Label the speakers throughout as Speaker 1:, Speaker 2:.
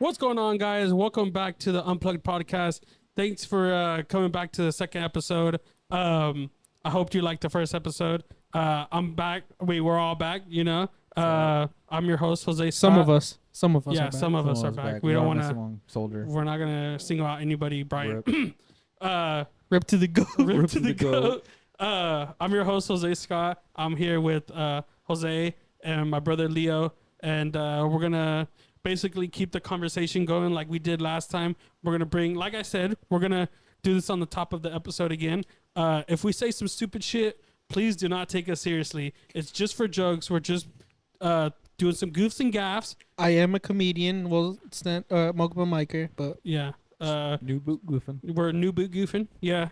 Speaker 1: What's going on, guys? Welcome back to the Unplugged Podcast. Thanks for coming back to the second episode. I hope you liked the first episode. I'm back. We're all back, you know. I'm your host, Jose Scott.
Speaker 2: Some of us
Speaker 1: Yeah,
Speaker 2: are back.
Speaker 1: some of us are back. We don't want to.
Speaker 3: Soldier.
Speaker 1: We're not gonna single out anybody, Brian.
Speaker 2: Rip to the goat.
Speaker 1: Rip to the goat. I'm your host, Jose Scott. I'm here with Jose and my brother Leo, and we're gonna basically keep the conversation going like we did last time. We're gonna bring, like I said, we're gonna do this on the top of the episode again. If we say some stupid shit, please do not take us seriously. It's just for jokes. We're just doing some goofs and gaffs.
Speaker 2: I am a comedian. Well, multiple micer, but
Speaker 1: Yeah.
Speaker 3: New boot goofing.
Speaker 1: We're new boot goofing. Yeah.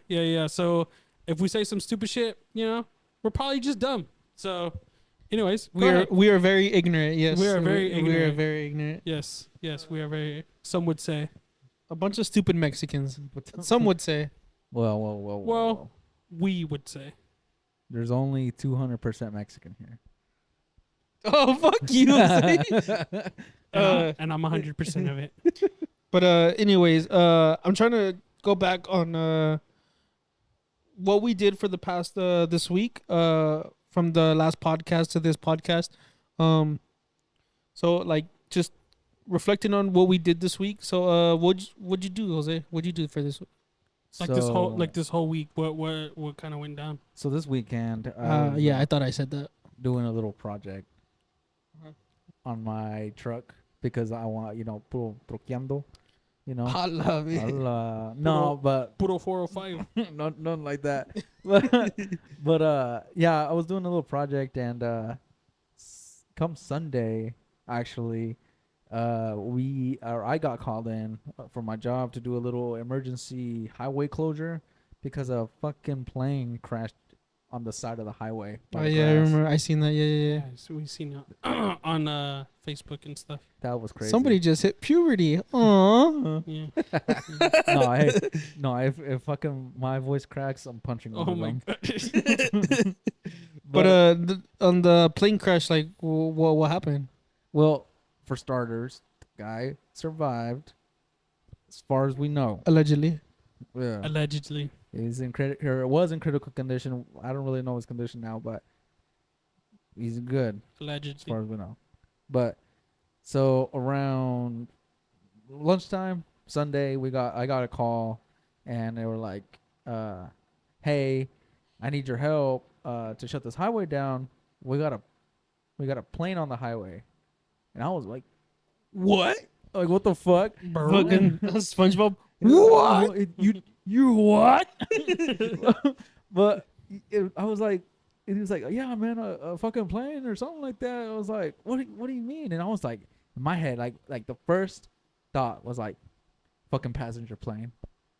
Speaker 1: So if we say some stupid shit, you know, we're probably just dumb. So, anyways,
Speaker 2: we are very ignorant. Yes,
Speaker 1: We are very
Speaker 2: We are
Speaker 1: ignorant.
Speaker 2: very ignorant.
Speaker 1: Yes, we are very. Some would say.
Speaker 2: A bunch of stupid Mexicans. Some would say.
Speaker 3: Well.
Speaker 1: We would say.
Speaker 3: There's only 200% Mexican here.
Speaker 2: Oh, fuck you, Jose.
Speaker 1: And I'm 100% of it.
Speaker 2: But anyways, I'm trying to go back on what we did for the past this week. From the last podcast to this podcast. So like just reflecting on what we did this week. So what'd you do, Jose? What'd you do for this week?
Speaker 1: This whole week. What kind of went down?
Speaker 3: So this weekend,
Speaker 2: Yeah, I thought I said that.
Speaker 3: doing a little project on my truck because I want, puro troqueando,
Speaker 2: I love it.
Speaker 3: No, but
Speaker 1: Puro 405.
Speaker 3: nothing like that. But yeah, I was doing a little project, and come Sunday, actually, I got called in for my job to do a little emergency highway closure because a fucking plane crashed on the side of the highway.
Speaker 2: Oh yeah, I remember. I seen that. Yeah.
Speaker 1: So we've seen it on Facebook and stuff.
Speaker 3: That was crazy.
Speaker 2: Somebody just hit puberty. Aww.
Speaker 1: Yeah.
Speaker 3: If fucking my voice cracks, I'm punching
Speaker 1: Oh
Speaker 3: one
Speaker 1: my
Speaker 3: of them.
Speaker 1: god.
Speaker 2: But on the plane crash, like, what happened?
Speaker 3: Well, for starters, the guy survived, as far as we know.
Speaker 2: Allegedly.
Speaker 3: Yeah.
Speaker 1: Allegedly.
Speaker 3: He's in was in critical condition. I don't really know his condition now, but he's good as
Speaker 1: Allegedly.
Speaker 3: far as we know. But so around lunchtime Sunday, I got a call, and they were like, "Hey, I need your help to shut this highway down. We got a plane on the highway." And I was like, "What? Like, what the fuck?"
Speaker 2: Fucking SpongeBob.
Speaker 3: What? You what? But I was like, he was like, "Yeah, man, a fucking plane or something like that." I was like, what do you mean? And I was like, in my head, like the first thought was like, fucking passenger plane.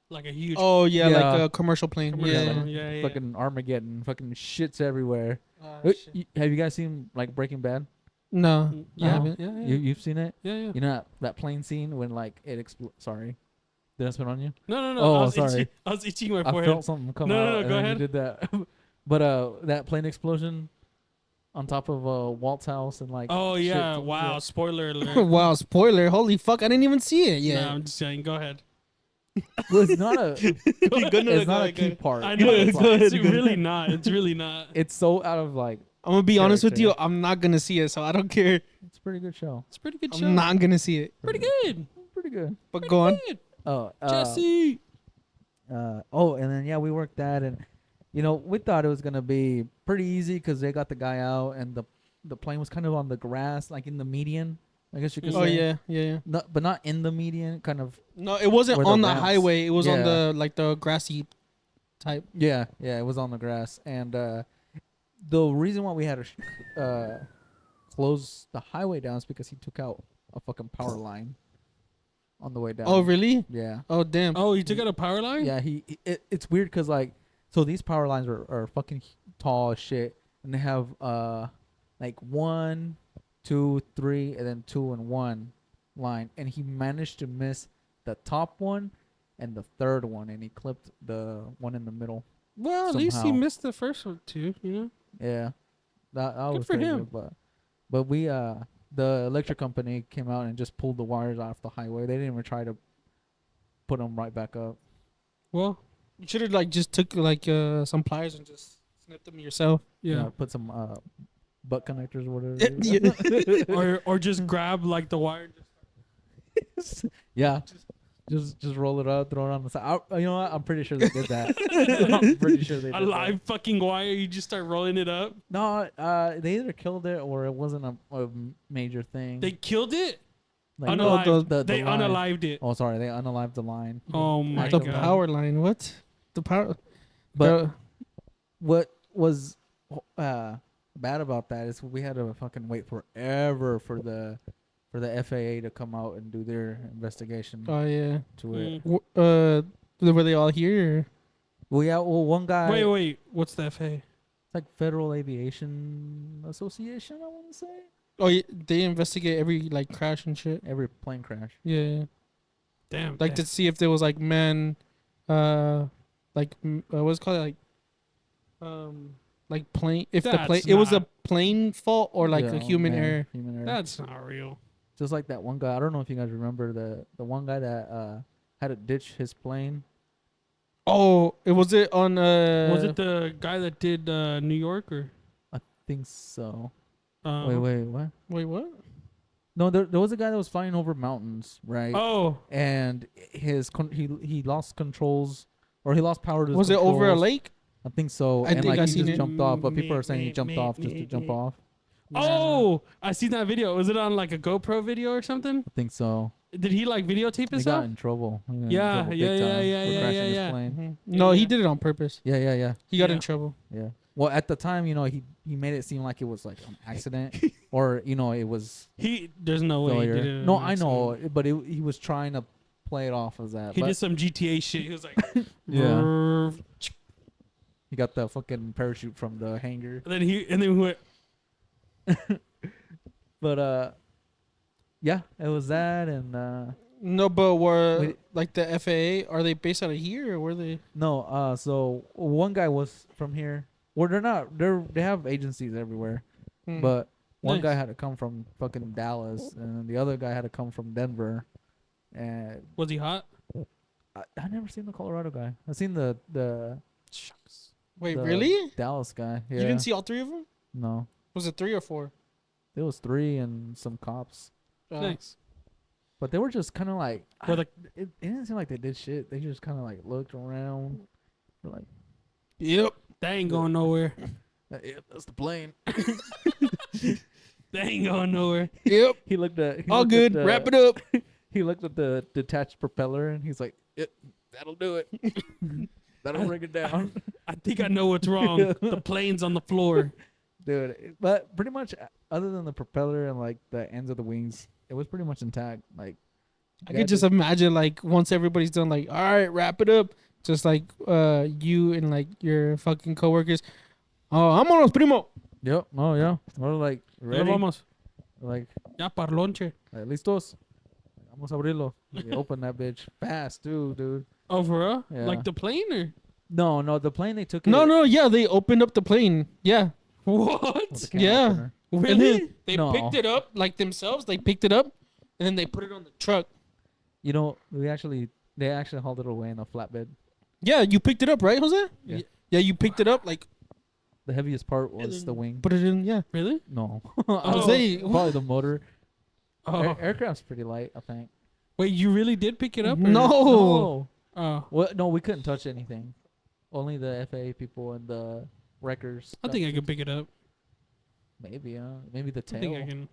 Speaker 1: Like a huge.
Speaker 2: Oh yeah,
Speaker 3: Yeah.
Speaker 2: like a commercial plane.
Speaker 1: Commercial.
Speaker 2: Yeah.
Speaker 1: Yeah.
Speaker 3: Fucking Armageddon, fucking shit's everywhere.
Speaker 2: Shit.
Speaker 3: Have you guys seen like Breaking Bad?
Speaker 2: No.
Speaker 1: Yeah.
Speaker 2: I haven't.
Speaker 1: Yeah.
Speaker 3: You've seen it?
Speaker 1: Yeah.
Speaker 3: You know that plane scene when like it Sorry, did I spit on you?
Speaker 1: No.
Speaker 3: Oh, sorry.
Speaker 1: I was itching my
Speaker 3: I
Speaker 1: forehead.
Speaker 3: felt something come
Speaker 1: No,
Speaker 3: out.
Speaker 1: no,
Speaker 3: and
Speaker 1: go
Speaker 3: then
Speaker 1: ahead.
Speaker 3: You did that. But that plane explosion on top of Walt's house and like.
Speaker 1: Oh yeah!
Speaker 3: shit.
Speaker 1: Wow! Spoiler alert.
Speaker 2: Wow, spoiler. Holy fuck, I didn't even see it yet.
Speaker 1: No, I'm just saying. Go ahead.
Speaker 3: Well, it's not a. It's not a key part.
Speaker 1: I know.
Speaker 2: Good,
Speaker 1: It's
Speaker 2: good.
Speaker 1: really not. It's really not.
Speaker 3: It's so out of like.
Speaker 2: I'm gonna be honest with you.
Speaker 3: Character.
Speaker 2: I'm not gonna see it, so I don't care.
Speaker 3: It's a pretty good show.
Speaker 1: It's a pretty good show.
Speaker 2: I'm not gonna see it.
Speaker 1: Pretty good.
Speaker 3: Pretty good.
Speaker 2: But go on.
Speaker 1: Good.
Speaker 3: Oh,
Speaker 1: Jesse.
Speaker 3: and then we worked that, and we thought it was gonna be pretty easy because they got the guy out, and the plane was kind of on the grass, like in the median, I guess you could
Speaker 2: Oh
Speaker 3: say.
Speaker 2: yeah.
Speaker 3: But not in the median, kind of.
Speaker 2: No, it wasn't
Speaker 3: Where the
Speaker 2: on the
Speaker 3: ramps-
Speaker 2: highway. It was on
Speaker 3: Yeah.
Speaker 2: the grassy type.
Speaker 3: Yeah, it was on the grass, and the reason why we had to close the highway down is because he took out a fucking power line on the way down.
Speaker 2: Oh really?
Speaker 3: Yeah.
Speaker 2: Oh damn.
Speaker 1: Oh, you took out a power line?
Speaker 3: Yeah, it's weird because like, so these power lines are fucking tall as shit, and they have like 1, 2, 3, and then 2 and 1 line, and he managed to miss the top one and the third one, and he clipped the one in the middle.
Speaker 1: Well, at least he
Speaker 3: Somehow.
Speaker 1: missed the first one too.
Speaker 3: Yeah, that
Speaker 1: Good
Speaker 3: was
Speaker 1: for
Speaker 3: pretty
Speaker 1: him.
Speaker 3: good, but we the electric company came out and just pulled the wires off the highway. They didn't even try to put them right back up.
Speaker 1: Well,
Speaker 2: You should have like just took like some pliers and just snipped them yourself.
Speaker 1: yeah.
Speaker 3: Put some butt connectors or whatever.
Speaker 1: or just grab like the wire.
Speaker 3: Yeah. Just roll it up, throw it on the side. You know what? I'm pretty sure they did that. I'm pretty sure they did
Speaker 1: A live fucking wire. You just start rolling it up.
Speaker 3: No, they either killed it or it wasn't a major thing.
Speaker 1: They killed it.
Speaker 3: Like,
Speaker 1: Unalived.
Speaker 3: the
Speaker 1: They
Speaker 3: line.
Speaker 1: unalived it.
Speaker 3: Oh, sorry, they unalived the line.
Speaker 1: Oh my
Speaker 2: The
Speaker 1: god.
Speaker 2: power line. What? The power.
Speaker 3: But what was bad about that is we had to fucking wait forever for the FAA to come out and do their investigation
Speaker 2: Oh yeah.
Speaker 3: to it.
Speaker 2: Were they all here?
Speaker 3: Well, yeah. Well, one guy.
Speaker 1: Wait. What's the FA?
Speaker 3: It's like Federal Aviation Association. I want to say
Speaker 2: Oh, yeah, they investigate every like crash and shit.
Speaker 3: every plane crash.
Speaker 2: Yeah.
Speaker 1: Damn.
Speaker 2: Like to see if there was like what's it called like plane if the
Speaker 1: That's
Speaker 2: plane it was a
Speaker 1: not-
Speaker 2: plane fault or like
Speaker 3: Yeah,
Speaker 2: a human
Speaker 3: man,
Speaker 2: error.
Speaker 3: Human error.
Speaker 1: That's not real.
Speaker 3: Just like that one guy. I don't know if you guys remember the one guy that had to ditch his plane.
Speaker 2: Oh, was it on
Speaker 1: Was it the guy that did New York or?
Speaker 3: I think so.
Speaker 1: Uh,
Speaker 3: Wait, what?
Speaker 2: wait, what?
Speaker 3: No, there was a guy that was flying over mountains, right?
Speaker 1: Oh,
Speaker 3: And he lost controls, or he lost power to his
Speaker 2: Was it over a
Speaker 3: controls.
Speaker 2: lake?
Speaker 3: I think so.
Speaker 2: I
Speaker 3: And
Speaker 2: think
Speaker 3: like
Speaker 2: I
Speaker 3: he
Speaker 2: seen
Speaker 3: just
Speaker 2: it.
Speaker 3: jumped off, but people are saying he jumped off just to jump off.
Speaker 1: oh! I seen that video. Was it on like a GoPro video or something?
Speaker 3: I think so.
Speaker 1: Did he like videotape
Speaker 3: He
Speaker 1: himself?
Speaker 3: got in trouble. He got in
Speaker 1: Yeah,
Speaker 3: trouble big
Speaker 1: yeah,
Speaker 3: time
Speaker 1: yeah,
Speaker 3: for
Speaker 1: yeah,
Speaker 3: crashing his
Speaker 1: yeah.
Speaker 3: plane.
Speaker 2: Mhm. No,
Speaker 1: Yeah.
Speaker 2: he did it on purpose.
Speaker 3: Yeah.
Speaker 2: He got in
Speaker 1: Yeah.
Speaker 2: trouble.
Speaker 3: Yeah. Well, at the time, he made it seem like it was like an accident, or it was
Speaker 1: There's no way. He
Speaker 3: failure.
Speaker 1: did it
Speaker 3: No,
Speaker 1: on
Speaker 3: I know,
Speaker 1: accident.
Speaker 3: but he was trying to play it off as that.
Speaker 1: He
Speaker 3: But
Speaker 1: did some GTA shit. He was like,
Speaker 3: Yeah.
Speaker 1: "Vrr."
Speaker 3: he got the fucking parachute from the hangar.
Speaker 1: And then he went.
Speaker 3: But yeah, it was that, and
Speaker 2: No, but were
Speaker 3: Wait.
Speaker 2: like the FAA? Are they based out of here or were they?
Speaker 3: no. So one guy was from here. Well, they're not. They have agencies everywhere,
Speaker 2: Hmm.
Speaker 3: but one
Speaker 1: Nice.
Speaker 3: guy had to come from fucking Dallas, and then the other guy had to come from Denver. And
Speaker 1: Was he hot?
Speaker 3: I never seen the Colorado guy. I seen the
Speaker 1: Shucks.
Speaker 2: Wait,
Speaker 3: the
Speaker 2: really?
Speaker 3: Dallas guy. Yeah.
Speaker 2: You didn't see all three of them?
Speaker 3: No,
Speaker 2: Was it 3 or 4?
Speaker 3: there was 3 and some cops,
Speaker 1: Nice.
Speaker 3: but they were just kind of like.
Speaker 1: Were the
Speaker 3: It didn't seem like they did shit. They just kind of like looked around. They're like,
Speaker 2: Yep.
Speaker 1: They ain't going nowhere.
Speaker 3: yeah, that's the plane.
Speaker 1: They ain't going nowhere.
Speaker 2: Yep.
Speaker 3: He looked at.
Speaker 2: All good. Wrap it up.
Speaker 3: He looked at the detached propeller and he's like, "Yep, that'll do it. That'll bring it down."
Speaker 1: I think I know what's wrong. The plane's on the floor.
Speaker 3: Dude, but pretty much, other than the propeller and like the ends of the wings, it was pretty much intact. Like,
Speaker 2: I could just imagine like once everybody's done, like, all right, wrap it up. Just like you and like your fucking coworkers. Oh, vámonos, primo.
Speaker 3: Yep. Oh yeah. We're like
Speaker 1: Ya
Speaker 3: ready.
Speaker 1: vamos.
Speaker 3: Like,
Speaker 1: Ya para lonche.
Speaker 3: listos. Vamos a abrirlo. We open that bitch fast too, dude.
Speaker 1: Oh, for real?
Speaker 3: Yeah.
Speaker 1: Like the plane or?
Speaker 3: No, the plane they took.
Speaker 2: No, yeah, they opened up the plane. Yeah.
Speaker 1: What?
Speaker 2: Yeah. And
Speaker 1: Really?
Speaker 2: then they
Speaker 3: No.
Speaker 2: picked it up like themselves. They picked it up, and then they put it on the truck.
Speaker 3: They actually hauled it away in a flatbed.
Speaker 2: Yeah, you picked it up, right, Jose?
Speaker 3: Yeah.
Speaker 2: Yeah, you picked it up, like
Speaker 3: The heaviest part
Speaker 2: And
Speaker 3: was
Speaker 2: then
Speaker 3: the wing.
Speaker 2: put it in. Yeah.
Speaker 1: Really?
Speaker 3: No.
Speaker 2: Jose,
Speaker 3: Probably the motor.
Speaker 1: Oh.
Speaker 3: Aircraft's pretty light, I think.
Speaker 1: Wait, you really did pick it up? Or?
Speaker 2: No.
Speaker 1: Oh.
Speaker 3: Well, no, we couldn't touch anything. Only the FAA people and the wreckers.
Speaker 1: I think I could pick it up.
Speaker 3: Maybe, maybe the
Speaker 1: I
Speaker 3: tail.
Speaker 1: think I can.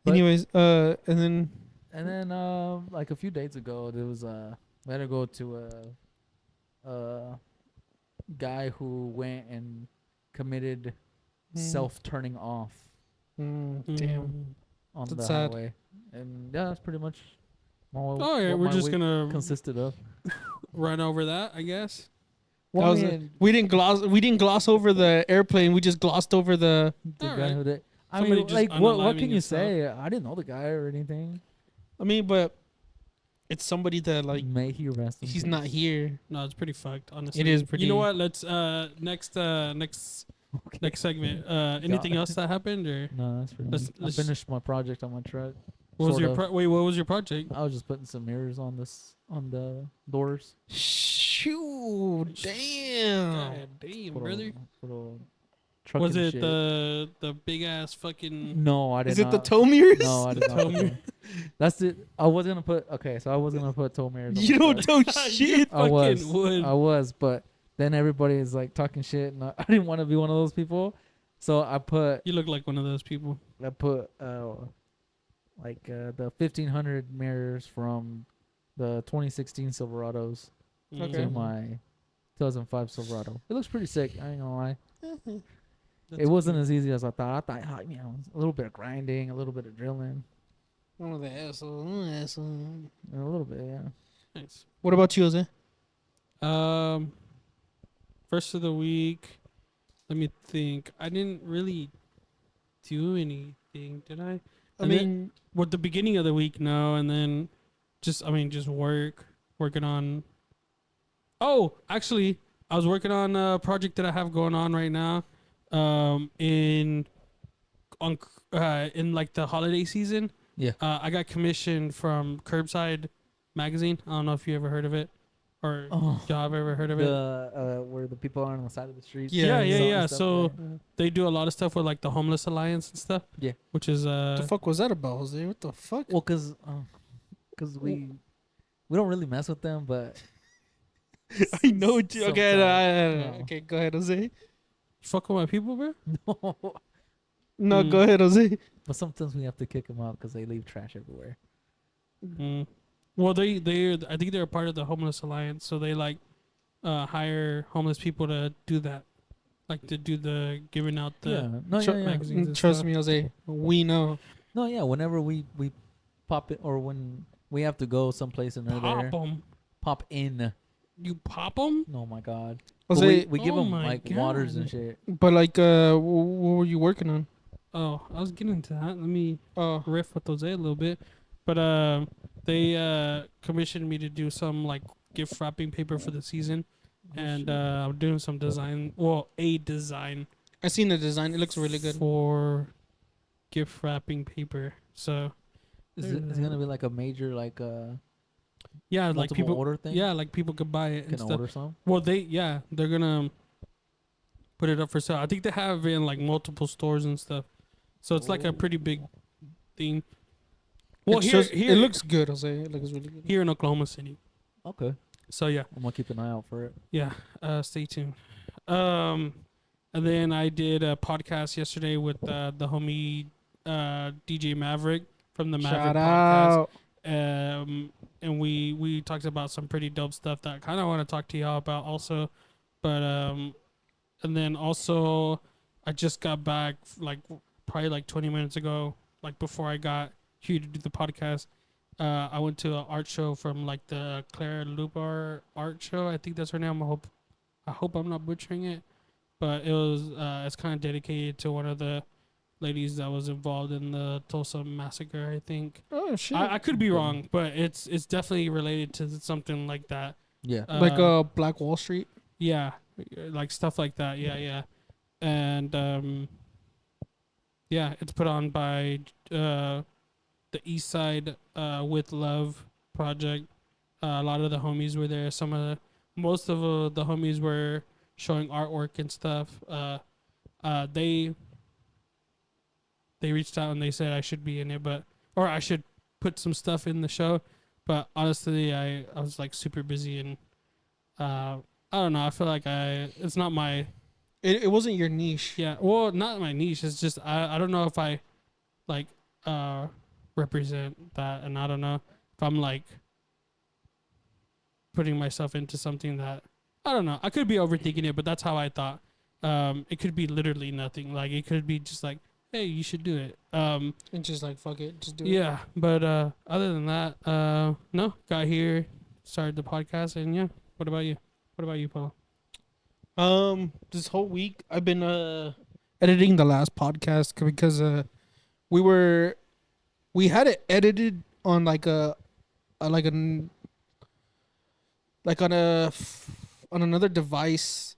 Speaker 3: But-
Speaker 2: Anyways, and then
Speaker 3: And then, like a few days ago, there was we had to go to a guy who went and committed self-turning off
Speaker 2: damn.
Speaker 1: Mm.
Speaker 3: on
Speaker 2: That's
Speaker 3: the
Speaker 2: sad.
Speaker 3: highway, and yeah, that's pretty much.
Speaker 1: Oh, yeah, we're just gonna
Speaker 3: consisted of.
Speaker 1: run over that, I guess.
Speaker 2: That was we didn't gloss over the airplane. We just glossed over the.
Speaker 3: the
Speaker 1: All
Speaker 3: guy
Speaker 1: right.
Speaker 3: who did. I
Speaker 1: Somebody
Speaker 3: mean,
Speaker 1: just
Speaker 3: like, what
Speaker 1: unaliving
Speaker 3: can you
Speaker 1: himself.
Speaker 3: say? I didn't know the guy or anything.
Speaker 2: I mean, but it's somebody that like
Speaker 3: May he rest. in
Speaker 2: he's
Speaker 3: peace.
Speaker 2: not here.
Speaker 1: No, it's pretty fucked, honestly.
Speaker 2: It is pretty.
Speaker 1: You know what? Let's next
Speaker 3: Okay.
Speaker 1: Next segment. Anything else that happened or
Speaker 3: No, that's pretty. I
Speaker 1: let's
Speaker 3: finished my project on my truck.
Speaker 1: what was
Speaker 3: sort
Speaker 1: your
Speaker 3: of.
Speaker 1: wait? What was your project?
Speaker 3: I was just putting some mirrors on the doors.
Speaker 2: Shoot, damn.
Speaker 1: God damn, brother.
Speaker 3: Little truck
Speaker 1: Was
Speaker 3: and
Speaker 1: it
Speaker 3: shit.
Speaker 1: the big ass fucking?
Speaker 3: No, I did
Speaker 2: Is it
Speaker 3: not.
Speaker 2: the toe mirrors?
Speaker 3: No, I did not.
Speaker 1: Toe
Speaker 3: put
Speaker 1: mirror?
Speaker 3: them. That's it. I was gonna put. Okay, so I was gonna put toe mirrors. On
Speaker 2: You
Speaker 3: my
Speaker 2: don't
Speaker 3: truck.
Speaker 2: know
Speaker 1: You
Speaker 2: shit.
Speaker 3: I was.
Speaker 1: fucking would.
Speaker 3: I was, but then everybody is like talking shit, and I didn't want to be one of those people. So I put
Speaker 1: You look like one of those people.
Speaker 3: the 1500 mirrors from the 2016 Silverados
Speaker 2: Okay.
Speaker 3: to my 2005 Silverado. It looks pretty sick. I ain't gonna lie.
Speaker 1: That's
Speaker 3: It wasn't
Speaker 1: cool.
Speaker 3: as easy as I thought. I thought, a little bit of grinding, a little bit of drilling,
Speaker 2: One of the assholes.
Speaker 3: and a little bit, yeah.
Speaker 1: Nice.
Speaker 2: What about you, Jose?
Speaker 1: First of the week. Let me think. I didn't really do anything, did I?
Speaker 2: I
Speaker 1: And
Speaker 2: mean,
Speaker 1: Well, the beginning of the week, no, and then just working on. Oh, actually, I was working on a project that I have going on right now, in like the holiday season.
Speaker 3: Yeah.
Speaker 1: I got commissioned from Curbside Magazine. I don't know if you ever heard of it, or
Speaker 3: Oh,
Speaker 1: y'all have ever heard of it.
Speaker 3: where the people are on the side of the street.
Speaker 2: Yeah,
Speaker 1: yeah,
Speaker 3: selling
Speaker 1: yeah.
Speaker 3: stuff,
Speaker 1: So they do a lot of stuff with like the Homeless Alliance and stuff.
Speaker 3: Yeah.
Speaker 1: Which is
Speaker 2: what the fuck was that about, Jose? What the fuck?
Speaker 3: Well, cause we don't really mess with them, but
Speaker 2: I know what you. Okay,
Speaker 3: sometimes.
Speaker 2: okay, go ahead, Jose.
Speaker 1: you fuck with my people, bro.
Speaker 3: No.
Speaker 2: No,
Speaker 1: Mm.
Speaker 2: go ahead, Jose.
Speaker 3: But sometimes we have to kick them out because they leave trash everywhere.
Speaker 1: Mm. Well, they I think they're a part of the Homeless Alliance, so they like hire homeless people to do that, like to do the giving out the
Speaker 3: No,
Speaker 1: Tr-
Speaker 3: yeah.
Speaker 1: magazines and
Speaker 2: Trust
Speaker 1: stuff.
Speaker 2: me, Jose. We know.
Speaker 3: No, yeah. Whenever we pop it, or when we have to go someplace and they're
Speaker 1: pop
Speaker 3: there,
Speaker 1: them.
Speaker 3: pop in.
Speaker 1: You pop them?
Speaker 3: Oh my god. But
Speaker 2: Jose,
Speaker 3: we give
Speaker 1: Oh
Speaker 3: them
Speaker 1: my
Speaker 3: like waters and
Speaker 1: God.
Speaker 3: shit.
Speaker 2: but like, what were you working on?
Speaker 1: Oh, I was getting to that. Let me
Speaker 2: Oh,
Speaker 1: riff with Jose a little bit, but they commissioned me to do some like gift wrapping paper for the season, and I'm doing some design. Well, a design
Speaker 2: I seen the design. It looks really good.
Speaker 1: for gift wrapping paper. So
Speaker 3: Is it gonna be like a major
Speaker 1: yeah, like
Speaker 3: multiple
Speaker 1: people
Speaker 3: order thing?
Speaker 1: yeah, like people could buy it and
Speaker 3: Can
Speaker 1: stuff.
Speaker 3: order some?
Speaker 1: Well, they're gonna put it up for sale. I think they have it in like multiple stores and stuff. So it's like a pretty big thing. Well,
Speaker 2: It looks good, Jose. It looks really good.
Speaker 1: here in Oklahoma City.
Speaker 3: Okay.
Speaker 1: So yeah,
Speaker 3: I'm gonna keep an eye out for it.
Speaker 1: yeah. Stay tuned. And then I did a podcast yesterday with the homie DJ Maverick from the Maverick
Speaker 2: Shout
Speaker 1: Podcast.
Speaker 2: out.
Speaker 1: And we talked about some pretty dope stuff that I kind of want to talk to y'all about also, but and then also I just got back like probably like 20 minutes ago, like before I got here to do the podcast. I went to an art show from like the Claire Lubar art show. I think that's her name. I hope I'm not butchering it, but it was it's kind of dedicated to one of the ladies that was involved in the Tulsa massacre. I think.
Speaker 2: Oh shit.
Speaker 1: I could be wrong, but it's definitely related to something like that.
Speaker 3: Yeah.
Speaker 2: Like Black Wall Street.
Speaker 1: Yeah, like stuff like that. Yeah. And yeah, it's put on by the East Side with Love project. A lot of the homies were there. Most of the homies were showing artwork and stuff. They reached out and they said I should be in it, or I should put some stuff in the show. But honestly, I was like super busy and I don't know. I feel like it's not my
Speaker 2: It wasn't your niche.
Speaker 1: yeah. Well, not my niche. It's just I don't know if I like represent that, and I don't know if I'm like putting myself into something that I don't know. I could be overthinking it, but that's how I thought. It could be literally nothing. Like it could be just like, hey, you should do it.
Speaker 2: And just like fuck it, just do it.
Speaker 1: Yeah, but other than that, no, got here, started the podcast, and yeah. What about you? What about you, Paul?
Speaker 2: This whole week I've been editing the last podcast because we had it edited on on another device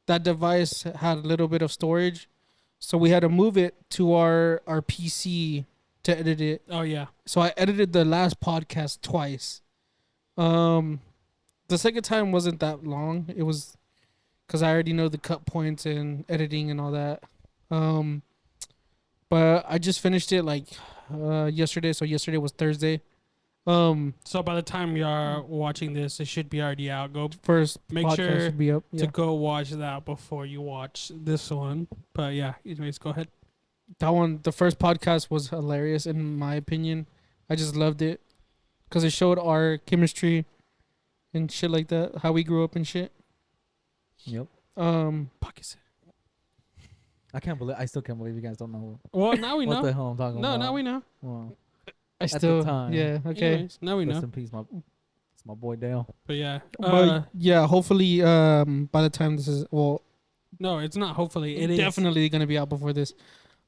Speaker 2: that device had a little bit of storage, so we had to move it to our PC to edit it.
Speaker 1: Oh yeah.
Speaker 2: So I edited the last podcast twice. The second time wasn't that long. It was because I already know the cut points and editing and all that. But I just finished it like yesterday. So yesterday was Thursday.
Speaker 1: So by the time you are watching this, it should be already out. Go
Speaker 2: First
Speaker 1: Make
Speaker 2: podcast
Speaker 1: sure
Speaker 2: should be up.
Speaker 1: to
Speaker 2: Yeah.
Speaker 1: go watch that before you watch this one. But yeah, anyways, go ahead.
Speaker 2: That one, the first podcast was hilarious in my opinion. I just loved it because it showed our chemistry and shit like that, how we grew up and shit.
Speaker 3: Yep.
Speaker 1: Pockets.
Speaker 3: I still can't believe you guys don't know
Speaker 1: Well, now we
Speaker 3: what
Speaker 1: know.
Speaker 3: the hell I'm talking
Speaker 1: No,
Speaker 3: about.
Speaker 1: now we know.
Speaker 3: Well,
Speaker 2: I
Speaker 3: the
Speaker 2: still,
Speaker 3: time.
Speaker 2: yeah, okay.
Speaker 1: Anyways, now we
Speaker 3: rest
Speaker 1: know.
Speaker 3: in peace, it's my boy Dale.
Speaker 1: But yeah.
Speaker 2: But yeah, hopefully, by the time this is, well,
Speaker 1: No, it's not. Hopefully, it is
Speaker 2: definitely gonna be out before this.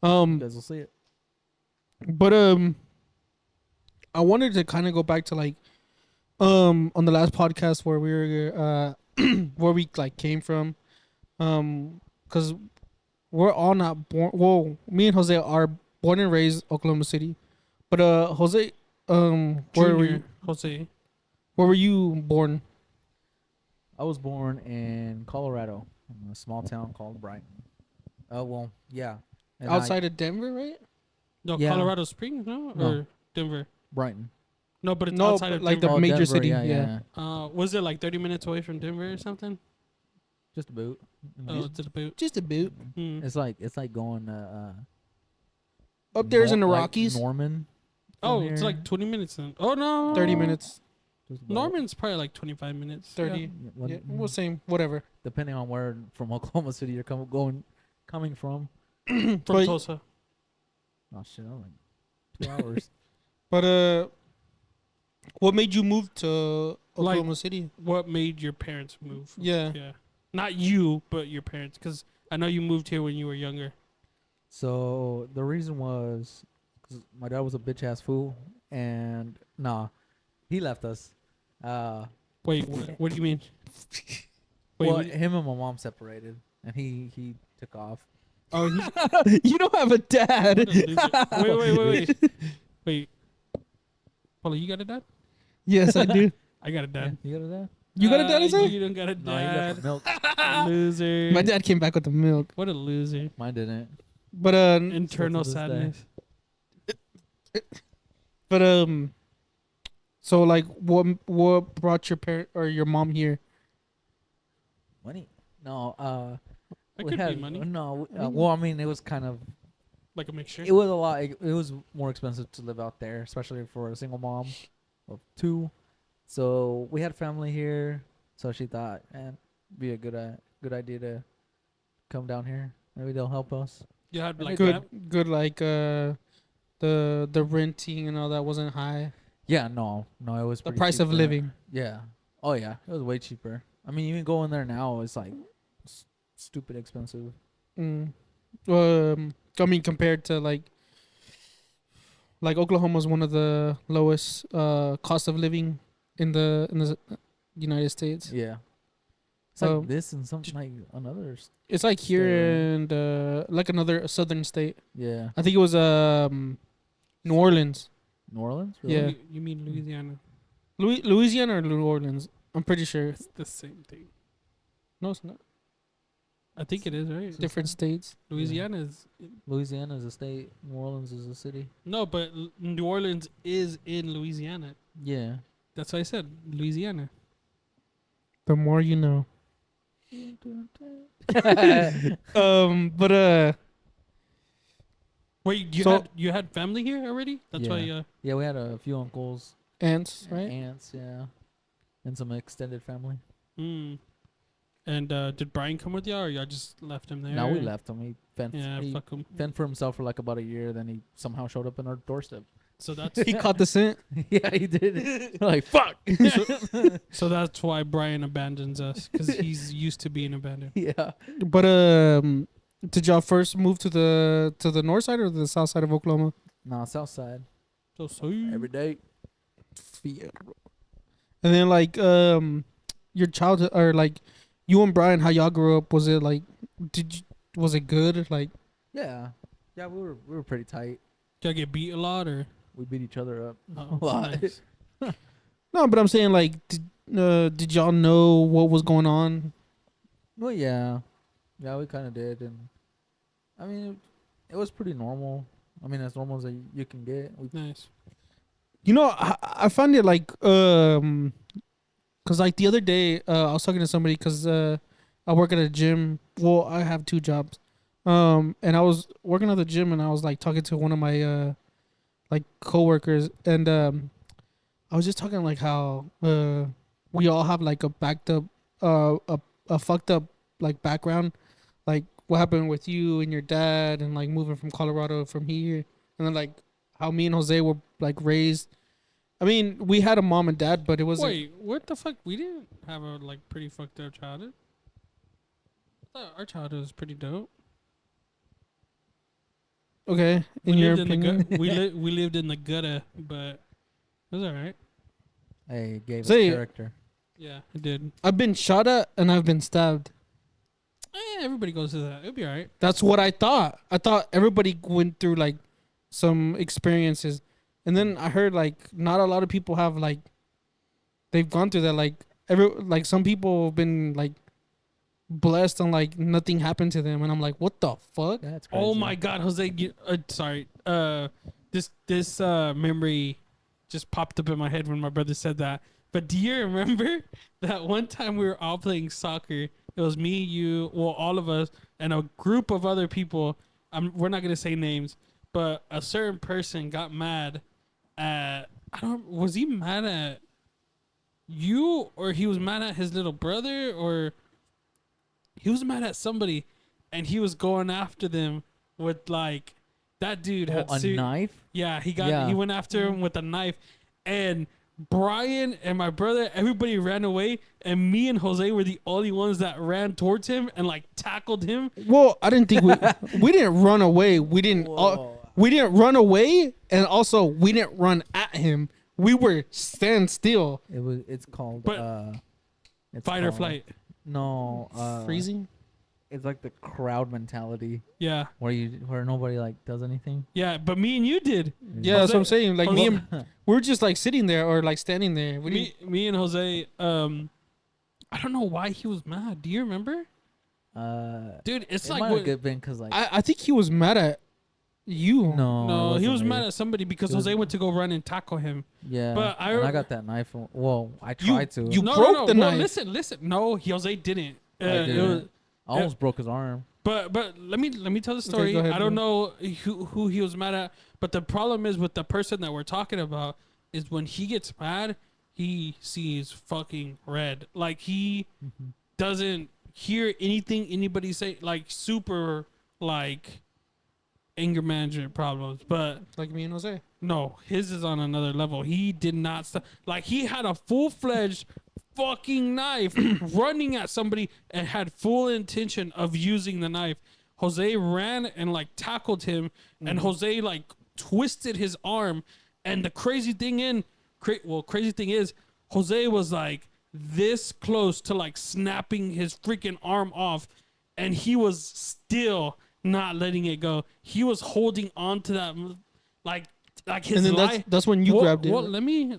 Speaker 3: You guys will see it.
Speaker 2: But I wanted to kind of go back to like, on the last podcast where we were where we like came from, because we're all not born. Well, me and Jose are born and raised Oklahoma City, but Jose,
Speaker 1: Junior Jose.
Speaker 2: where were you born?
Speaker 3: I was born in Colorado, in a small town called Brighton. Oh well, yeah. And
Speaker 2: Outside of Denver, right?
Speaker 1: No,
Speaker 3: Yeah.
Speaker 1: Colorado Springs, no,
Speaker 3: No.
Speaker 1: or Denver.
Speaker 3: Brighton.
Speaker 1: No, but it's
Speaker 2: No,
Speaker 1: outside
Speaker 2: but
Speaker 1: of
Speaker 2: like
Speaker 1: Denver.
Speaker 2: the major
Speaker 3: Denver,
Speaker 2: city.
Speaker 3: Yeah,
Speaker 2: Yeah.
Speaker 3: yeah.
Speaker 1: Was it like 30 minutes away from Denver or something?
Speaker 3: Just a boot.
Speaker 1: Oh, it's a boot.
Speaker 2: Just a boot.
Speaker 1: Hmm.
Speaker 3: It's like going
Speaker 2: Up there's in the
Speaker 3: like
Speaker 2: Rockies.
Speaker 3: Norman.
Speaker 1: Oh,
Speaker 3: from
Speaker 1: it's
Speaker 3: here.
Speaker 1: like 20 minutes then. Oh no,
Speaker 2: 30 minutes.
Speaker 3: Just about.
Speaker 1: Norman's probably like 25 minutes.
Speaker 2: 30.
Speaker 3: Yeah, well,
Speaker 2: Yeah, well, same, whatever.
Speaker 3: depending on where from Oklahoma City you're coming from.
Speaker 1: From
Speaker 2: But-
Speaker 1: Tulsa.
Speaker 3: Oh shit, I'm like 2 hours.
Speaker 2: But what made you move to
Speaker 1: Like-
Speaker 2: Oklahoma City?
Speaker 1: What made your parents move?
Speaker 2: Yeah.
Speaker 1: Yeah. Not you, but your parents. Because I know you moved here when you were younger.
Speaker 3: So the reason was 'cause my dad was a bitch ass fool, and he left us.
Speaker 1: Wait, what do you mean? Wait,
Speaker 3: Well,
Speaker 1: what-
Speaker 3: him and my mom separated, and he took off.
Speaker 1: oh,
Speaker 2: You don't have a dad.
Speaker 1: what a loser. Wait. Wait. Paulo, you got a dad?
Speaker 2: Yes, I do.
Speaker 1: I got a dad.
Speaker 3: You got a dad?
Speaker 2: You got a dad, is it?
Speaker 1: You don't got a
Speaker 3: No, he left
Speaker 1: dad.
Speaker 3: for milk.
Speaker 1: Loser.
Speaker 2: My dad came back with the milk.
Speaker 1: What a loser.
Speaker 3: Mine didn't.
Speaker 2: But
Speaker 1: Internal
Speaker 3: Still to this day.
Speaker 1: sadness.
Speaker 2: but so like what brought your parent or your mom here?
Speaker 3: Money? No.
Speaker 1: That
Speaker 3: we
Speaker 1: could
Speaker 3: had
Speaker 1: be money.
Speaker 3: no. Well, I mean, it was kind of.
Speaker 1: Like a mixture.
Speaker 3: It was a lot. It was more expensive to live out there, especially for a single mom of two. So we had family here, so she thought, man, be a good idea to come down here. Maybe they'll help us.
Speaker 1: You had like
Speaker 2: Good like the renting and all that wasn't high.
Speaker 3: Yeah, no, it was
Speaker 2: The
Speaker 3: pretty
Speaker 2: price of
Speaker 3: cheap there.
Speaker 2: living.
Speaker 3: Yeah. Oh yeah, it was way cheaper. I mean, even going there now, it's like stupid expensive.
Speaker 2: I mean compared to like Oklahoma's one of the lowest cost of living in the United States.
Speaker 3: Yeah. It's like
Speaker 2: Um,
Speaker 3: this and something like another.
Speaker 2: It's like here
Speaker 3: State,
Speaker 2: and like another southern state.
Speaker 3: Yeah.
Speaker 2: I think it was New Orleans.
Speaker 3: New Orleans.
Speaker 2: Yeah.
Speaker 1: You mean Louisiana?
Speaker 2: Louisiana or New Orleans? I'm pretty sure.
Speaker 1: It's the same thing.
Speaker 2: No, it's not.
Speaker 1: I think it is, right?
Speaker 2: Different states.
Speaker 1: Louisiana is
Speaker 3: Louisiana is a state. New Orleans is a city.
Speaker 1: no, but New Orleans is in Louisiana.
Speaker 3: Yeah.
Speaker 1: That's what I said. Louisiana.
Speaker 2: The more you know. But
Speaker 1: Wait,
Speaker 2: So-
Speaker 1: you had family here already? That's why.
Speaker 3: Yeah, we had a few uncles,
Speaker 2: aunts, right?
Speaker 3: aunts, yeah, and some extended family.
Speaker 1: Mm. And did Brian come with y'all, or y'all just left him there?
Speaker 3: Now we left him. He
Speaker 1: Yeah,
Speaker 3: he
Speaker 1: fuck him.
Speaker 3: fend for himself for like about a year. Then he somehow showed up in our doorstep.
Speaker 1: So that's
Speaker 2: He caught the scent.
Speaker 3: Yeah, he did. We're like fuck.
Speaker 1: so that's why Brian abandons us, because he's used to being abandoned.
Speaker 3: Yeah.
Speaker 2: But did y'all first move to the north side or the south side of Oklahoma?
Speaker 3: No, south side
Speaker 1: So
Speaker 3: every day.
Speaker 2: And then like your childhood or like you and Brian, how y'all grew up? Was it like, was it good? Like,
Speaker 3: Yeah, we were pretty tight.
Speaker 1: Did I get beat a lot or?
Speaker 3: We beat each other up
Speaker 1: Oh,
Speaker 3: a lot.
Speaker 1: nice.
Speaker 2: no, but I'm saying like, did y'all know what was going on?
Speaker 3: Well, yeah, we kind of did, and I mean, it was pretty normal. I mean, as normal as you can get.
Speaker 1: Nice.
Speaker 2: You know, I find it like, cause like the other day, I was talking to somebody because I work at a gym. Well, I have 2 jobs, and I was working at the gym, and I was like talking to one of my like coworkers, and I was just talking like how we all have like a backed up, a fucked up like background, like what happened with you and your dad, and like moving from Colorado from here, and then like how me and Jose were like raised. I mean, we had a mom and dad, but it wasn't.
Speaker 1: Wait, what the fuck? We didn't have a like pretty fucked up childhood. I thought our childhood was pretty dope.
Speaker 2: Okay,
Speaker 1: We
Speaker 2: in your
Speaker 1: lived in the
Speaker 2: opinion.
Speaker 1: we lived in the gutter, but it was alright.
Speaker 3: Hey, it gave us
Speaker 2: Say-
Speaker 3: character.
Speaker 1: Yeah, it did.
Speaker 2: I've been shot at and I've been stabbed.
Speaker 1: Everybody goes through that. It'll be alright.
Speaker 2: That's what I thought. I thought everybody went through like some experiences, and then I heard like not a lot of people have like they've gone through that. Like some people have been like blessed and like nothing happened to them, and I'm like, what the fuck?
Speaker 3: That's crazy.
Speaker 1: Oh my God, Jose! Sorry. This memory just popped up in my head when my brother said that. But do you remember that one time we were all playing soccer? It was me, you, well, all of us, and a group of other people. We're not gonna say names, but a certain person got mad at. Was he mad at you, or he was mad at his little brother, or he was mad at somebody, and he was going after them with like that dude had
Speaker 3: a knife?
Speaker 1: Yeah, he
Speaker 3: Yeah.
Speaker 1: went after him with a knife, and Brian and my brother, everybody ran away, and me and Jose were the only ones that ran towards him and like tackled him.
Speaker 2: Well, I didn't think we didn't run away. We didn't run away, and also we didn't run at him. We were stand still.
Speaker 3: It's called
Speaker 1: But-
Speaker 3: it's
Speaker 1: Fight or
Speaker 3: called-
Speaker 1: flight.
Speaker 3: No,
Speaker 2: Freezing.
Speaker 3: It's like the crowd mentality
Speaker 1: Yeah,
Speaker 3: where nobody like does anything.
Speaker 1: yeah, but me and you did.
Speaker 2: Yeah, that's what I'm
Speaker 1: Jose-
Speaker 2: saying. Like me and we're just like sitting there or like standing there. We didn't,
Speaker 1: Me and Jose. I don't know why he was mad. Do you remember, dude? It's
Speaker 3: it
Speaker 1: like
Speaker 3: might
Speaker 1: what,
Speaker 3: have been because like
Speaker 2: I think he was mad at you.
Speaker 1: no,
Speaker 3: it
Speaker 1: he
Speaker 3: wasn't
Speaker 1: was
Speaker 3: me.
Speaker 1: mad at somebody because
Speaker 3: It was-
Speaker 1: Jose went to go run and tackle him.
Speaker 3: Yeah,
Speaker 1: but I
Speaker 3: and I
Speaker 1: re-
Speaker 3: got that knife. Well, I
Speaker 2: You-
Speaker 3: tried to.
Speaker 2: you-
Speaker 1: No,
Speaker 2: broke
Speaker 1: no,
Speaker 2: the
Speaker 1: well,
Speaker 2: knife.
Speaker 1: listen. No, Jose didn't.
Speaker 3: I
Speaker 1: It
Speaker 3: didn't.
Speaker 1: was-
Speaker 3: I almost broke his arm.
Speaker 1: But let me tell the story.
Speaker 2: go ahead,
Speaker 1: I don't know who he was mad at, but the problem is with the person that we're talking about is when he gets mad, he sees fucking red. Like he doesn't hear anything anybody say. Like super like anger management problems. But
Speaker 2: Like me and Jose.
Speaker 1: no, his is on another level. He did not stop. Like he had a full-fledged fucking knife running at somebody and had full intention of using the knife. Jose ran and like tackled him, and Jose like twisted his arm. And the crazy thing is, Jose was like this close to like snapping his freaking arm off, and he was still not letting it go. He was holding on to that, like his
Speaker 2: And then
Speaker 1: life.
Speaker 2: that's when you grabbed it.
Speaker 1: Well, let me.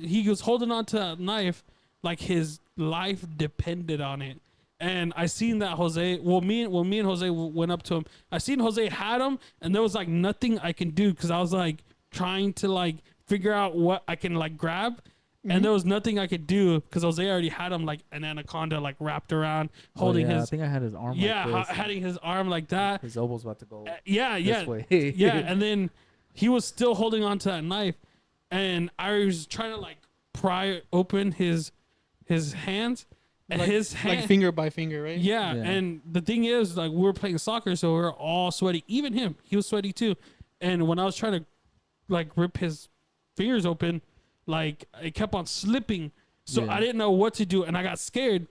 Speaker 1: He was holding on to that knife like his life depended on it. And I seen that Jose. Me and Jose went up to him. I seen Jose had him, and there was like nothing I can do because I was like trying to like figure out what I can like grab, and there was nothing I could do because Jose already had him like an anaconda like wrapped around, holding
Speaker 3: I
Speaker 1: his.
Speaker 3: think I had his arm.
Speaker 1: Yeah,
Speaker 3: like this.
Speaker 1: having his arm like that.
Speaker 3: His elbow's about to go
Speaker 1: Yeah,
Speaker 3: this way.
Speaker 1: yeah, and then he was still holding on to that knife, and I was trying to like pry open his hands, and
Speaker 2: like,
Speaker 1: his hand,
Speaker 2: like finger by finger, right?
Speaker 1: yeah,
Speaker 3: Yeah.
Speaker 1: and the thing is, like we were playing soccer, so we were all sweaty. Even him, he was sweaty too. And when I was trying to like rip his fingers open, like it kept on slipping, so
Speaker 3: Yeah.
Speaker 1: I didn't know what to do, and I got scared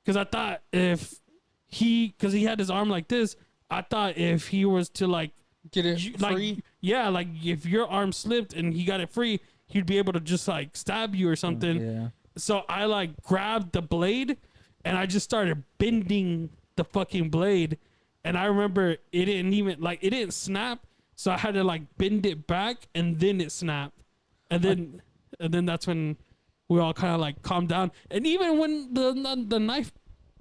Speaker 1: because I thought because he had his arm like this, I thought if he was to like
Speaker 2: Get it
Speaker 1: like
Speaker 2: free.
Speaker 1: yeah, like if your arm slipped and he got it free, he'd be able to just like stab you or something.
Speaker 3: Yeah.
Speaker 1: So I like grabbed the blade and I just started bending the fucking blade, and I remember it didn't snap, so I had to like bend it back, and then it snapped, and then that's when we all kind of like calmed down. And even when the knife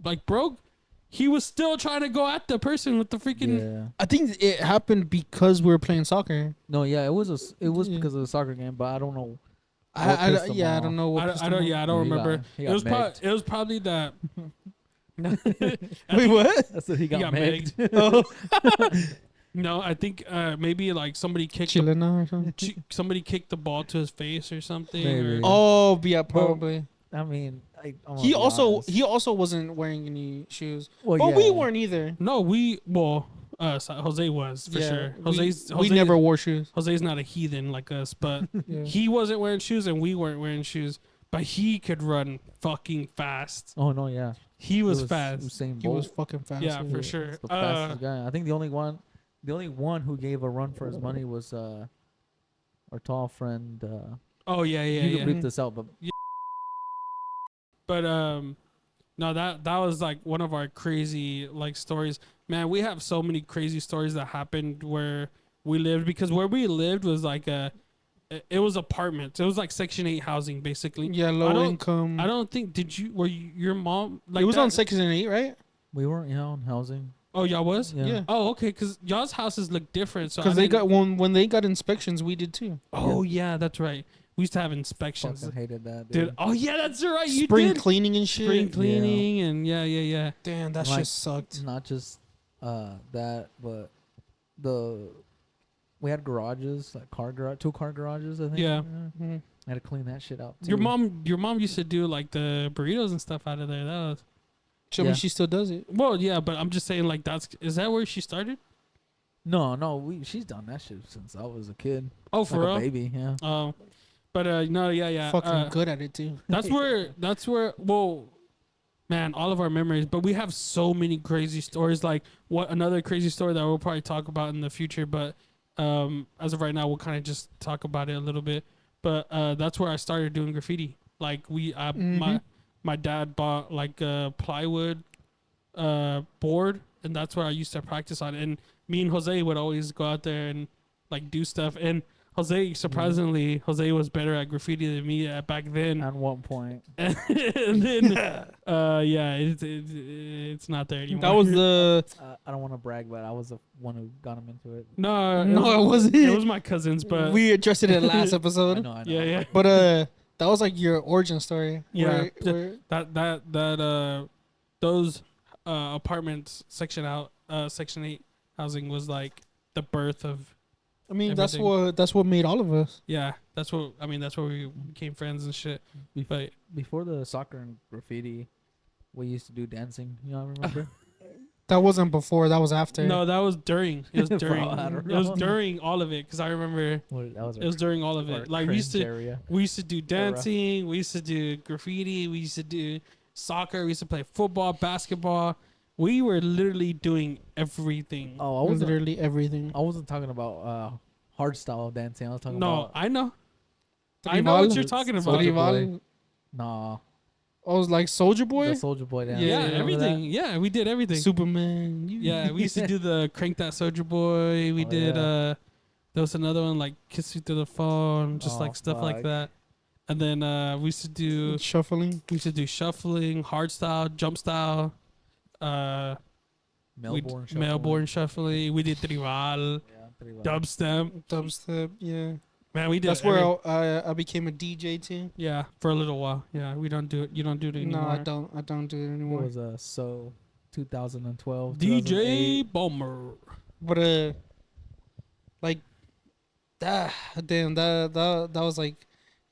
Speaker 1: like broke, he was still trying to go at the person with the freaking.
Speaker 3: Yeah.
Speaker 2: I think it happened because we were playing soccer.
Speaker 3: No, yeah, it was
Speaker 2: Yeah.
Speaker 3: because of the soccer game, but I don't know.
Speaker 2: I
Speaker 3: pissed him
Speaker 2: I
Speaker 3: off?
Speaker 2: don't know what.
Speaker 1: I
Speaker 2: pissed him
Speaker 1: don't
Speaker 2: off.
Speaker 1: yeah I don't
Speaker 3: He got-
Speaker 1: remember.
Speaker 3: he
Speaker 1: It
Speaker 3: got
Speaker 1: was
Speaker 3: megged.
Speaker 1: it was probably that.
Speaker 2: Wait, what?
Speaker 3: That's what he got,
Speaker 1: got
Speaker 3: megged.
Speaker 2: Oh,
Speaker 1: No, I think maybe like somebody kicked
Speaker 2: Chilena or something.
Speaker 1: somebody kicked the ball to his face or something.
Speaker 3: Maybe.
Speaker 1: Or,
Speaker 2: Oh, yeah, probably.
Speaker 3: I mean, I'm gonna
Speaker 2: He
Speaker 3: be
Speaker 2: also
Speaker 3: honest.
Speaker 2: wasn't wearing any shoes.
Speaker 3: Well,
Speaker 2: But we
Speaker 3: yeah.
Speaker 2: weren't either.
Speaker 1: no, Jose was for
Speaker 2: Yeah,
Speaker 1: sure.
Speaker 2: we never wore shoes.
Speaker 1: Jose's not a heathen like us, but
Speaker 2: Yeah.
Speaker 1: he wasn't wearing shoes and we weren't wearing shoes. But he could run fucking fast.
Speaker 3: Oh no, yeah.
Speaker 1: He was
Speaker 3: It
Speaker 1: fast.
Speaker 3: Usain
Speaker 2: He was
Speaker 3: Bolt.
Speaker 2: fucking fast.
Speaker 1: Yeah, for sure.
Speaker 3: He's the fastest guy. I think the only one who gave a run for his money was our tall friend.
Speaker 1: Oh yeah, yeah,
Speaker 3: you
Speaker 1: yeah.
Speaker 3: can bleep this out, but
Speaker 1: But no, that was like one of our crazy like stories. Man, we have so many crazy stories that happened where we lived, because where we lived was like it was apartments. It was like Section 8 housing basically.
Speaker 2: Yeah,
Speaker 1: I
Speaker 2: low
Speaker 1: don't-
Speaker 2: income.
Speaker 1: I don't think your mom like
Speaker 2: it was
Speaker 1: that?
Speaker 2: on Section 8, right?
Speaker 3: we weren't on housing.
Speaker 1: Oh, y'all was?
Speaker 2: Yeah.
Speaker 1: Oh, okay, cuz y'all's houses look different. So
Speaker 2: Because they got when they got inspections, we did too.
Speaker 1: Oh yeah, that's right. We used to have inspections.
Speaker 3: Fucking hated that,
Speaker 1: Dude,
Speaker 3: dude.
Speaker 1: oh yeah, that's right. You
Speaker 2: Spring
Speaker 1: did.
Speaker 2: cleaning and shit.
Speaker 1: Spring cleaning and yeah.
Speaker 2: Damn, that
Speaker 3: Like-
Speaker 2: shit sucked.
Speaker 3: Not just that, but we had garages, like two car garages. I think.
Speaker 1: Yeah.
Speaker 2: Mhm.
Speaker 3: I had to clean that shit out. Too.
Speaker 1: Your mom used to do like the burritos and stuff out of there. That was
Speaker 2: Show me
Speaker 3: Yeah.
Speaker 2: she still does it.
Speaker 1: well, yeah, but I'm just saying like is that where she started?
Speaker 3: No, she's done that shit since I was a kid.
Speaker 1: Oh,
Speaker 3: Like
Speaker 1: for
Speaker 3: a
Speaker 1: real?
Speaker 3: baby, yeah.
Speaker 1: But no, yeah.
Speaker 2: Fucking good at it too.
Speaker 1: That's where well, man, all of our memories, but we have so many crazy stories. Like what another crazy story that we'll probably talk about in the future, but as of right now we'll kind of just talk about it a little bit. But that's where I started doing graffiti. Like my dad bought like a plywood board, and that's where I used to practice on. And me and Jose would always go out there and like do stuff. And Jose, surprisingly, Jose was better at graffiti than me back then.
Speaker 3: At one point,
Speaker 1: And then, yeah, it's not there anymore.
Speaker 2: That was the
Speaker 3: I don't want to brag, but I was the one who got him into it.
Speaker 1: no,
Speaker 2: No, it wasn't.
Speaker 1: It was my cousins, but
Speaker 2: we addressed it in last
Speaker 3: I
Speaker 2: episode.
Speaker 3: know.
Speaker 1: yeah.
Speaker 2: But that was like your origin story.
Speaker 1: Yeah.
Speaker 2: Where
Speaker 1: Those apartments section 8 housing was like the birth of.
Speaker 2: I mean,
Speaker 1: everything.
Speaker 2: that's what made all of us.
Speaker 1: Yeah, that's where we became friends and shit. But
Speaker 3: Before the soccer and graffiti, we used to do dancing. You know, remember?
Speaker 2: That wasn't before. That was after.
Speaker 1: no, that was during. It was
Speaker 3: Bro,
Speaker 1: during.
Speaker 3: I don't
Speaker 1: It was
Speaker 3: know.
Speaker 1: during all of it because I remember
Speaker 3: That was
Speaker 1: it was during all of it. Like we used to
Speaker 3: area.
Speaker 1: do dancing, we used to do graffiti, we used to do soccer, we used to play football, basketball. We were literally doing everything.
Speaker 3: Oh,
Speaker 2: Literally everything.
Speaker 3: I wasn't talking about hard style dancing. I was talking
Speaker 1: No,
Speaker 3: about
Speaker 1: I know. I know what
Speaker 2: Tribal?
Speaker 1: you're talking about.
Speaker 3: Soldier Boy.
Speaker 2: Tribal?
Speaker 3: nah,
Speaker 2: I was like Soldier Boy,
Speaker 3: the Soldier Boy dance.
Speaker 1: Yeah,
Speaker 3: Remember
Speaker 1: everything. Yeah, we did everything.
Speaker 2: Superman.
Speaker 1: Yeah, we used to do the crank that soldier boy. We
Speaker 3: Oh,
Speaker 1: did
Speaker 3: yeah.
Speaker 1: there was another one like kiss you through the phone, just
Speaker 3: Oh,
Speaker 1: like stuff like
Speaker 3: fuck.
Speaker 1: that. And then we used to do
Speaker 2: Shuffling.
Speaker 1: shuffling, hard style, jump style,
Speaker 3: Melbourne. Shuffle.
Speaker 1: Melbourne shuffling. We did tribal,
Speaker 3: Yeah, pretty well.
Speaker 1: dubstep.
Speaker 2: Dubstep. Yeah.
Speaker 1: Man, we did.
Speaker 2: That's where I became a DJ too.
Speaker 1: yeah, for a little while. Yeah, we don't do it. You don't do it
Speaker 2: No,
Speaker 1: anymore.
Speaker 2: I don't. I don't do it
Speaker 3: What
Speaker 2: anymore.
Speaker 3: was 2012
Speaker 1: DJ
Speaker 3: 2008.
Speaker 1: Bomber.
Speaker 2: But like that. Damn. That was like.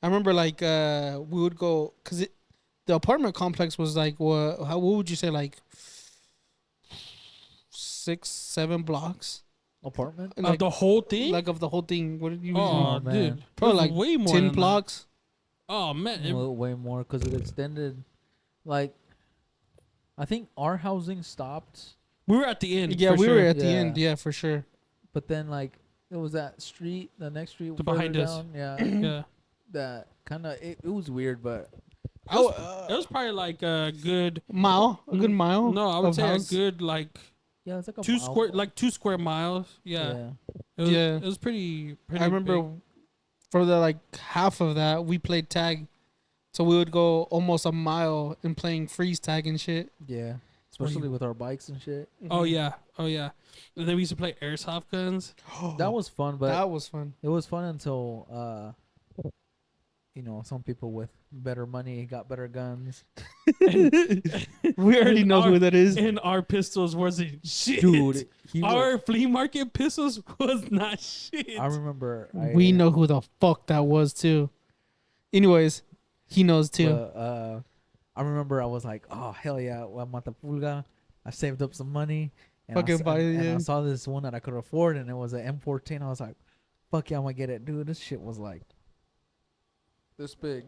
Speaker 2: I remember like we would go because the apartment complex was like what would you say like 6-7 blocks
Speaker 3: apartment.
Speaker 1: Of
Speaker 2: like
Speaker 1: the whole thing.
Speaker 2: like of the whole thing. What did you?
Speaker 1: oh,
Speaker 3: Oh, man.
Speaker 1: dude,
Speaker 2: Probably
Speaker 1: it was
Speaker 2: like
Speaker 1: way more
Speaker 2: 10
Speaker 1: than that.
Speaker 2: blocks.
Speaker 1: Oh man,
Speaker 3: Well, way more because it extended. Like, I think our housing stopped,
Speaker 1: we were at the end.
Speaker 2: Yeah,
Speaker 1: for
Speaker 2: we
Speaker 1: sure.
Speaker 2: were at the
Speaker 3: Yeah.
Speaker 2: end. Yeah, for sure.
Speaker 3: but then like it was that street, the next street
Speaker 1: The
Speaker 3: further
Speaker 1: behind us.
Speaker 3: down, yeah,
Speaker 1: Yeah.
Speaker 3: that kind of it was weird, but
Speaker 1: It was probably like a good
Speaker 2: a good mile.
Speaker 1: No, I would
Speaker 2: of
Speaker 1: say
Speaker 2: house.
Speaker 1: a good like
Speaker 3: Yeah, it's like a
Speaker 1: 2 square miles. Yeah.
Speaker 2: Yeah.
Speaker 1: It was pretty
Speaker 2: I remember
Speaker 1: big.
Speaker 2: for the like half of that we played tag, so we would go almost a mile in playing freeze tag and shit.
Speaker 3: Yeah, especially with our bikes and shit.
Speaker 1: Oh yeah. And then we used to play airsoft guns.
Speaker 3: That was fun, but
Speaker 2: that was fun.
Speaker 3: it was fun until some people with better money got better guns.
Speaker 2: We already know who that is.
Speaker 1: And our pistols wasn't shit.
Speaker 3: Dude,
Speaker 1: Our flea market pistols was not shit.
Speaker 3: I remember.
Speaker 2: We know who the fuck that was too. Anyways, he knows too.
Speaker 3: I remember I was like, oh hell yeah, I'm at the pulga. I saved up some money. And I saw this one that I could afford, and it was an M14. I was like, fuck yeah, I'm gonna get it, dude. This shit was like this big.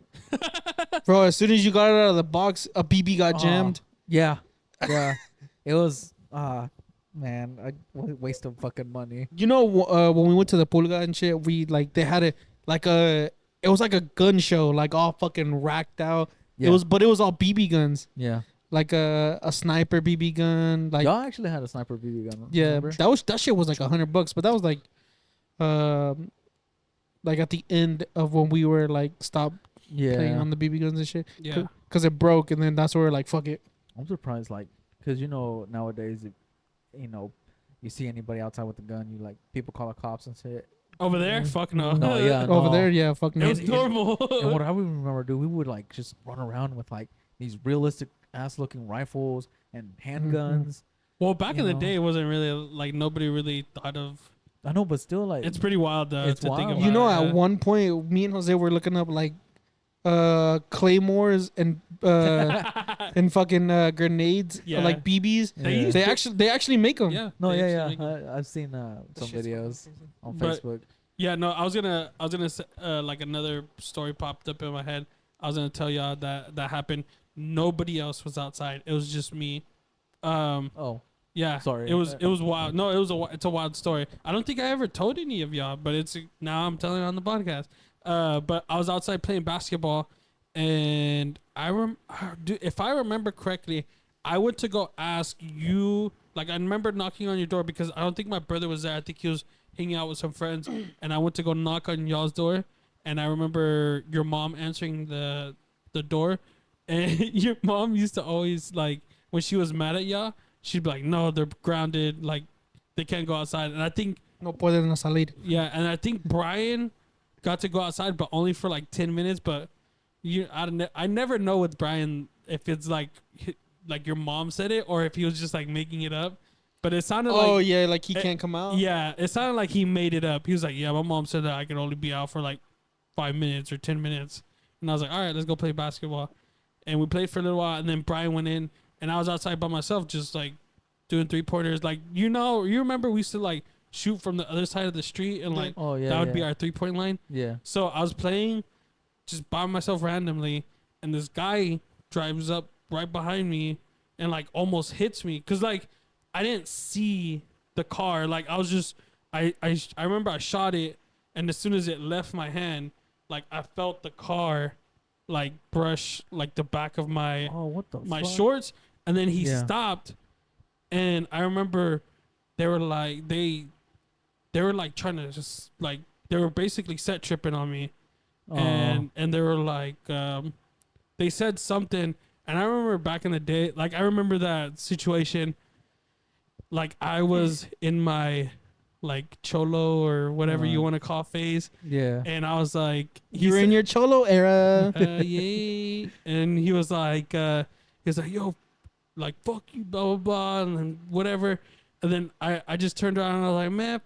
Speaker 2: Bro, as soon as you got it out of the box, a BB got jammed.
Speaker 3: Yeah. It was man, a waste of fucking money.
Speaker 2: You know, when we went to the pulga and shit, they had it it was like a gun show, like all fucking racked out.
Speaker 3: Yeah.
Speaker 2: It was all BB guns,
Speaker 3: Yeah.
Speaker 2: like a sniper BB gun. Like
Speaker 3: Y'all actually had a sniper BB gun.
Speaker 2: yeah,
Speaker 3: Remember?
Speaker 2: that shit was like $100, but that was like at the end of when we were like stopped playing on the BB guns and shit.
Speaker 1: Yeah.
Speaker 2: Because it broke, and then that's where we're like, fuck it.
Speaker 3: I'm surprised, like, because nowadays, you see anybody outside with a gun, people call the cops and shit.
Speaker 1: Over there? Fuck no.
Speaker 3: No, yeah.
Speaker 2: Over
Speaker 3: no.
Speaker 2: there, yeah, fuck no.
Speaker 1: It was normal.
Speaker 3: And what I would remember, dude, we would like just run around with like these realistic ass looking rifles and handguns.
Speaker 1: Well, back in the
Speaker 3: know.
Speaker 1: day, it wasn't really like nobody really thought of.
Speaker 3: I know, but still, like,
Speaker 1: It's pretty wild to
Speaker 3: It's
Speaker 1: think
Speaker 3: wild.
Speaker 1: about.
Speaker 2: You know,
Speaker 1: yeah.
Speaker 2: at one point, me and Jose were looking up like claymores and and fucking grenades,
Speaker 1: Yeah.
Speaker 2: like BBs.
Speaker 3: Yeah.
Speaker 2: They actually make them.
Speaker 1: Yeah.
Speaker 3: no,
Speaker 1: they
Speaker 3: yeah,
Speaker 1: actually
Speaker 3: yeah.
Speaker 1: make-
Speaker 3: I've seen some videos on
Speaker 1: But-
Speaker 3: Facebook.
Speaker 1: Yeah, no, I was gonna say, like another story popped up in my head. I was gonna tell y'all that happened. Nobody else was outside. It was just me.
Speaker 3: Oh,
Speaker 1: Yeah,
Speaker 3: Sorry.
Speaker 1: It was wild. No, it's a wild story. I don't think I ever told any of y'all, but now I'm telling it on the podcast. But I was outside playing basketball, and if I remember correctly, I went to go ask you. Like, I remember knocking on your door because I don't think my brother was there. I think he was hanging out with some friends, and I went to go knock on y'all's door, and I remember your mom answering the door, and your mom used to always, like, when she was mad at y'all, she'd be like, no, they're grounded, like, they can't go outside. And I think
Speaker 2: No pueden salir.
Speaker 1: yeah, and I think Brian got to go outside, but only for like 10 minutes. But I never know with Brian if it's like your mom said it or if he was just like making it up. But it sounded like,
Speaker 2: Oh yeah, like he can't come out.
Speaker 1: yeah, it sounded like he made it up. He was like, yeah, my mom said that I could only be out for like 5 minutes or 10 minutes. And I was like, all right, let's go play basketball. And we played for a little while, and then Brian went in, and I was outside by myself, just like doing 3-pointers. Like, you remember we used to like shoot from the other side of the street, and like
Speaker 3: oh yeah.
Speaker 1: that would be our 3-point line.
Speaker 3: Yeah.
Speaker 1: So I was playing just by myself randomly, and this guy drives up right behind me and like almost hits me because like I didn't see the car. Like I was just I remember I shot it, and as soon as it left my hand, like I felt the car like brush like the back of my
Speaker 3: What the
Speaker 1: my
Speaker 3: fuck?
Speaker 1: shorts, and then he
Speaker 3: Yeah.
Speaker 1: stopped, and I remember they were like they were like trying to just like they were basically set tripping on me, and they were like they said something, and I remember back in the day, like I remember that situation, like I was in my like cholo or whatever you want to call phase,
Speaker 3: Yeah.
Speaker 1: and I was like
Speaker 2: You're in your cholo era.
Speaker 1: yay. And he was like, yo, like, fuck you, blah, blah, blah, and then whatever. And then I just turned around and I was like, man,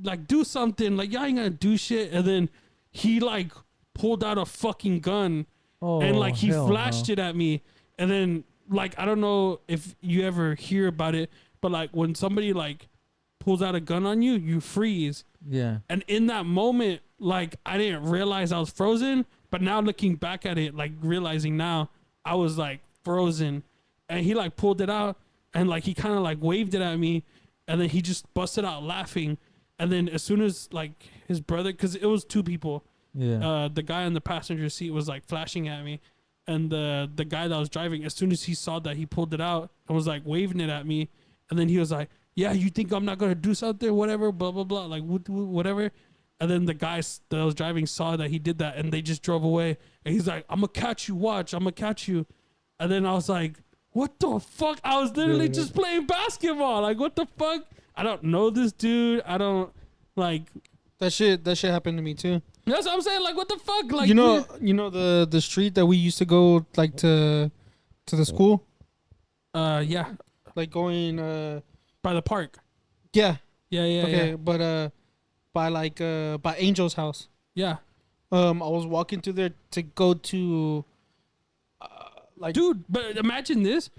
Speaker 1: like, do something. Like, y'all ain't gonna do shit. And then he, like, pulled out a fucking gun and, like, he flashed it at me. And then, like, I don't know if you ever hear about it, but, like, when somebody, like, pulls out a gun on you, you freeze.
Speaker 3: Yeah.
Speaker 1: And in that moment, like, I didn't realize I was frozen. But now looking back at it, like, realizing now, I was, like, frozen. And he, like, pulled it out. And, like, he kind of, like, waved it at me. And then he just busted out laughing. And then as soon as, like, his brother... Because it was two people.
Speaker 3: Yeah.
Speaker 1: The guy in the passenger seat was, like, flashing at me. And the guy that was driving, as soon as he saw that, he pulled it out and was like waving it at me. And then he was like, "Yeah, you think I'm not gonna do something? Whatever, blah blah blah, like whatever." And then the guy that was driving saw that he did that, and they just drove away. And he's like, "I'm gonna catch you. Watch, I'm gonna catch you." And then I was like, "What the fuck?" I was literally just playing basketball. Like, what the fuck? I don't know this dude. I don't like.
Speaker 2: That shit happened to me too.
Speaker 1: That's what I'm saying. Like, what the fuck? Like,
Speaker 2: you know the street that we used to go like to the school,
Speaker 1: yeah,
Speaker 2: like going
Speaker 1: by the park.
Speaker 2: yeah.
Speaker 1: Yeah.
Speaker 2: Okay, but by Angel's house.
Speaker 1: Yeah.
Speaker 2: I was walking through there to go to
Speaker 1: Dude, but imagine this.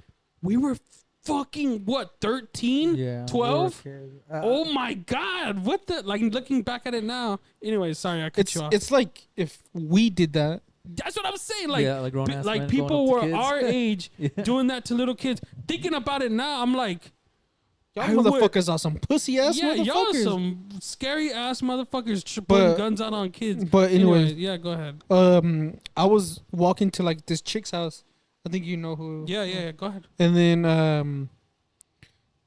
Speaker 1: We were fucking, what, 13?
Speaker 3: Yeah.
Speaker 1: 12?
Speaker 3: we were kids.
Speaker 1: Oh my God. What the, like, looking back at it now. Anyway, sorry, I cut you off.
Speaker 2: It's like if we did that.
Speaker 1: That's what I'm saying. Like,
Speaker 3: yeah, like grown ass
Speaker 1: like
Speaker 3: men
Speaker 1: people
Speaker 3: going
Speaker 1: were
Speaker 3: up to kids.
Speaker 1: our age
Speaker 3: Yeah.
Speaker 1: doing that to little kids. Thinking about it now, I'm like,
Speaker 2: Y'all
Speaker 1: I would-
Speaker 2: motherfuckers are some pussy ass
Speaker 1: yeah, y'all
Speaker 2: motherfuckers.
Speaker 1: some scary ass motherfuckers putting
Speaker 2: But-
Speaker 1: guns out on kids.
Speaker 2: But anyway,
Speaker 1: yeah, go ahead.
Speaker 2: I was walking to like this chick's house. I think you know who.
Speaker 1: Yeah, go ahead.
Speaker 2: And then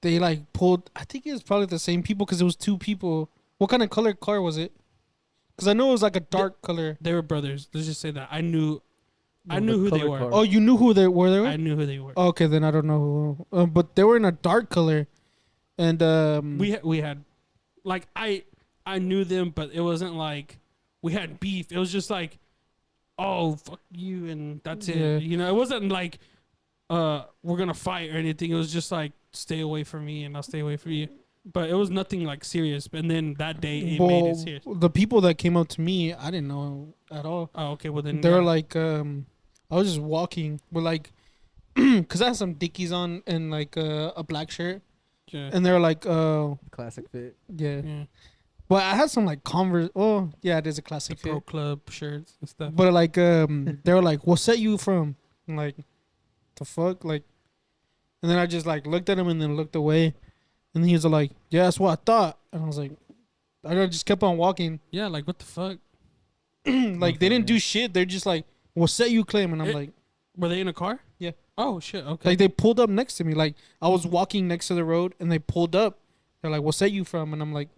Speaker 2: they like pulled. I think it was probably the same people because it was two people. What kind of color car was it? Because I know it was like a dark color.
Speaker 1: They were brothers. Let's just say that. I knew
Speaker 3: No,
Speaker 1: who
Speaker 3: the
Speaker 1: they
Speaker 3: color
Speaker 1: were.
Speaker 3: car.
Speaker 2: Oh, you knew who they were?
Speaker 1: I knew who they were.
Speaker 2: Okay, then I don't know who. But they were in a dark color, and
Speaker 1: We had, like, I knew them, but it wasn't like we had beef. It was just like, oh, fuck you, and that's
Speaker 2: Yeah.
Speaker 1: it. You know, it wasn't like we're gonna fight or anything. It was just like, stay away from me and I'll stay away from you. But it was nothing like serious. And then that day it made it serious.
Speaker 2: the people that came up to me, I didn't know at all.
Speaker 1: Oh, okay. Well then
Speaker 2: They were like, I was just walking with like, cause I had some Dickies on and like a black shirt,
Speaker 1: yeah.
Speaker 2: and they were like,
Speaker 3: Classic fit.
Speaker 2: yeah.
Speaker 1: Yeah.
Speaker 2: But I had some like Converse. Oh, yeah, it is a classic
Speaker 1: Pro
Speaker 2: fit.
Speaker 1: Club shirts and stuff.
Speaker 2: But like, they were like, "What set you from?" I'm like, the fuck, like, and then I just like looked at him and then looked away, and he was like, "Yeah, that's what I thought," and I was like, I just kept on walking.
Speaker 1: Yeah, like what the fuck?
Speaker 2: Like they didn't do shit. They're just like, "What set you claim?" And I'm
Speaker 1: It-
Speaker 2: like,
Speaker 1: Were they in a car?
Speaker 2: Yeah.
Speaker 1: Oh shit. Okay.
Speaker 2: like they pulled up next to me. Like I was walking next to the road and they pulled up. They're like, "What set you from?" And I'm like,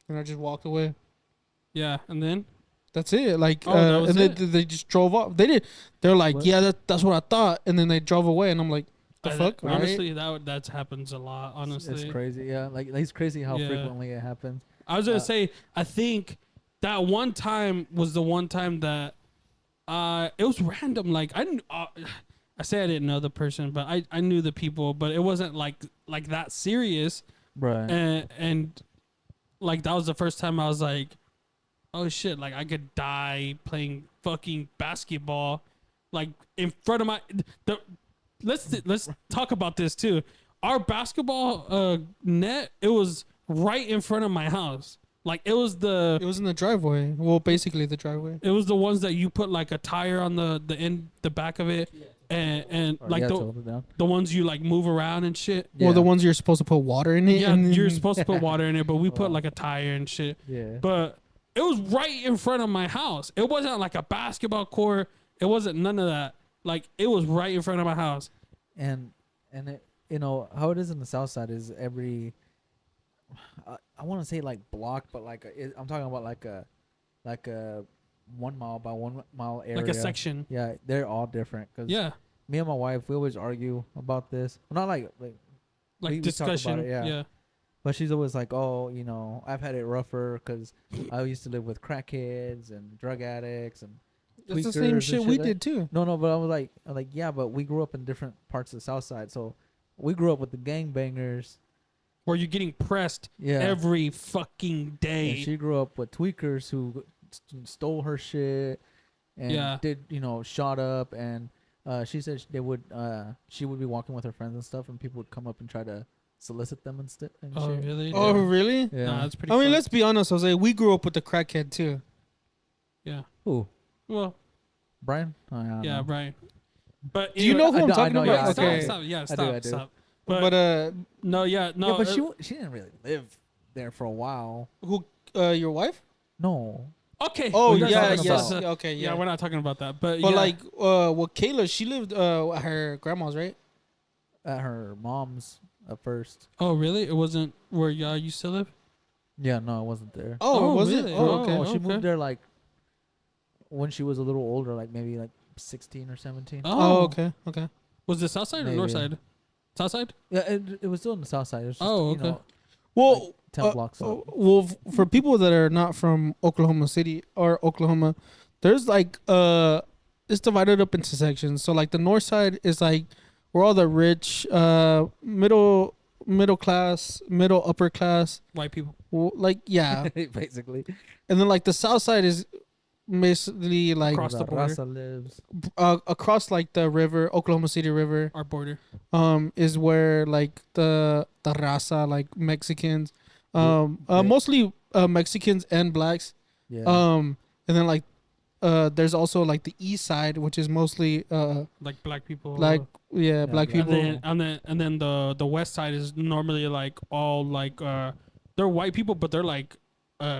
Speaker 2: and I just walked away.
Speaker 1: yeah, and then
Speaker 2: That's it. Like,
Speaker 1: Oh, that was
Speaker 2: and
Speaker 1: it?
Speaker 2: they just drove off. They did. They're like,
Speaker 3: What?
Speaker 2: "Yeah, that's what I thought," and then they drove away. And I'm like, "The fuck?" All right.
Speaker 1: Honestly, that happens a lot. Honestly,
Speaker 3: It's crazy. Yeah, like it's crazy how
Speaker 1: Yeah.
Speaker 3: frequently it happens.
Speaker 1: I was gonna say, I think that one time was the one time that it was random. Like I say I didn't know the person, but I knew the people, but it wasn't like that serious.
Speaker 3: Right.
Speaker 1: And like that was the first time I was like, oh shit, like I could die playing fucking basketball, like in front of my let's talk about this too. Our basketball net, it was right in front of my house. Like it was
Speaker 2: It was in the driveway. Well, basically the driveway.
Speaker 1: it was the ones that you put like a tire on the back of it, and
Speaker 3: Or
Speaker 1: like
Speaker 3: yeah,
Speaker 1: the
Speaker 3: to hold it down.
Speaker 1: ones you like move around and shit.
Speaker 2: Well, the
Speaker 3: Yeah.
Speaker 2: ones you're supposed to put water in it.
Speaker 1: Yeah,
Speaker 2: and
Speaker 1: you're supposed to put water in it, but we put
Speaker 3: Wow.
Speaker 1: like a tire and shit.
Speaker 3: Yeah.
Speaker 1: But it was right in front of my house. It wasn't like a basketball court. It wasn't none of that. Like it was right in front of my house.
Speaker 3: and it, you know how it is in the south side is every I want to say like block, but like I'm talking about like a 1 mile by 1 mile area,
Speaker 1: Like a section.
Speaker 3: Yeah, they're all different. Cause
Speaker 1: Yeah.
Speaker 3: me and my wife, we always argue about this. Well, not like
Speaker 1: Like
Speaker 3: we talk about
Speaker 1: discussion.
Speaker 3: it, yeah.
Speaker 1: Yeah.
Speaker 3: but she's always like, oh, you know, I've had it rougher because I used to live with crackheads and drug addicts and
Speaker 2: It's the
Speaker 3: tweakers
Speaker 2: same
Speaker 3: and
Speaker 2: shit we
Speaker 3: like-
Speaker 2: did too.
Speaker 3: No, but I was like, yeah, but we grew up in different parts of the south side, so we grew up with the gangbangers.
Speaker 1: Where you're getting pressed
Speaker 3: Yeah.
Speaker 1: every fucking
Speaker 3: And
Speaker 1: day.
Speaker 3: she grew up with tweakers who stole her shit and
Speaker 1: Yeah.
Speaker 3: did, you know, shot up. And she said she would be walking with her friends and stuff, and people would come up and try to solicit them and shit.
Speaker 1: Oh really?
Speaker 2: Oh,
Speaker 1: Yeah.
Speaker 2: really?
Speaker 3: Yeah.
Speaker 1: Nah, that's pretty.
Speaker 2: I mean,
Speaker 1: fucked.
Speaker 2: let's be honest, Jose. We grew up with the crackhead too.
Speaker 1: Yeah.
Speaker 3: Who?
Speaker 1: Well,
Speaker 3: Brian? Oh, I don't
Speaker 1: yeah,
Speaker 3: know.
Speaker 1: Brian. But
Speaker 2: Do you know who
Speaker 3: I
Speaker 2: I'm
Speaker 3: know- I
Speaker 2: talking
Speaker 3: know,
Speaker 2: about?
Speaker 3: yeah,
Speaker 1: Stop,
Speaker 2: Okay.
Speaker 1: stop. Yeah,
Speaker 3: I
Speaker 1: stop.
Speaker 3: do.
Speaker 1: Stop.
Speaker 2: But
Speaker 1: No, yeah, no.
Speaker 3: yeah, but she didn't really live there for a while.
Speaker 2: who? Your wife?
Speaker 3: No,
Speaker 1: Okay.
Speaker 2: Oh
Speaker 3: We're not
Speaker 2: yeah,
Speaker 3: talking
Speaker 2: yes,
Speaker 3: about-
Speaker 2: okay,
Speaker 1: Yeah,
Speaker 2: yeah.
Speaker 1: we're not talking about that. But
Speaker 2: But
Speaker 1: yeah.
Speaker 2: like, well, Kayla, she lived at her grandma's, right?
Speaker 3: At her mom's at first.
Speaker 1: Oh, really? It wasn't where y'all used to live?
Speaker 3: Yeah, no, I wasn't there.
Speaker 2: Oh, was
Speaker 1: really?
Speaker 2: it? Oh, okay.
Speaker 3: Oh, she
Speaker 1: okay.
Speaker 3: moved there like when she was a little older, like maybe like 16 or 17.
Speaker 2: Oh, okay, okay.
Speaker 1: Was it south side or north
Speaker 3: Maybe.
Speaker 1: side? South side?
Speaker 3: Yeah, it was still on the south side. It was just,
Speaker 1: Oh,
Speaker 3: you
Speaker 1: okay.
Speaker 3: know,
Speaker 2: Well,
Speaker 3: like 10 blocks up.
Speaker 2: well, for people that are not from Oklahoma City or Oklahoma, there's like it's divided up into sections. So like the north side is like where all the rich, middle class, middle upper class,
Speaker 1: White people.
Speaker 2: like yeah,
Speaker 3: Basically.
Speaker 2: and then like the south side is basically like
Speaker 1: Across the border.
Speaker 3: Raza lives.
Speaker 2: across like the river, Oklahoma City River,
Speaker 1: Our border.
Speaker 2: is where like the raza, like Mexicans,
Speaker 3: Yeah.
Speaker 2: mostly Mexicans and blacks,
Speaker 3: Yeah.
Speaker 2: and then like there's also like the east side, which is mostly
Speaker 1: Like black people.
Speaker 2: black, yeah,
Speaker 3: black
Speaker 2: black people.
Speaker 1: And then the west side is normally like all like they're white people, but they're like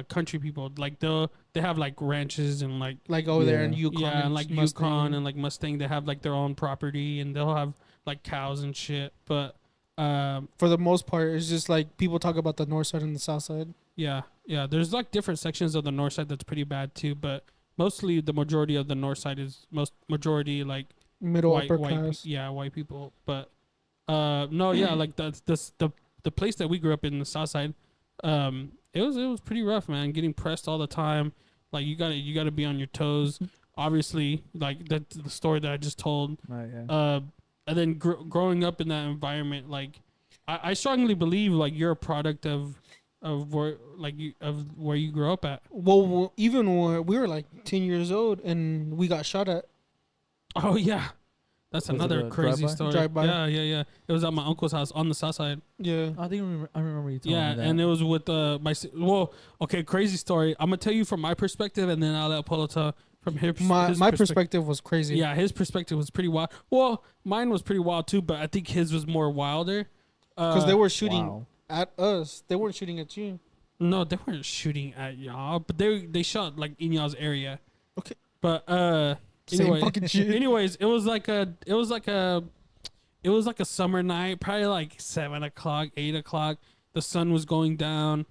Speaker 1: country people. Like they have like ranches and like
Speaker 2: Like over there in
Speaker 3: Yeah.
Speaker 2: Yukon,
Speaker 1: yeah, and like
Speaker 2: Mustang.
Speaker 1: Yukon and like Mustang. They have like their own property and they'll have like cows and shit. But
Speaker 2: for the most part, it's just like people talk about the north side and the south side.
Speaker 1: yeah, there's like different sections of the north side that's pretty bad too. But mostly the majority of the north side is majority like
Speaker 2: Middle
Speaker 1: white,
Speaker 2: upper
Speaker 1: white,
Speaker 2: class.
Speaker 1: yeah, white people. But no, yeah, like the place that we grew up in the south side, it was pretty rough, man. Getting pressed all the time, like you gotta be on your toes. Obviously, like the story that I just told.
Speaker 3: Right, yeah.
Speaker 1: And then growing up in that environment, like I strongly believe like you're a product of where of where you grew up at.
Speaker 2: Well, even when we were like 10 years old and we got shot at.
Speaker 1: Oh yeah, that's
Speaker 3: Was it
Speaker 1: another
Speaker 3: a
Speaker 1: crazy
Speaker 3: drive-by?
Speaker 1: story.
Speaker 2: Drive-by?
Speaker 1: Yeah. It was at my uncle's house on the south side.
Speaker 2: Yeah.
Speaker 3: I think I remember you telling
Speaker 1: Yeah,
Speaker 3: me that.
Speaker 1: and it was with well, okay, crazy story. I'm gonna tell you from my perspective, and then I'll let Polo tell from his
Speaker 2: My perspective was crazy.
Speaker 1: Yeah, his perspective was pretty wild. Well, mine was pretty wild too, but I think his was more wilder.
Speaker 2: Because they were shooting
Speaker 3: Wow.
Speaker 2: at us. They weren't shooting at you.
Speaker 1: No, they weren't shooting at y'all, but they shot like in y'all's area.
Speaker 2: Okay.
Speaker 1: But
Speaker 2: Same
Speaker 1: anyway,
Speaker 2: fucking shit.
Speaker 1: anyways, it was like a summer night, probably like 7:00, 8:00. The sun was going down.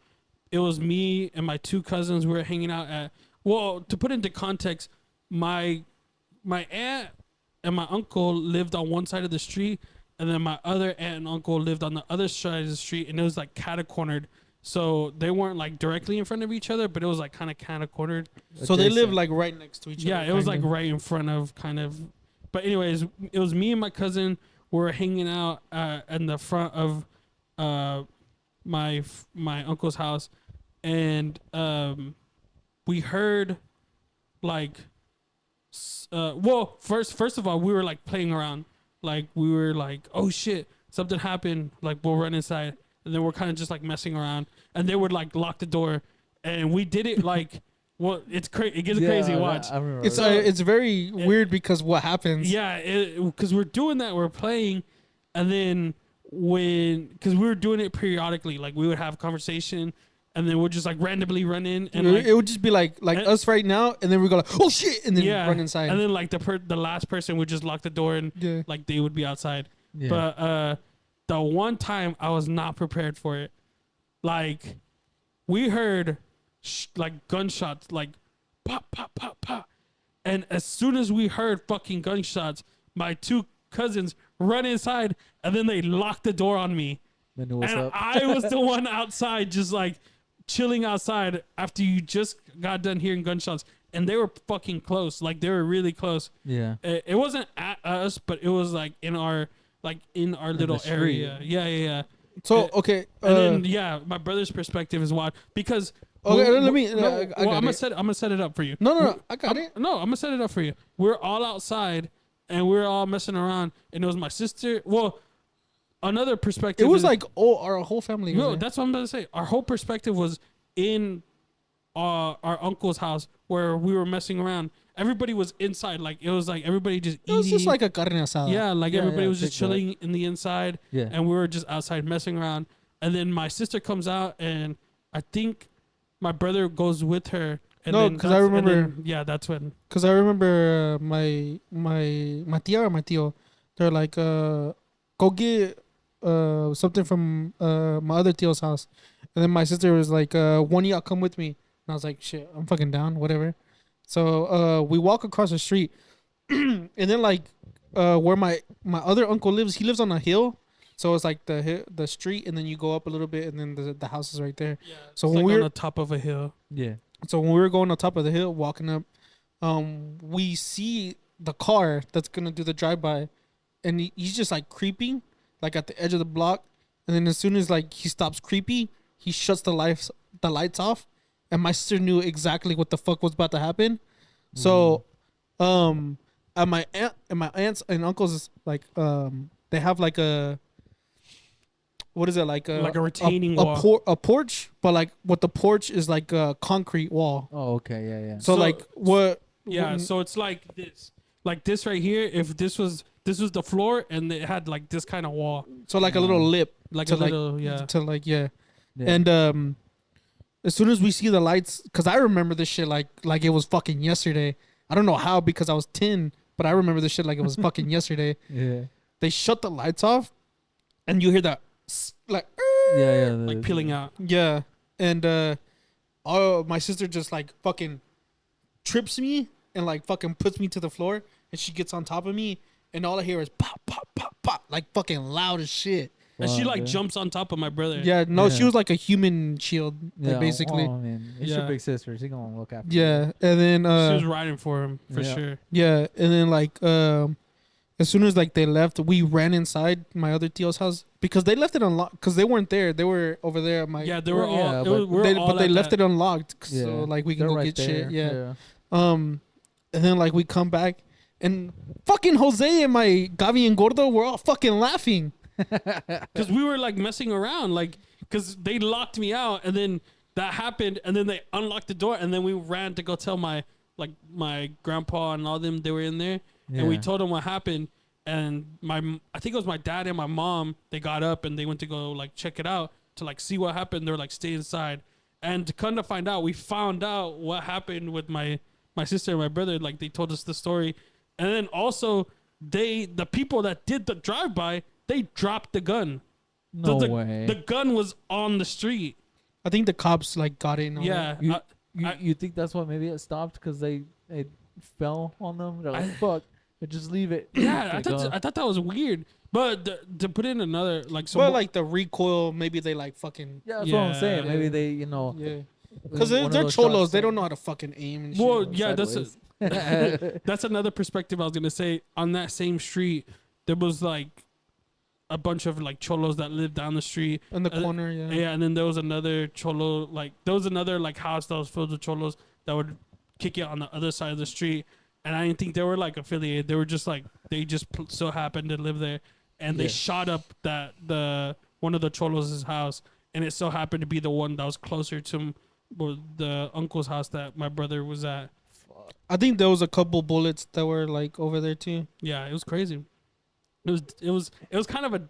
Speaker 1: It was me and my two cousins. We were hanging out at. Well, to put into context, my aunt and my uncle lived on one side of the street, and then my other aunt and uncle lived on the other side of the street, and it was like catacornered. So they weren't like directly in front of each other, but it was like kind of cornered.
Speaker 2: So they live
Speaker 3: Adjacent.
Speaker 2: like right next to each other.
Speaker 1: Yeah, it was like
Speaker 2: kinda.
Speaker 1: right in front of kind of. But anyways, it was me and my cousin were hanging out in the front of my uncle's house, and we heard like well first of all we were like playing around, like we were like, oh shit, something happened, like we'll run inside, and then we're kind of just like messing around, and they would like lock the door, and we did it like well it's crazy, it gets crazy to watch.
Speaker 3: I remember.
Speaker 2: It's very weird because what happens.
Speaker 1: Yeah, because we're doing that, we're playing, and then because we were doing it periodically, like we would have conversation, and then we'd just like randomly run in, and like
Speaker 2: it would just be like
Speaker 1: and-
Speaker 2: us right now, and then we go like, oh shit, and then
Speaker 1: yeah,
Speaker 2: run inside.
Speaker 1: and then like the last person would just lock the door, and
Speaker 2: yeah.
Speaker 1: like they would be outside.
Speaker 3: Yeah.
Speaker 1: But the one time I was not prepared for it, like we heard like gunshots, like pop pop pop pop, and as soon as we heard fucking gunshots, my two cousins run inside, and then they locked the door on me,
Speaker 3: They knew what's
Speaker 1: and
Speaker 3: up.
Speaker 1: I was the one outside, just like chilling outside after you just got done hearing gunshots, and they were fucking close, like they were really close.
Speaker 3: Yeah.
Speaker 1: It wasn't at us, but it was like in our little
Speaker 3: the
Speaker 1: area.
Speaker 3: street.
Speaker 1: Yeah.
Speaker 2: So okay,
Speaker 1: And then yeah, my brother's perspective is wild because.
Speaker 2: Okay,
Speaker 1: well,
Speaker 2: let me-
Speaker 1: no,
Speaker 2: I got
Speaker 1: I'm
Speaker 2: it.
Speaker 1: gonna set it up for you.
Speaker 2: no, I got it.
Speaker 1: No, I'm gonna set it up for you. We're all outside and we're all messing around, and it was my sister. Well, another perspective.
Speaker 2: It was
Speaker 1: is,
Speaker 2: like our whole family. was
Speaker 1: no,
Speaker 2: there.
Speaker 1: that's what I'm about to say. Our whole perspective was in our uncle's house where we were messing around. Everybody was inside, like it was like everybody just
Speaker 2: It was
Speaker 1: eating.
Speaker 2: just like a carne asada.
Speaker 1: Yeah, like
Speaker 3: Yeah,
Speaker 1: everybody
Speaker 3: yeah,
Speaker 1: was just
Speaker 3: picture that.
Speaker 1: chilling in the inside,
Speaker 3: Yeah.
Speaker 1: and we were just outside messing around. And then my sister comes out, and I think my brother goes with her And
Speaker 2: No,
Speaker 1: then
Speaker 2: 'cause I
Speaker 1: that's- and
Speaker 2: remember-
Speaker 1: then, yeah, that's when.
Speaker 2: Because I remember my tia or my tío, they're like, go get something from my other tío's house. And then my sister was like, one of y'all come with me. And I was like, shit, I'm fucking down, whatever. So we walk across the street. And then like where my other uncle lives, he lives on a hill. So it's like the street, and then you go up a little bit, and then the house is right there.
Speaker 1: Yeah.
Speaker 2: So
Speaker 1: It's
Speaker 2: when
Speaker 1: like
Speaker 2: we're
Speaker 1: on the top of a hill.
Speaker 3: Yeah.
Speaker 2: So when we were going on top of the hill, walking up, we see the car that's gonna do the drive-by, and he's just like creeping, like at the edge of the block. And then as soon as like he stops creepy, he shuts the lights off, and my sister knew exactly what the fuck was about to happen. So, at my aunts and uncles, like they have like a, what is it, like
Speaker 1: Like a retaining wall.
Speaker 2: a porch, but like what the porch is like a concrete wall.
Speaker 3: Oh, okay. Yeah, yeah.
Speaker 2: So like what?
Speaker 1: Yeah, so it's like this right here. If this was the floor, and it had like this kind of wall,
Speaker 2: So like a little lip,
Speaker 1: like
Speaker 2: to
Speaker 1: a little, yeah.
Speaker 2: to like yeah.
Speaker 3: Yeah.
Speaker 2: And as soon as we see the lights, because I remember this shit like it was fucking yesterday. I don't know how, because I was 10, but I remember this shit like it was fucking yesterday.
Speaker 3: Yeah.
Speaker 2: They shut the lights off, and you hear that like
Speaker 3: Yeah, yeah.
Speaker 1: Like peeling out.
Speaker 2: yeah, and my sister just like fucking trips me and like fucking puts me to the floor, and she gets on top of me, and all I hear is pop pop pop pop, like fucking loud as shit.
Speaker 1: And she
Speaker 3: Fuck,
Speaker 1: like
Speaker 3: yeah.
Speaker 1: jumps on top of my brother.
Speaker 2: Yeah, no, she
Speaker 3: Yeah.
Speaker 2: was like a human shield, like,
Speaker 3: Yeah,
Speaker 2: basically.
Speaker 3: Oh, man. It's
Speaker 1: Yeah.
Speaker 3: your big sister. She gonna look after
Speaker 2: Yeah, and then
Speaker 1: She was riding for him for
Speaker 3: Yeah.
Speaker 1: sure.
Speaker 2: yeah, and then like as soon as like they left, we ran inside my other tío's house because they left it unlocked because they weren't there. They were over there at my
Speaker 1: Yeah, they were
Speaker 3: Well,
Speaker 1: all.
Speaker 3: yeah,
Speaker 1: it
Speaker 3: but
Speaker 1: was- we were
Speaker 2: they,
Speaker 1: all
Speaker 2: but they
Speaker 1: at
Speaker 2: left
Speaker 1: that.
Speaker 2: it unlocked
Speaker 3: you.
Speaker 2: so like we can
Speaker 3: They're
Speaker 2: go
Speaker 3: right
Speaker 2: get shit.
Speaker 3: there.
Speaker 2: Yeah. And then like we come back and fucking Jose and my Gavi and Gordo were all fucking laughing.
Speaker 1: Because we were like messing around, like, because they locked me out, and then that happened, and then they unlocked the door, and then we ran to go tell my grandpa and all them, they were in there, and we
Speaker 3: Yeah.
Speaker 1: told them what happened, and I think it was my dad and my mom, they got up and they went to go like check it out to like see what happened. They were like, stay inside, and to come to find out, we found out what happened with my sister and my brother. Like they told us the story, and then also the people that did the drive-by, they dropped the gun.
Speaker 3: No
Speaker 1: the,
Speaker 3: way.
Speaker 1: The gun was on the street.
Speaker 2: I think the cops like got in. On
Speaker 1: Yeah.
Speaker 2: it.
Speaker 3: You,
Speaker 1: I-
Speaker 3: you think that's what maybe it stopped because they fell on them? They're like, fuck, just leave it.
Speaker 1: Yeah,
Speaker 3: Like,
Speaker 1: I thought that was weird. But to put in another like so
Speaker 2: Well, like the recoil, maybe they like fucking
Speaker 3: yeah, that's what I'm saying.
Speaker 1: Yeah.
Speaker 3: Maybe they,
Speaker 2: yeah. Because
Speaker 3: one of
Speaker 2: they're
Speaker 3: those
Speaker 2: cholos,
Speaker 3: shots
Speaker 2: they
Speaker 3: that-
Speaker 2: don't know how to fucking aim and shit.
Speaker 1: well, yeah, that's
Speaker 3: sideways.
Speaker 1: that's another perspective I was gonna say. On that same street, there was like a bunch of like cholos that lived down the street.
Speaker 2: in the corner. Yeah.
Speaker 1: Yeah, and then there was another cholo, like there was another like house that was filled with cholos that would kick it on the other side of the street. And I didn't think they were like affiliated. They were just like they just so happened to live there, and they
Speaker 3: Yeah.
Speaker 1: shot up the one of the cholos' house, and it so happened to be the one that was closer to the uncle's house that my brother was at.
Speaker 2: I think there was a couple bullets that were like over there too.
Speaker 1: Yeah, it was crazy. It was kind of a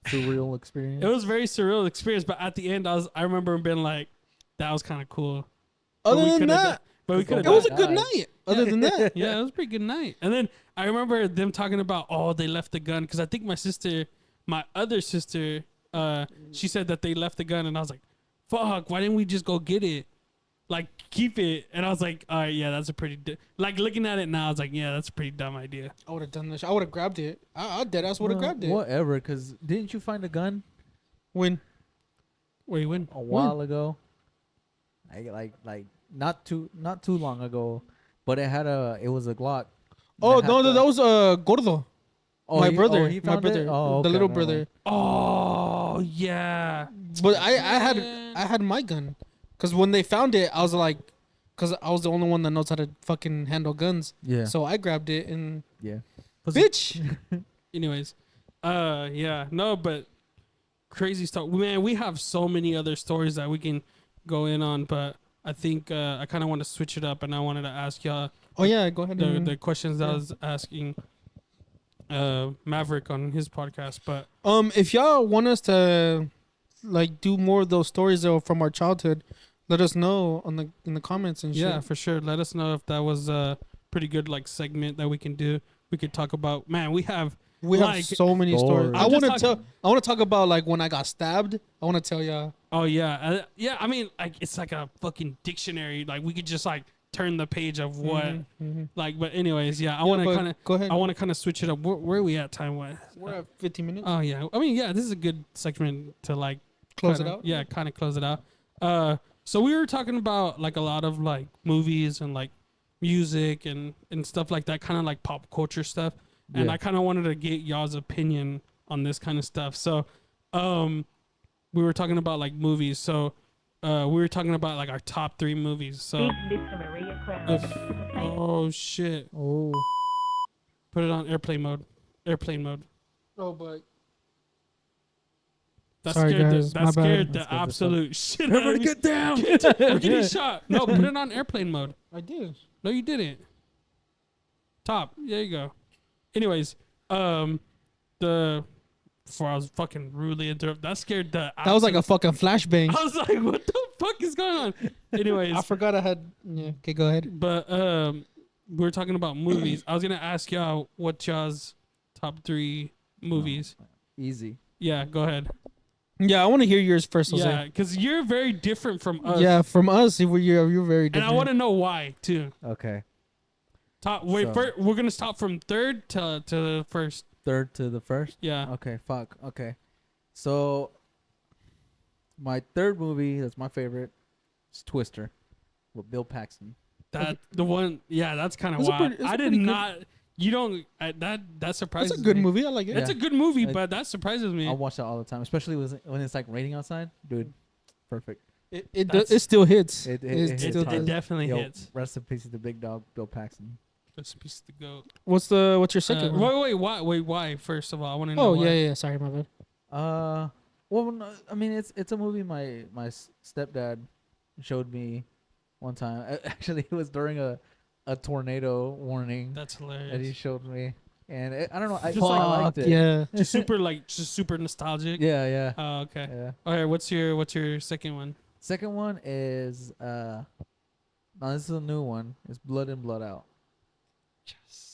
Speaker 3: Surreal experience.
Speaker 1: it was a very surreal experience. But at the end, I remember being like, that was kind of cool. But
Speaker 2: Other
Speaker 1: we
Speaker 2: than
Speaker 1: coulda
Speaker 2: that,
Speaker 1: done- but we could
Speaker 2: it
Speaker 1: have.
Speaker 2: was a
Speaker 3: God.
Speaker 2: good night. Other than that,
Speaker 1: Yeah, it was a pretty good night. And then I remember them talking about, oh, they left the gun. Because I think my other sister, she said that they left the gun. And I was like, fuck, why didn't we just go get it? Like, keep it. And I was like, all right, yeah, that's a pretty... like, looking at it now, I was like, yeah, that's a pretty dumb idea.
Speaker 2: I would have done this. I would have grabbed it. I dead ass would have grabbed it.
Speaker 3: Whatever, because didn't you find a gun
Speaker 2: When?
Speaker 1: Where you win?
Speaker 3: a while ago? Like not too long ago, but it was a Glock.
Speaker 2: Oh
Speaker 3: That
Speaker 2: no,
Speaker 3: had
Speaker 2: that was Gordo,
Speaker 3: oh,
Speaker 2: my
Speaker 3: he-
Speaker 2: brother,
Speaker 3: he
Speaker 2: my
Speaker 3: found it?
Speaker 2: brother,
Speaker 3: Oh,
Speaker 2: the
Speaker 3: okay,
Speaker 2: little
Speaker 3: never
Speaker 2: brother.
Speaker 3: mind.
Speaker 1: Oh, yeah.
Speaker 2: But I had my gun, cause when they found it, I was like, cause I was the only one that knows how to fucking handle guns.
Speaker 3: Yeah.
Speaker 2: So I grabbed it and
Speaker 3: yeah.
Speaker 2: bitch.
Speaker 1: Anyways, yeah, no, but crazy stuff. Man, we have so many other stories that we can go in on, but I think I kind of want to switch it up, and I wanted to ask y'all
Speaker 2: Oh yeah, go ahead.
Speaker 1: the questions that I
Speaker 2: yeah.
Speaker 1: was asking Maverick on his podcast. But
Speaker 2: If y'all want us to like do more of those stories though from our childhood, let us know in the comments and shit.
Speaker 1: Yeah, for sure. Let us know if that was a pretty good like segment that we can do. We could talk about. Man, we have like,
Speaker 2: so many stories.
Speaker 3: stories.
Speaker 2: I
Speaker 1: I'm
Speaker 2: want
Speaker 1: just
Speaker 2: to talk about like when I got stabbed. I want to tell y'all.
Speaker 1: Oh yeah, yeah. I mean, like it's like a fucking dictionary. Like we could just like turn the page of what.
Speaker 2: Mhm.
Speaker 1: Like, but anyways, yeah. I
Speaker 2: Yeah,
Speaker 1: want to
Speaker 2: but
Speaker 1: kind of.
Speaker 2: go ahead.
Speaker 1: I want to kind of switch it up. Where are we at time wise?
Speaker 2: We're at 15 minutes.
Speaker 1: Oh yeah. I mean, yeah. This is a good segment to like
Speaker 2: Close
Speaker 1: kinda,
Speaker 2: it out.
Speaker 1: Yeah, kind of close it out. So we were talking about like a lot of like movies and like music and stuff like that, kind of like pop culture stuff. And
Speaker 3: Yeah.
Speaker 1: I kind of wanted to get y'all's opinion on this kind of stuff. So, we were talking about like movies. So, we were talking about like our top 3 movies. So, oh shit,
Speaker 3: Oh.
Speaker 1: put it on airplane mode. Airplane mode.
Speaker 2: Oh, but
Speaker 1: That
Speaker 2: Sorry,
Speaker 1: scared
Speaker 2: guys,
Speaker 1: the,
Speaker 2: my
Speaker 1: that
Speaker 2: bad.
Speaker 1: scared
Speaker 3: That
Speaker 1: the
Speaker 3: scared the fuck-
Speaker 1: absolute shit out of
Speaker 3: Everybody
Speaker 1: me.
Speaker 3: get down.
Speaker 1: We're getting shot. No, put it on airplane mode.
Speaker 2: I did.
Speaker 1: No, you didn't. Top. There you go. Anyways, the before I was fucking rudely interrupted, that scared the.
Speaker 2: That was like a fucking flashbang.
Speaker 1: I was like, what the fuck is going on? Anyways,
Speaker 2: I forgot I had. Yeah. Okay, go ahead.
Speaker 1: but we were talking about movies. I was gonna ask y'all what y'all's top 3 movies.
Speaker 3: Easy.
Speaker 1: Yeah, go ahead.
Speaker 2: Yeah, I want to hear yours first, Jose.
Speaker 1: Yeah, because you're very different from us.
Speaker 2: Yeah, from us, you're very
Speaker 1: and
Speaker 2: different.
Speaker 1: I want to know why too.
Speaker 3: Okay.
Speaker 1: Top. Wait,
Speaker 3: So-
Speaker 1: first, we're gonna stop from third to first.
Speaker 3: Third to the first.
Speaker 1: Yeah.
Speaker 3: Okay. Fuck. Okay. So my third movie that's my favorite is Twister with Bill Paxton.
Speaker 1: That the one. Yeah, that's kind of
Speaker 2: It's a
Speaker 1: wild.
Speaker 2: pretty- it's
Speaker 1: I
Speaker 2: a
Speaker 1: did
Speaker 2: pretty good-
Speaker 1: not. You don't. That surprises.
Speaker 2: That's a good
Speaker 1: me.
Speaker 2: movie. I like it.
Speaker 1: It's
Speaker 3: Yeah.
Speaker 1: a good movie,
Speaker 3: I-
Speaker 1: but that surprises me.
Speaker 3: I watch that all the time, especially when it's like raining outside. Dude, perfect.
Speaker 2: It still hits.
Speaker 3: It
Speaker 1: It,
Speaker 2: still
Speaker 3: hard.
Speaker 1: it definitely
Speaker 3: Yo,
Speaker 1: hits.
Speaker 3: rest in peace to the big dog, Bill Paxton.
Speaker 1: That's a piece to go.
Speaker 2: What's your second one?
Speaker 1: Wait, why? First of all, I want to know.
Speaker 2: Oh
Speaker 1: why.
Speaker 2: yeah. Sorry, my bad.
Speaker 3: Well, no, I mean it's a movie my stepdad showed me one time. Actually, it was during a tornado warning
Speaker 1: That's
Speaker 3: that he
Speaker 1: hilarious.
Speaker 3: showed me, and I don't know, I
Speaker 1: Just like-
Speaker 3: liked it.
Speaker 2: Yeah.
Speaker 1: just super nostalgic.
Speaker 3: Yeah, yeah,
Speaker 1: Oh, okay.
Speaker 3: yeah.
Speaker 1: All right. What's your second one?
Speaker 3: Second one is now this is a new one. It's Blood In Blood Out.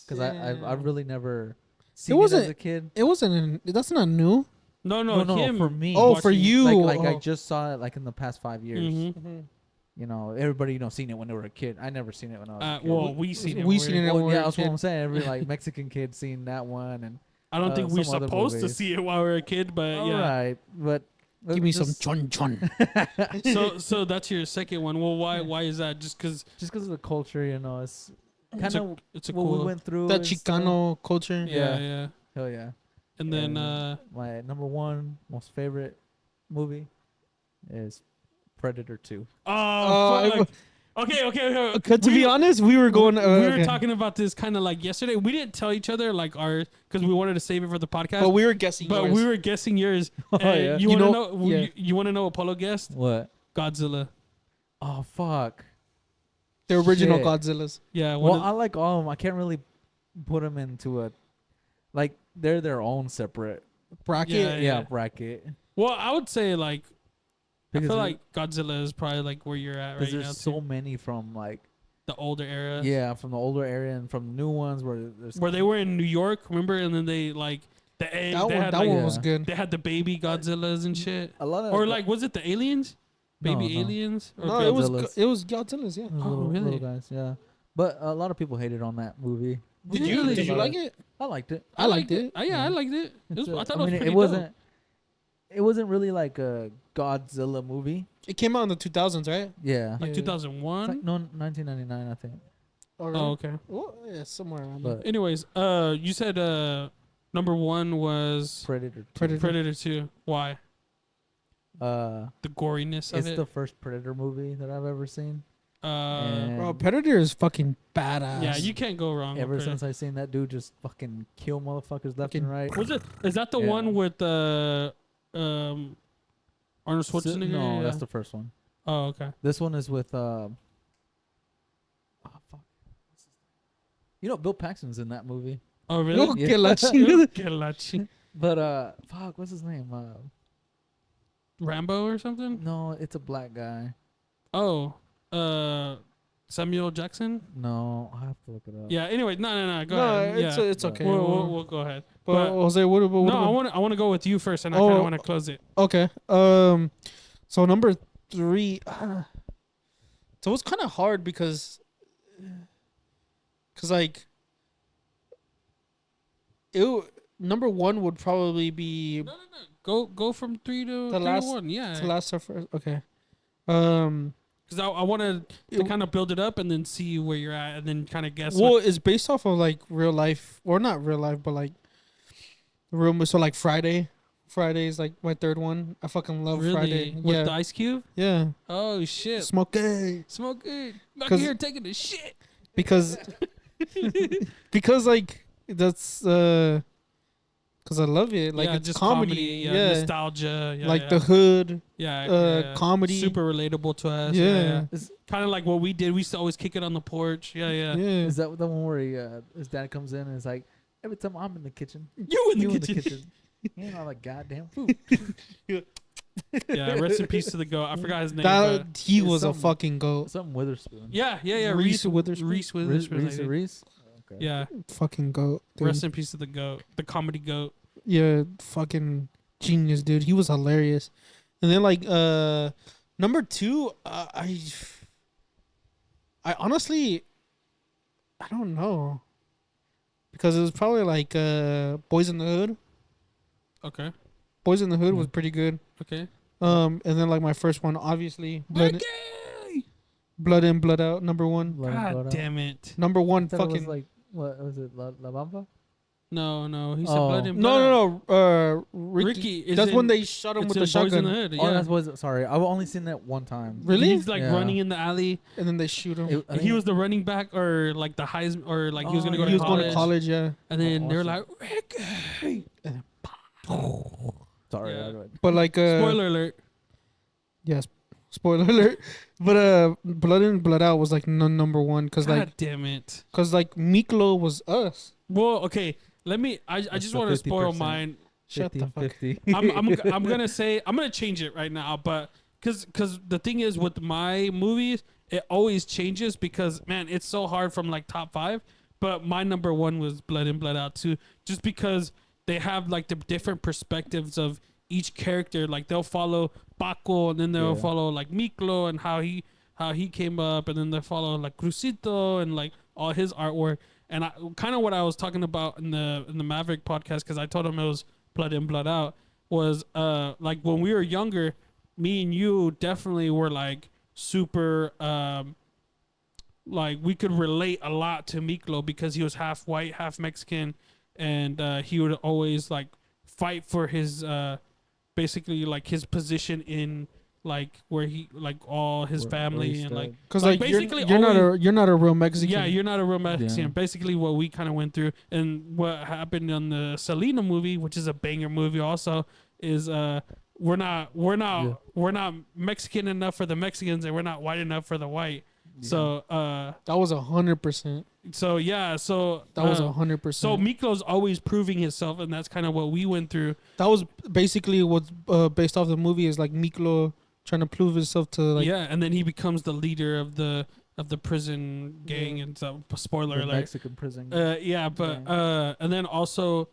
Speaker 3: Because I really never seen it as
Speaker 2: wasn't-
Speaker 3: a kid.
Speaker 2: It wasn't. That's not new.
Speaker 1: No,
Speaker 3: No,
Speaker 1: him.
Speaker 3: for me.
Speaker 2: Oh, for
Speaker 1: watching-
Speaker 2: you.
Speaker 3: Like I
Speaker 2: Oh.
Speaker 3: just saw it like in the past 5 years.
Speaker 1: Mhm.
Speaker 3: You know, everybody seen it when they were a kid. I never seen it when I was a kid.
Speaker 1: Well, we seen it.
Speaker 2: we
Speaker 1: when
Speaker 2: seen
Speaker 1: we were-
Speaker 2: it
Speaker 3: Well,
Speaker 2: when we
Speaker 3: yeah,
Speaker 2: were a
Speaker 3: that's what
Speaker 2: kid.
Speaker 3: I'm saying. Every like Mexican kid seen that one, and
Speaker 1: I don't think we're
Speaker 3: some other
Speaker 1: supposed to
Speaker 3: movies.
Speaker 1: see it while we were a kid, but yeah.
Speaker 3: right, but
Speaker 2: Give me some
Speaker 3: just-
Speaker 2: chun chun.
Speaker 1: So that's your second one. Well, why is that? Just because
Speaker 3: just because of the culture, you know, it's kind
Speaker 1: it's a,
Speaker 3: of
Speaker 1: it's a
Speaker 3: what
Speaker 1: cool.
Speaker 3: we went through.
Speaker 2: That
Speaker 3: and stuff.
Speaker 2: Chicano culture.
Speaker 1: yeah,
Speaker 3: Yeah.
Speaker 1: yeah.
Speaker 3: Hell yeah.
Speaker 1: And then
Speaker 3: And my number one most favorite movie is Predator 2.
Speaker 1: oh, fuck, okay.
Speaker 2: To be honest, we were going.
Speaker 1: we were
Speaker 2: okay.
Speaker 1: talking about this kind of like yesterday. We didn't tell each other like ours because we wanted to save it for the podcast.
Speaker 2: but we were guessing.
Speaker 1: But
Speaker 2: yours.
Speaker 1: we were guessing yours.
Speaker 3: Oh,
Speaker 1: And
Speaker 3: yeah.
Speaker 1: You
Speaker 2: You
Speaker 1: want to
Speaker 2: know-
Speaker 1: know?
Speaker 2: yeah.
Speaker 1: You want to know what Polo guessed?
Speaker 3: What?
Speaker 1: Godzilla.
Speaker 3: Oh fuck.
Speaker 2: the original
Speaker 3: Shit.
Speaker 2: Godzillas.
Speaker 1: Yeah.
Speaker 3: Well,
Speaker 1: One
Speaker 3: I like all of them. I can't really put them into a like they're their own separate
Speaker 2: Bracket.
Speaker 1: Yeah,
Speaker 3: yeah bracket.
Speaker 1: well, I would say like I
Speaker 3: Because
Speaker 1: feel like Godzilla is probably like where you're at right
Speaker 3: there's
Speaker 1: now.
Speaker 3: so
Speaker 1: too.
Speaker 3: many from like
Speaker 1: The older era.
Speaker 3: yeah from the older area and from the new ones where there's
Speaker 1: Where they were in New York, remember? And then they like
Speaker 2: That
Speaker 1: they
Speaker 2: one.
Speaker 1: had
Speaker 2: That
Speaker 1: like,
Speaker 2: one was
Speaker 3: Yeah.
Speaker 2: good.
Speaker 1: they had the baby Godzillas and shit.
Speaker 3: a lot of
Speaker 1: Or like was it the aliens? Baby
Speaker 3: No.
Speaker 1: aliens? Or
Speaker 2: No,
Speaker 1: baby-
Speaker 3: Godzillas.
Speaker 2: it was Godzillas. Yeah.
Speaker 3: those
Speaker 1: Oh,
Speaker 3: little,
Speaker 1: really?
Speaker 3: little guys, yeah. But a lot of people hated on that movie.
Speaker 2: Did
Speaker 1: Really?
Speaker 2: you?
Speaker 1: Really?
Speaker 2: Did you like it?
Speaker 3: I liked it.
Speaker 2: I liked it.
Speaker 1: Yeah, I liked it. It was,
Speaker 3: It's,
Speaker 1: I thought
Speaker 3: I mean,
Speaker 1: it was pretty
Speaker 3: it wasn't. It wasn't really like a Godzilla movie.
Speaker 2: It came out in the 2000s, right?
Speaker 3: Yeah.
Speaker 1: dope. Like
Speaker 2: Yeah.
Speaker 1: 2001.
Speaker 3: It's like no 1999, I think.
Speaker 1: Oh, okay.
Speaker 2: Well, yeah, somewhere around there.
Speaker 3: But
Speaker 1: Anyways, you said number one was
Speaker 3: Predator. 2.
Speaker 2: Predator.
Speaker 1: Predator 2. Why?
Speaker 3: Uh,
Speaker 1: The goriness of
Speaker 3: it's
Speaker 1: it.
Speaker 3: the first Predator movie that I've ever seen.
Speaker 1: uh,
Speaker 2: Bro, Predator is fucking badass.
Speaker 1: yeah, you can't go wrong.
Speaker 3: Ever
Speaker 1: with
Speaker 3: since
Speaker 1: Predator.
Speaker 3: I seen that dude just fucking kill motherfuckers left
Speaker 2: Fucking-
Speaker 3: and right.
Speaker 1: Was it? Is that the
Speaker 3: Yeah.
Speaker 1: one with Arnold Schwarzenegger?
Speaker 3: No,
Speaker 1: Yeah.
Speaker 3: that's the first one.
Speaker 1: Oh, okay.
Speaker 3: This one is with oh fuck. You know Bill Paxton's in that movie.
Speaker 1: Oh,
Speaker 2: No,
Speaker 1: really?
Speaker 2: que la chingada.
Speaker 1: Que la chi-
Speaker 3: But fuck, what's his name?
Speaker 1: Rambo or something?
Speaker 3: No, it's a black guy.
Speaker 1: Oh, Samuel Jackson.
Speaker 3: No, I have to look it up.
Speaker 1: Yeah. Anyway, no. Go
Speaker 2: No,
Speaker 1: ahead.
Speaker 2: it's
Speaker 1: Yeah.
Speaker 2: it's okay.
Speaker 1: We'll go ahead.
Speaker 2: but
Speaker 1: but-
Speaker 2: Jose, what about?
Speaker 1: No, I want to go with you first, and I kind of want to close it.
Speaker 2: Okay. So number 3. So it's kind of hard because like number 1 would probably be
Speaker 1: No. Go from 3 to
Speaker 2: The
Speaker 1: 3
Speaker 2: last-
Speaker 1: to 1. Yeah.
Speaker 2: the last stuff first. Okay.
Speaker 1: Because I wanted to
Speaker 2: It-
Speaker 1: kind of build it up and then see where you're at, and then kind of guess.
Speaker 2: Well, it's based off of like real life, or not real life, but like real. So like Friday is like my third one. I fucking love
Speaker 1: really
Speaker 2: Friday.
Speaker 1: with
Speaker 2: Yeah,
Speaker 1: the Ice Cube.
Speaker 2: yeah.
Speaker 1: Oh shit!
Speaker 2: Smoke it
Speaker 1: Smoke it. Back
Speaker 2: 'Cause-
Speaker 1: here taking the shit.
Speaker 2: because like that's because I love it. Like
Speaker 1: Yeah,
Speaker 2: it's
Speaker 1: just
Speaker 2: comedy. Yeah,
Speaker 1: nostalgia. Yeah,
Speaker 2: like
Speaker 1: yeah.
Speaker 2: the hood.
Speaker 1: yeah,
Speaker 2: comedy.
Speaker 1: super relatable to us.
Speaker 2: Yeah.
Speaker 1: Yeah.
Speaker 3: Is,
Speaker 1: Kind of like what we did. We used to always kick it on the porch. Yeah.
Speaker 2: Yeah.
Speaker 3: is that the one where his dad comes in and is like, every time I'm in the kitchen,
Speaker 1: You in
Speaker 3: you
Speaker 1: the
Speaker 3: in the
Speaker 1: kitchen.
Speaker 3: kitchen. You ain't all like goddamn food.
Speaker 1: Yeah. Rest in peace to the goat. I forgot his name.
Speaker 2: That he
Speaker 3: It's
Speaker 2: was a
Speaker 3: something-
Speaker 2: fucking goat.
Speaker 3: Something Witherspoon.
Speaker 1: yeah.
Speaker 2: Reese Witherspoon?
Speaker 1: Reese Witherspoon. I
Speaker 3: Reese.
Speaker 1: think.
Speaker 3: Reese. Okay.
Speaker 1: Yeah.
Speaker 2: Fucking goat. Dude.
Speaker 1: Rest in peace to the goat. The comedy goat.
Speaker 2: Yeah, fucking genius, dude. He was hilarious. And then like number 2, I honestly I don't know. Because it was probably like Boys in the Hood.
Speaker 1: Okay.
Speaker 2: Boys in the Hood was pretty good.
Speaker 1: Okay.
Speaker 2: And then like my first one, obviously, Blood In, Blood Out, number 1.
Speaker 1: God damn it.
Speaker 2: Number 1
Speaker 3: I thought it
Speaker 2: fucking
Speaker 3: was like, what was it? La Bamba?
Speaker 1: No. He said
Speaker 3: Oh.
Speaker 1: blood in blood.
Speaker 2: No.
Speaker 1: Ricky. Is
Speaker 2: That's
Speaker 1: in,
Speaker 2: when they shot him
Speaker 1: it's
Speaker 2: with the
Speaker 1: in Boys in
Speaker 2: shotgun.
Speaker 1: the Hood.
Speaker 3: Oh,
Speaker 1: Yeah.
Speaker 3: that was sorry. I've only seen that one time.
Speaker 2: Really?
Speaker 1: He's like
Speaker 3: Yeah.
Speaker 1: running in the alley.
Speaker 2: And then they shoot him.
Speaker 3: I
Speaker 1: He
Speaker 3: think-
Speaker 1: was the running back, or like the Heisman, or like he was
Speaker 3: Oh,
Speaker 1: gonna go
Speaker 3: yeah.
Speaker 2: he
Speaker 1: to
Speaker 2: was
Speaker 1: college.
Speaker 2: going to college, yeah.
Speaker 1: And then
Speaker 3: Oh,
Speaker 1: they were
Speaker 3: awesome.
Speaker 1: like, Ricky.
Speaker 3: Sorry.
Speaker 1: Yeah.
Speaker 3: I read.
Speaker 2: But like
Speaker 1: Spoiler alert.
Speaker 2: yes, spoiler alert. But Blood In, Blood Out was like number 1 because
Speaker 1: God damn it.
Speaker 2: Miklo was us.
Speaker 1: Well, okay. Let me. I just
Speaker 3: the
Speaker 1: want to spoil
Speaker 3: 50%.
Speaker 1: mine.
Speaker 2: Shut the fuck.
Speaker 3: 50.
Speaker 1: I'm gonna say I'm gonna change it right now, but because the thing is with my movies, it always changes because man, it's so hard from like top 5. But my number 1 was Blood In, Blood Out too, just because they have like the different perspectives of each character. Like they'll follow Paco, and then they'll
Speaker 3: Yeah.
Speaker 1: follow like Miklo and how he came up, and then they follow like Crucito and like all his artwork. And I kind of what I was talking about in the Maverick podcast, because I told him it was Blood In, Blood Out, was like when we were younger, me and you definitely were like super like we could relate a lot to Miklo because he was half white, half Mexican, and he would always like fight for his basically like his position in like where he like all his
Speaker 3: Where
Speaker 1: family
Speaker 3: he
Speaker 1: and like
Speaker 3: stood.
Speaker 2: Because
Speaker 1: Like,
Speaker 2: like, you're,
Speaker 1: basically
Speaker 2: you're not a real Mexican.
Speaker 1: yeah, you're not a real Mexican.
Speaker 3: Yeah.
Speaker 1: Basically, what we kind of went through, and what happened on the Selena movie, which is a banger movie, also is we're not Mexican enough for the Mexicans, and we're not white enough for the white. So
Speaker 2: That was 100%.
Speaker 1: so yeah, so
Speaker 2: That was 100%.
Speaker 1: so Miklo's always proving himself, and that's kind of what we went through.
Speaker 2: that was basically what's based off the movie is like Miklo trying to prove himself to like
Speaker 1: Yeah, and then he becomes the leader of the prison gang, and so spoiler
Speaker 3: The
Speaker 1: alert.
Speaker 3: Mexican prison.
Speaker 1: Yeah, but and then also,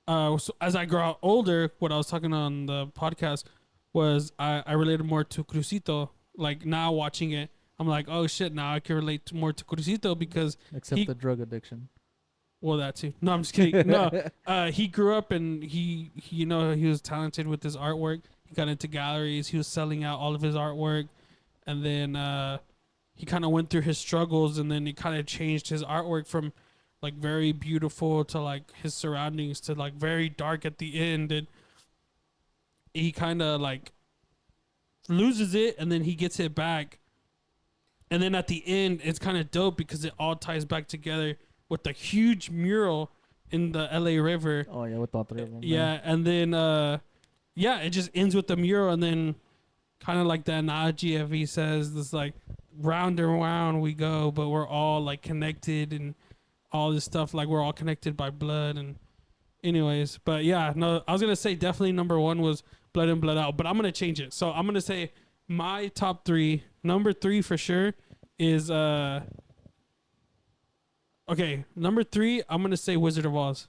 Speaker 1: so as I grow older, what I was talking on the podcast was I related more to Crucito. Like now watching it, I'm like, oh shit, now I can relate more to Crucito because
Speaker 3: Except
Speaker 1: he-
Speaker 3: the drug addiction.
Speaker 1: well that too. No, I'm just kidding. No, he grew up and he you know he was talented with his artwork. He got into galleries. He was selling out all of his artwork, and then he kind of went through his struggles, and then he kind of changed his artwork from like very beautiful to like his surroundings to like very dark at the end, and he kind of like loses it, and then he gets it back, and then at the end it's kind of dope because it all ties back together with the huge mural in the LA River.
Speaker 3: Oh yeah, with all three of them.
Speaker 1: Yeah, and then yeah, it just ends with the mural, and then kind of like the analogy of he says this like round and round we go, but we're all like connected and all this stuff, like we're all connected by blood. And anyways, but yeah, no, I was gonna say definitely number 1 was Blood In, Blood Out, but I'm gonna change it. So I'm gonna say my top 3, number 3 for sure is okay. Number 3, I'm gonna say Wizard of Oz.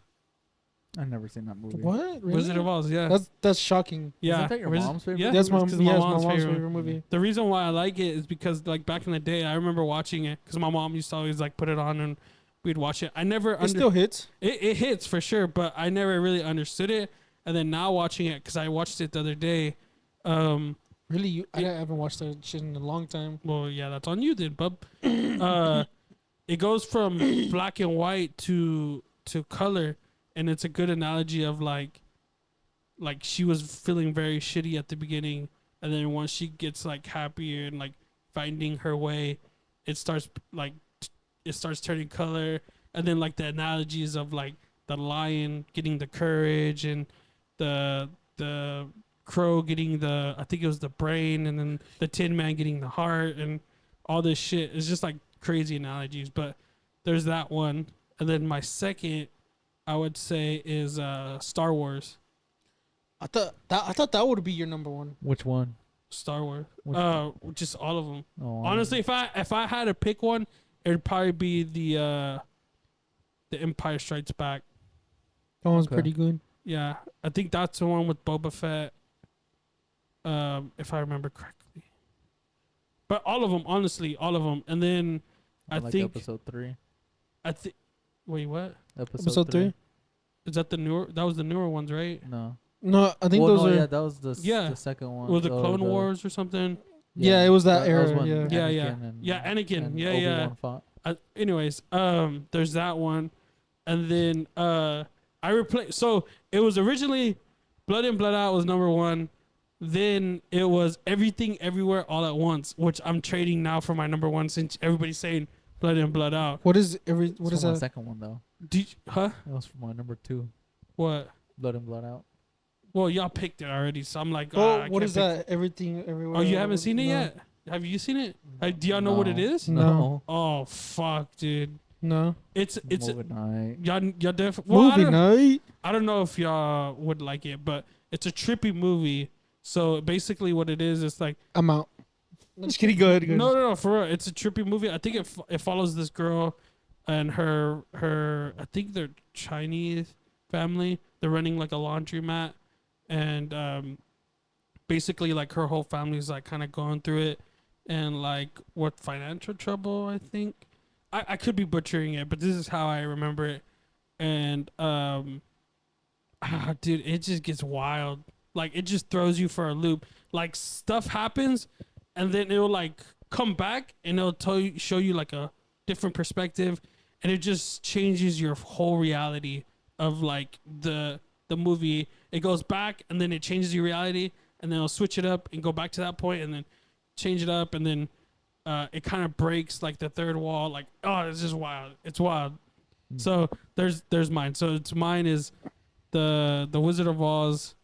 Speaker 3: I've never seen that movie.
Speaker 2: What? Really?
Speaker 1: Wizard of Oz, yeah.
Speaker 2: That's shocking.
Speaker 1: Yeah.
Speaker 3: Isn't that your mom's favorite?
Speaker 1: Yeah,
Speaker 2: That's my
Speaker 1: it's 'cause
Speaker 2: mom's favorite movie.
Speaker 1: The reason why I like it is because like back in the day, I remember watching it because my mom used to always like put it on and we'd watch it. I never
Speaker 2: It still hits.
Speaker 1: it hits for sure, but I never really understood it. And then now watching it, because I watched it the other day.
Speaker 2: Really, I haven't watched that shit in a long time.
Speaker 1: Well, yeah, that's on you then, bub. It goes from black and white to color, and it's a good analogy of like she was feeling very shitty at the beginning, and then once she gets like happier and like finding her way, it starts turning color, and then like the analogies of like the lion getting the courage and the crow getting I think it was the brain, and then the Tin Man getting the heart, and all this shit. It's just like crazy analogies, but there's that one. And then my second, I would say, is Star Wars.
Speaker 2: I thought that would be your number one.
Speaker 3: Which one?
Speaker 1: Star Wars.
Speaker 3: Which
Speaker 1: Just all of them.
Speaker 3: Oh,
Speaker 1: Honestly, if I had to pick one, it would probably be the Empire Strikes Back.
Speaker 2: That one's
Speaker 3: Okay.
Speaker 2: pretty good.
Speaker 1: Yeah, I think that's the one with Boba Fett. If I remember correctly. But all of them, honestly, all of them. And then I
Speaker 3: like
Speaker 1: think
Speaker 3: episode 3.
Speaker 1: wait, what?
Speaker 2: Episode 3?
Speaker 1: Is that the newer? That was the newer ones, right?
Speaker 3: No.
Speaker 2: No, I think those are.
Speaker 3: Yeah, that was the
Speaker 1: Yeah.
Speaker 3: the second one.
Speaker 1: Was the
Speaker 3: or
Speaker 1: Clone Wars or something?
Speaker 2: Yeah, it was that era,
Speaker 3: was when
Speaker 2: yeah.
Speaker 1: Yeah, yeah.
Speaker 3: Anakin and-
Speaker 1: Yeah, Anakin.
Speaker 3: and
Speaker 1: Yeah, yeah.
Speaker 3: Obi-Wan fought.
Speaker 1: Anyways, there's that one, and then I replaced. So it was originally Blood In Blood Out was number 1. Then it was Everything Everywhere All at Once, which I'm trading now for my number 1 since everybody's saying Blood In Blood Out.
Speaker 2: What is
Speaker 3: It's
Speaker 2: my
Speaker 3: my
Speaker 2: that?
Speaker 3: second one though.
Speaker 1: Huh?
Speaker 3: That was for my number 2.
Speaker 1: What?
Speaker 3: Blood In Blood Out.
Speaker 1: Well, y'all picked it already, so I'm like,
Speaker 2: Oh,
Speaker 1: I
Speaker 2: what
Speaker 1: can't
Speaker 2: is
Speaker 1: pick-
Speaker 2: that? Everything, everywhere.
Speaker 1: Oh, you haven't seen it
Speaker 2: No.
Speaker 1: yet? Have you seen it? Do y'all know what it is?
Speaker 2: No.
Speaker 1: Oh fuck, dude!
Speaker 2: No.
Speaker 1: It's
Speaker 3: Movie night.
Speaker 1: y'all definitely. Well,
Speaker 2: Movie night.
Speaker 1: I don't know if y'all would like it, but it's a trippy movie. So basically, what it is, it's like
Speaker 2: I'm out. No, just kidding. Go ahead.
Speaker 1: no, for real. It's a trippy movie. I think it follows this girl and her. I think they're Chinese family. They're running like a laundromat, and basically like her whole family's like kind of going through it, and like what financial trouble. I think I could be butchering it, but this is how I remember it, and dude, it just gets wild. Like it just throws you for a loop. Like stuff happens, and then it'll like come back and it'll show you like a different perspective, and it just changes your whole reality of like the movie. It goes back and then it changes your reality, and then it'll switch it up and go back to that point and then change it up, and then it kind of breaks like the third wall. Like, oh, it's just wild. It's wild. So there's mine. So mine is the Wizard of Oz,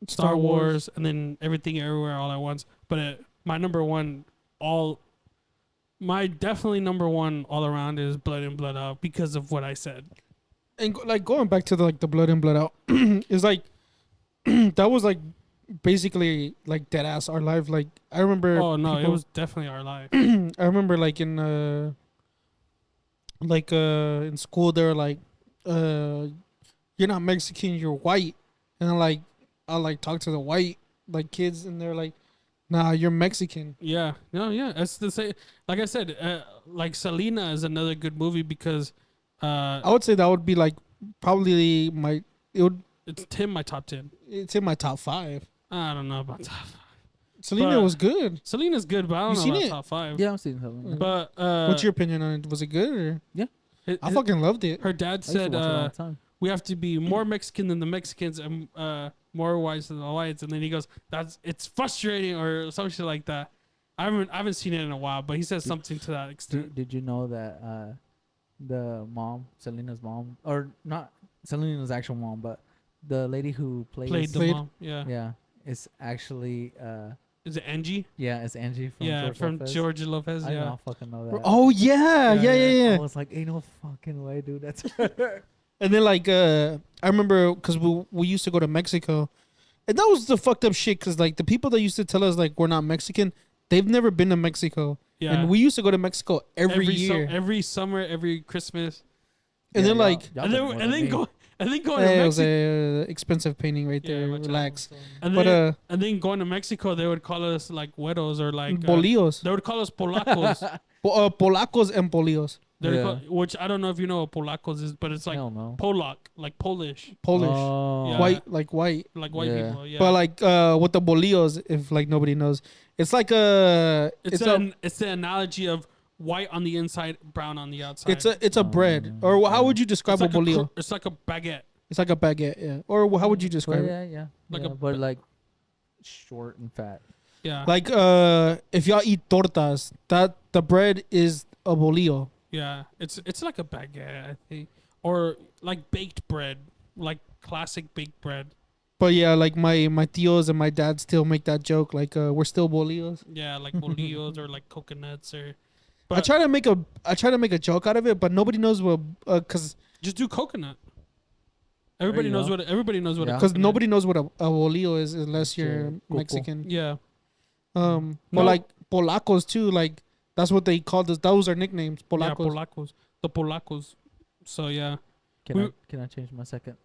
Speaker 1: Star Wars, and then Everything Everywhere All at Once. But my number one, my definitely number one all around is Blood In Blood Out because of what I said.
Speaker 2: And like going back to the Blood In Blood Out, is like that was like basically like dead ass our life. Like I remember.
Speaker 1: Oh no, it was definitely our life.
Speaker 2: I remember like in school they're like, you're not Mexican, you're white, and then like I like talk to the white like kids, and they're like, nah, you're Mexican.
Speaker 1: Yeah, no, yeah, it's the same. Like I said, like Selena is another good movie because
Speaker 2: I would say that would be like probably
Speaker 1: it's my top 10.
Speaker 2: it's in my top 5.
Speaker 1: I don't know about top 5.
Speaker 2: Selena was good.
Speaker 1: Selena's good, but I don't
Speaker 2: You
Speaker 1: know
Speaker 2: seen
Speaker 1: about
Speaker 2: it?
Speaker 1: top 5.
Speaker 3: Yeah, I'm seeing something.
Speaker 1: But
Speaker 2: What's your opinion on it? Was it good or? I fucking loved it.
Speaker 1: her dad
Speaker 3: I used to
Speaker 1: said
Speaker 3: watch it all the time.
Speaker 1: we have to be more Mexican than the Mexicans and more whites than the whites, and then he goes, it's frustrating or some shit like that. I haven't seen it in a while, but he says something to that extent.
Speaker 3: Did you know that the mom, Selena's mom, or not Selena's actual mom, but the lady who
Speaker 1: Played the
Speaker 2: Played-
Speaker 1: mom. Yeah.
Speaker 3: is actually
Speaker 1: Is it Angie?
Speaker 3: it's Angie from
Speaker 1: Yeah,
Speaker 3: George
Speaker 1: from
Speaker 3: Lopez.
Speaker 1: George Lopez.
Speaker 3: I did
Speaker 1: Yeah.
Speaker 3: not fucking know that.
Speaker 2: Oh yeah.
Speaker 3: I was like, ain't no fucking way, dude. That's her.
Speaker 2: And then like I remember because we used to go to Mexico, and that was the fucked up shit. Because like the people that used to tell us like we're not Mexican, they've never been to Mexico,
Speaker 1: Yeah.
Speaker 2: and we used to go to Mexico every year.
Speaker 1: Every summer, every Christmas.
Speaker 2: And then
Speaker 3: y'all-
Speaker 2: like,
Speaker 3: y'all
Speaker 1: And
Speaker 3: been
Speaker 1: then
Speaker 3: more
Speaker 1: and
Speaker 3: than
Speaker 1: then
Speaker 3: me.
Speaker 1: go and then going
Speaker 2: hey,
Speaker 1: to
Speaker 2: it was
Speaker 1: Mexico.
Speaker 2: a expensive painting right
Speaker 1: Yeah,
Speaker 2: there.
Speaker 1: watch out.
Speaker 2: Relax.
Speaker 1: And
Speaker 2: But
Speaker 1: then and then going to Mexico, they would call us like güeros or like
Speaker 2: bolillos,
Speaker 1: they would call us polacos.
Speaker 2: polacos and bolillos,
Speaker 1: They would
Speaker 3: Yeah.
Speaker 1: which I don't know if you know what polacos is, but it's like
Speaker 3: Hell no.
Speaker 1: Polak, like Polish,
Speaker 2: Polish,
Speaker 3: Oh.
Speaker 1: Yeah.
Speaker 2: white, like white.
Speaker 1: like white
Speaker 3: Yeah.
Speaker 1: people. Yeah.
Speaker 2: But like with the bolillos, if like nobody knows, it's like
Speaker 1: it's the analogy of white on the inside, brown on the outside.
Speaker 2: it's a bread. Or how would you describe
Speaker 1: it's
Speaker 2: a
Speaker 1: like
Speaker 2: bolillo?
Speaker 1: it's like a baguette.
Speaker 2: It's like a baguette, yeah. Or how would you describe it?
Speaker 3: Yeah.
Speaker 1: Like
Speaker 3: Yeah,
Speaker 1: a-
Speaker 3: but like short and fat.
Speaker 1: Yeah.
Speaker 2: Like if y'all eat tortas, that the bread is a bolillo.
Speaker 1: Yeah, it's like a baguette, I think, or like baked bread, like classic baked bread.
Speaker 2: But yeah, like my tios and my dad still make that joke, like we're still bolillos.
Speaker 1: Yeah, like bolillos or like coconuts or.
Speaker 2: I
Speaker 1: But
Speaker 2: try to make a joke out of it, but nobody knows what because
Speaker 1: just do coconut. Everybody
Speaker 3: you
Speaker 1: knows
Speaker 3: go.
Speaker 1: what everybody knows what
Speaker 3: Yeah.
Speaker 1: a
Speaker 2: because
Speaker 1: coconut-
Speaker 2: nobody knows what a bolillo is unless you're
Speaker 3: Coco.
Speaker 2: Mexican.
Speaker 1: Yeah,
Speaker 2: But
Speaker 1: No.
Speaker 2: like polacos too, like that's what they called us. Those are nicknames,
Speaker 1: yeah,
Speaker 2: polacos.
Speaker 1: polacos, the polacos. So yeah.
Speaker 3: Can I change my second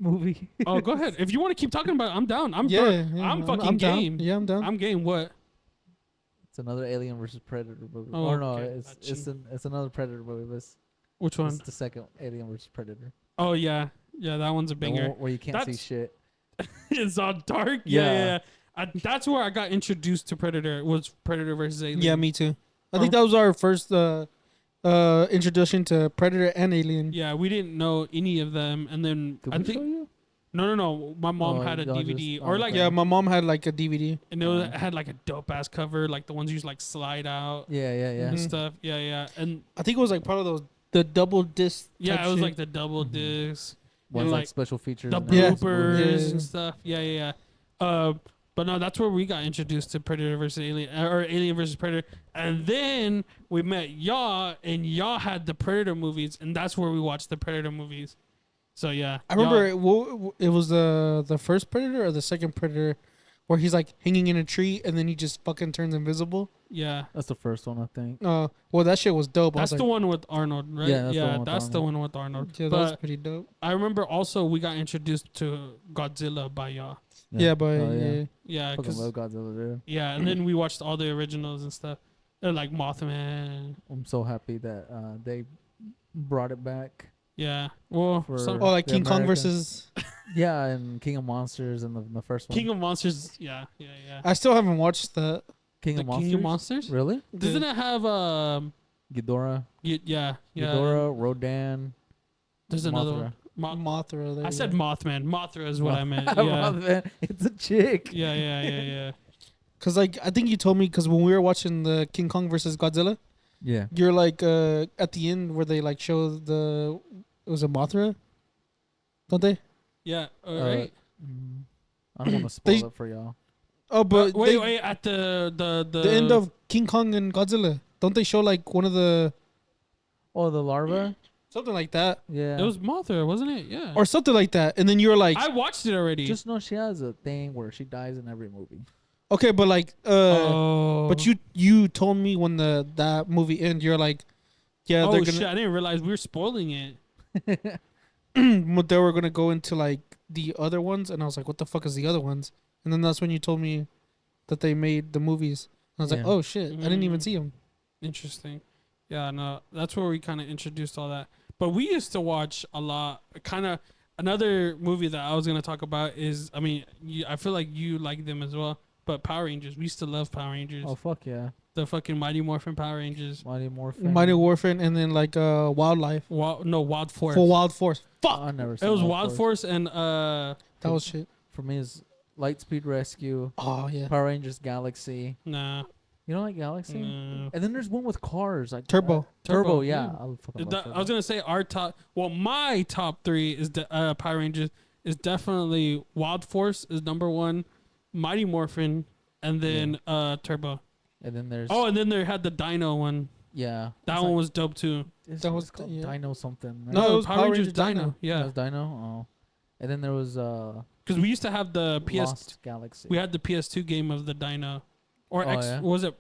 Speaker 3: movie?
Speaker 1: Oh, go ahead. If you want to keep talking about it, I'm down. I'm
Speaker 2: yeah,
Speaker 1: down.
Speaker 2: yeah,
Speaker 1: I'm fucking
Speaker 2: I'm down.
Speaker 1: game.
Speaker 2: Yeah, I'm down.
Speaker 1: I'm game. What?
Speaker 3: It's another Alien versus Predator movie.
Speaker 1: Oh,
Speaker 3: Or no,
Speaker 1: okay.
Speaker 3: it's another Predator movie. But
Speaker 1: Which one?
Speaker 3: it's the second Alien versus Predator.
Speaker 1: Oh yeah, yeah. That one's a
Speaker 3: The
Speaker 1: banger.
Speaker 3: one where you can't see
Speaker 1: That's-
Speaker 3: shit.
Speaker 1: It's all dark. Yeah,
Speaker 3: Yeah.
Speaker 1: yeah. yeah. That's where I got introduced to Predator. Was Predator versus Alien?
Speaker 2: Yeah, me too. I
Speaker 1: Oh.
Speaker 2: think that was our first introduction to Predator and Alien.
Speaker 1: Yeah, we didn't know any of them, and then
Speaker 3: Did
Speaker 1: I
Speaker 3: we
Speaker 1: think
Speaker 3: show you?
Speaker 1: no. My mom
Speaker 3: Oh,
Speaker 1: had a
Speaker 3: y'all
Speaker 1: DVD
Speaker 3: just-
Speaker 1: or
Speaker 3: oh,
Speaker 1: like,
Speaker 3: okay.
Speaker 2: Yeah, my mom had like a DVD.
Speaker 1: and it had like a dope ass cover, like the ones you just like slide out
Speaker 3: Yeah.
Speaker 1: and
Speaker 2: Mhm.
Speaker 1: stuff. Yeah, yeah, and
Speaker 2: I think it was like part of those the double disc.
Speaker 1: yeah,
Speaker 2: type
Speaker 1: it was
Speaker 2: shit.
Speaker 1: like the double
Speaker 3: Mhm.
Speaker 1: disc,
Speaker 3: Ones
Speaker 1: like,
Speaker 3: like special features.
Speaker 1: the
Speaker 3: and everything.
Speaker 1: bloopers
Speaker 2: Yeah.
Speaker 1: and stuff. Yeah, yeah. But no, that's where we got introduced to Predator versus Alien, or Alien versus Predator, and then we met y'all, and y'all had the Predator movies, and that's where we watched the Predator movies. So yeah,
Speaker 2: I remember it was the first Predator or the second Predator, where he's like hanging in a tree and then he just fucking turns invisible.
Speaker 1: Yeah,
Speaker 3: That's the first one, I think.
Speaker 2: Well, that shit was dope.
Speaker 1: that's
Speaker 2: I was
Speaker 1: the
Speaker 2: like,
Speaker 1: one with Arnold, right?
Speaker 3: Yeah, that's the one with
Speaker 1: that's the
Speaker 3: Arnold.
Speaker 1: one with Arnold.
Speaker 2: yeah, that was
Speaker 1: But
Speaker 2: pretty dope.
Speaker 1: I remember also we got introduced to Godzilla by y'all.
Speaker 2: Yeah, but
Speaker 3: Oh,
Speaker 2: yeah.
Speaker 1: Yeah,
Speaker 3: Fucking
Speaker 1: because
Speaker 3: love Godzilla, dude.
Speaker 1: yeah, and then we watched all the originals and stuff, like Mothman.
Speaker 3: I'm so happy that they brought it back.
Speaker 1: Yeah, well,
Speaker 3: For-
Speaker 1: some,
Speaker 2: Oh, like
Speaker 3: The
Speaker 2: King Kong
Speaker 3: America.
Speaker 2: versus.
Speaker 3: Yeah, and King of Monsters and the first one.
Speaker 1: King of Monsters. Yeah, yeah, yeah.
Speaker 2: I still haven't watched that.
Speaker 3: King
Speaker 1: The
Speaker 3: of Monsters.
Speaker 1: King of Monsters.
Speaker 3: Really?
Speaker 1: Doesn't it have
Speaker 3: Ghidorah.
Speaker 1: yeah.
Speaker 3: Ghidorah, Rodan.
Speaker 1: There's another
Speaker 3: Mothra.
Speaker 1: one.
Speaker 2: Mothra. There
Speaker 1: I
Speaker 2: you
Speaker 1: said
Speaker 2: go.
Speaker 1: Mothman. Mothra is what I meant. Yeah.
Speaker 3: Mothman. It's a chick.
Speaker 1: Yeah, yeah.
Speaker 2: Cause like I think you told me because when we were watching the King Kong versus Godzilla,
Speaker 3: Yeah.
Speaker 2: you're like at the end where they like show it was a Mothra, don't they?
Speaker 1: Yeah. All
Speaker 3: Uh,
Speaker 1: right.
Speaker 3: I don't want to spoil
Speaker 2: They-
Speaker 3: it for y'all.
Speaker 2: Oh, but
Speaker 1: Wait. At the
Speaker 2: the end of King Kong and Godzilla, don't they show like one of the
Speaker 3: Oh, the larva?
Speaker 2: something like that
Speaker 3: Yeah.
Speaker 1: it was Mothra, wasn't it? Yeah.
Speaker 2: or something like that, and then you're like,
Speaker 1: I watched it already.
Speaker 3: Just know she has a thing where she dies in every movie.
Speaker 2: okay, but like
Speaker 1: oh.
Speaker 2: but you told me when that movie ended, you're like, yeah,
Speaker 1: Oh
Speaker 2: they're
Speaker 1: shit!
Speaker 2: gonna
Speaker 1: I didn't realize we were spoiling it.
Speaker 2: but they were gonna go into like the other ones, and I was like, what the fuck is the other ones? And then that's when you told me that they made the movies. I was like,
Speaker 3: Yeah.
Speaker 2: oh shit, I didn't even
Speaker 1: Mm.
Speaker 2: see them.
Speaker 1: Interesting. Yeah, no, that's where we kind of introduced all that. But we used to watch a lot. Kind of another movie that I was gonna talk about is, I mean, I feel like you like them as well. But Power Rangers, we used to love Power Rangers.
Speaker 3: Oh, fuck yeah.
Speaker 1: The fucking Mighty Morphin Power Rangers.
Speaker 3: Mighty Morphin.
Speaker 2: Mighty Warfare, and then like Wildlife
Speaker 1: Wild Force.
Speaker 2: for Wild Force. Fuck,
Speaker 3: I never
Speaker 1: It
Speaker 3: seen
Speaker 1: was Wild Force and
Speaker 2: that was shit.
Speaker 3: For me, is Lightspeed Rescue,
Speaker 2: Oh yeah,
Speaker 3: Power Rangers Galaxy.
Speaker 1: nah.
Speaker 3: You don't like Galaxy?
Speaker 1: nah.
Speaker 3: And then there's one with cars. Like
Speaker 2: Turbo.
Speaker 3: Turbo,
Speaker 1: Turbo,
Speaker 3: yeah.
Speaker 1: yeah.
Speaker 3: I fucking love
Speaker 1: That-
Speaker 3: Turbo.
Speaker 1: I was gonna say our top. Well, my top three is Power Rangers is definitely Wild Force is number one, Mighty Morphin, and then Turbo.
Speaker 3: And then there's
Speaker 1: Oh, and then they had the Dino one.
Speaker 3: yeah.
Speaker 1: That
Speaker 3: It's
Speaker 1: one
Speaker 3: like-
Speaker 1: was dope too.
Speaker 3: it's-
Speaker 2: that
Speaker 3: what's
Speaker 2: was
Speaker 3: called
Speaker 2: yeah.
Speaker 3: Dino something. Right?
Speaker 2: No, it was
Speaker 1: Power
Speaker 2: Power
Speaker 1: Rangers
Speaker 2: Rangers
Speaker 1: Dino.
Speaker 2: Dino.
Speaker 1: Yeah,
Speaker 3: That was Dino. Oh, and then there was
Speaker 1: because we used to have the PS.
Speaker 3: Lost Galaxy.
Speaker 1: We had the PS2 game of the Dino, or
Speaker 3: Oh,
Speaker 1: X.
Speaker 3: yeah?
Speaker 1: Was it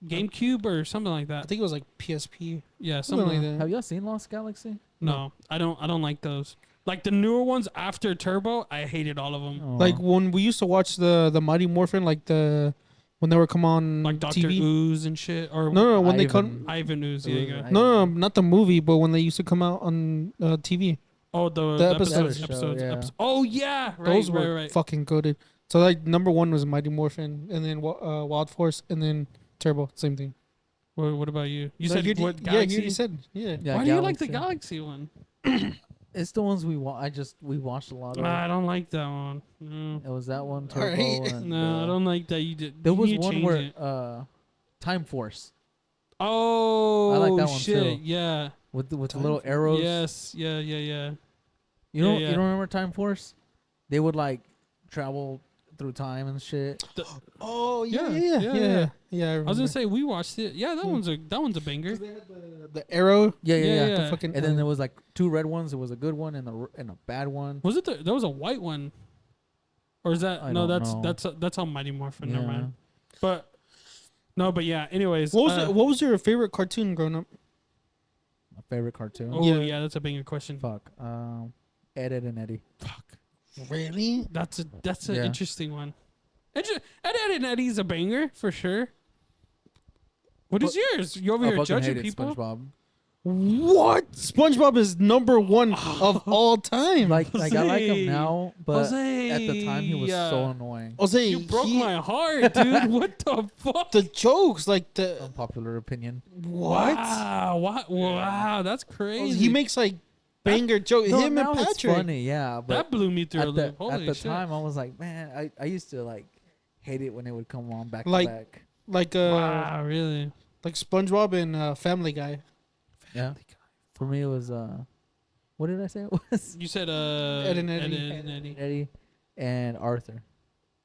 Speaker 1: GameCube or something like
Speaker 2: I
Speaker 1: that.
Speaker 2: think it was like PSP.
Speaker 1: Yeah,
Speaker 2: Something
Speaker 1: something
Speaker 2: like
Speaker 1: like
Speaker 2: that.
Speaker 3: Have y'all seen Lost Galaxy?
Speaker 1: No, I don't like those. Like the newer ones after Turbo, I hated all of them.
Speaker 3: Oh.
Speaker 2: Like when we used to watch the Mighty Morphin, like when they were come on
Speaker 1: Like Doctor
Speaker 2: TV.
Speaker 1: Ooze and shit, or
Speaker 2: No, when they
Speaker 3: Ivan.
Speaker 2: come.
Speaker 1: Ivan Ooze. Yeah, yeah.
Speaker 2: No, not the movie, but when they used to come out on TV.
Speaker 1: Oh, the
Speaker 2: The
Speaker 1: episodes.
Speaker 2: episodes.
Speaker 3: Yeah.
Speaker 1: Oh yeah, right,
Speaker 2: Those
Speaker 1: right,
Speaker 2: were
Speaker 1: right.
Speaker 2: fucking goated. So like number one was Mighty Morphin, and then Wild Force, and then Turbo. Same thing.
Speaker 1: What about you? You
Speaker 2: Like
Speaker 1: said what
Speaker 2: yeah,
Speaker 1: Galaxy?
Speaker 2: you said yeah.
Speaker 3: Yeah,
Speaker 1: Why do you like the
Speaker 3: Galaxy.
Speaker 1: Galaxy one?
Speaker 3: It's the ones we we watched a lot of.
Speaker 1: I don't like that one. No,
Speaker 3: It was that one, Turbo,
Speaker 2: Alright.
Speaker 3: and
Speaker 1: no, I don't like that. You did.
Speaker 3: There
Speaker 1: you
Speaker 3: was
Speaker 1: need to
Speaker 3: one
Speaker 1: change
Speaker 3: where
Speaker 1: it.
Speaker 3: Time Force
Speaker 1: Oh,
Speaker 3: I like that one
Speaker 1: shit,
Speaker 3: too.
Speaker 1: yeah.
Speaker 3: with the
Speaker 2: Time
Speaker 3: little
Speaker 2: Force.
Speaker 3: arrows.
Speaker 1: Yes, yeah.
Speaker 3: You don't
Speaker 1: yeah.
Speaker 3: you don't remember Time Force? They would like travel through time and shit.
Speaker 2: Oh
Speaker 1: Yeah,
Speaker 2: yeah.
Speaker 1: yeah.
Speaker 2: I,
Speaker 1: I
Speaker 2: remember.
Speaker 1: was gonna say we watched it. Yeah, that
Speaker 2: Yeah.
Speaker 1: one's a banger.
Speaker 2: 'Cause they had the arrow.
Speaker 1: Yeah.
Speaker 2: The fucking
Speaker 3: And then there was like two red ones. There was a good one and a bad one.
Speaker 1: Was it there was a white one, or is that
Speaker 3: I
Speaker 1: no?
Speaker 3: don't
Speaker 1: That's
Speaker 3: know.
Speaker 1: that's on Mighty Morphin. Never
Speaker 3: Yeah.
Speaker 1: mind. But no, but yeah. Anyways,
Speaker 2: what was your favorite cartoon growing up?
Speaker 3: My favorite cartoon.
Speaker 1: Oh
Speaker 2: Yeah.
Speaker 1: yeah, that's a banger question.
Speaker 3: Fuck. Ed, Ed and Eddie.
Speaker 1: Fuck.
Speaker 2: Really?
Speaker 1: That's an
Speaker 3: Yeah.
Speaker 1: interesting one. Ed and Eddie's a banger for sure. What is yours? You over
Speaker 3: I
Speaker 1: here
Speaker 3: fucking
Speaker 1: judging
Speaker 3: hated
Speaker 1: people?
Speaker 3: SpongeBob.
Speaker 2: What? SpongeBob is number one of all time.
Speaker 3: Like I like
Speaker 1: Jose.
Speaker 3: him now, but
Speaker 1: Jose,
Speaker 3: at the time he was so annoying.
Speaker 2: Jose,
Speaker 1: You broke my heart, dude. What the fuck?
Speaker 2: the jokes, like the
Speaker 3: Unpopular opinion.
Speaker 2: what?
Speaker 1: Wow, that's crazy.
Speaker 2: He makes like banger jokes.
Speaker 3: No,
Speaker 2: Him
Speaker 3: now
Speaker 2: and
Speaker 3: it's
Speaker 2: Patrick.
Speaker 3: funny, yeah. But
Speaker 1: that blew me through a
Speaker 3: at the,
Speaker 1: loop. Holy
Speaker 3: at the
Speaker 1: shit.
Speaker 3: time, I was like, man, I used to like hate it when it would come on back
Speaker 2: Like-
Speaker 3: to back.
Speaker 2: Like
Speaker 1: Wow, really?
Speaker 2: like SpongeBob and Family Guy.
Speaker 3: Yeah. For me, it was what did I say it was?
Speaker 1: You said
Speaker 2: Ed and Eddie.
Speaker 1: Ed and Eddie.
Speaker 3: Eddie and Arthur.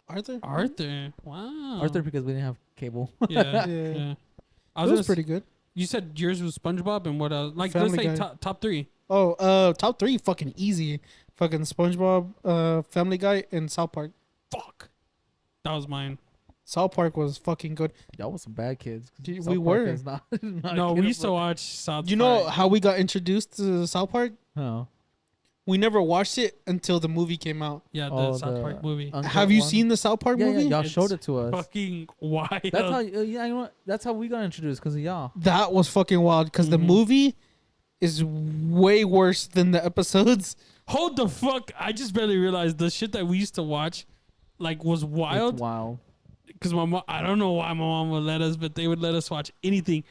Speaker 2: Arthur.
Speaker 1: Arthur. Wow.
Speaker 3: Arthur because we didn't have cable.
Speaker 1: Yeah.
Speaker 2: Yeah.
Speaker 1: yeah. I
Speaker 2: That
Speaker 1: was
Speaker 2: was
Speaker 1: gonna
Speaker 2: pretty good.
Speaker 1: You said yours was SpongeBob and what else? Like
Speaker 2: Family
Speaker 1: let's say
Speaker 2: Guy.
Speaker 1: top three.
Speaker 2: Oh, top three, fucking easy. Fucking SpongeBob, Family Guy, and South Park.
Speaker 1: Fuck. That was mine.
Speaker 2: South Park was fucking good.
Speaker 3: Y'all was some bad kids. 'cause
Speaker 2: Dude,
Speaker 3: South
Speaker 2: we
Speaker 3: Park
Speaker 2: were.
Speaker 3: is not
Speaker 1: No, we
Speaker 3: good
Speaker 1: used to
Speaker 3: for-
Speaker 1: watch South
Speaker 2: You know
Speaker 1: Park.
Speaker 2: how we got introduced to South Park?
Speaker 3: Oh.
Speaker 2: We never watched it until the movie came out.
Speaker 1: Yeah, the
Speaker 3: Oh,
Speaker 1: South
Speaker 3: the
Speaker 1: Park movie.
Speaker 3: uncut
Speaker 2: Have you
Speaker 3: one?
Speaker 2: seen the South Park
Speaker 3: Yeah,
Speaker 2: movie?
Speaker 3: yeah, y'all
Speaker 1: It's
Speaker 3: showed it to us.
Speaker 1: Fucking wild.
Speaker 3: That's how. Yeah, you know what? That's how we got introduced because of y'all.
Speaker 2: That was fucking wild because the
Speaker 1: Mhm.
Speaker 2: movie is way worse than the episodes.
Speaker 1: Hold the fuck! I just barely realized the shit that we used to watch, like, was
Speaker 3: It's
Speaker 1: wild.
Speaker 3: wild.
Speaker 1: Because my mom, I don't know why my mom would let us, but they would let us watch anything.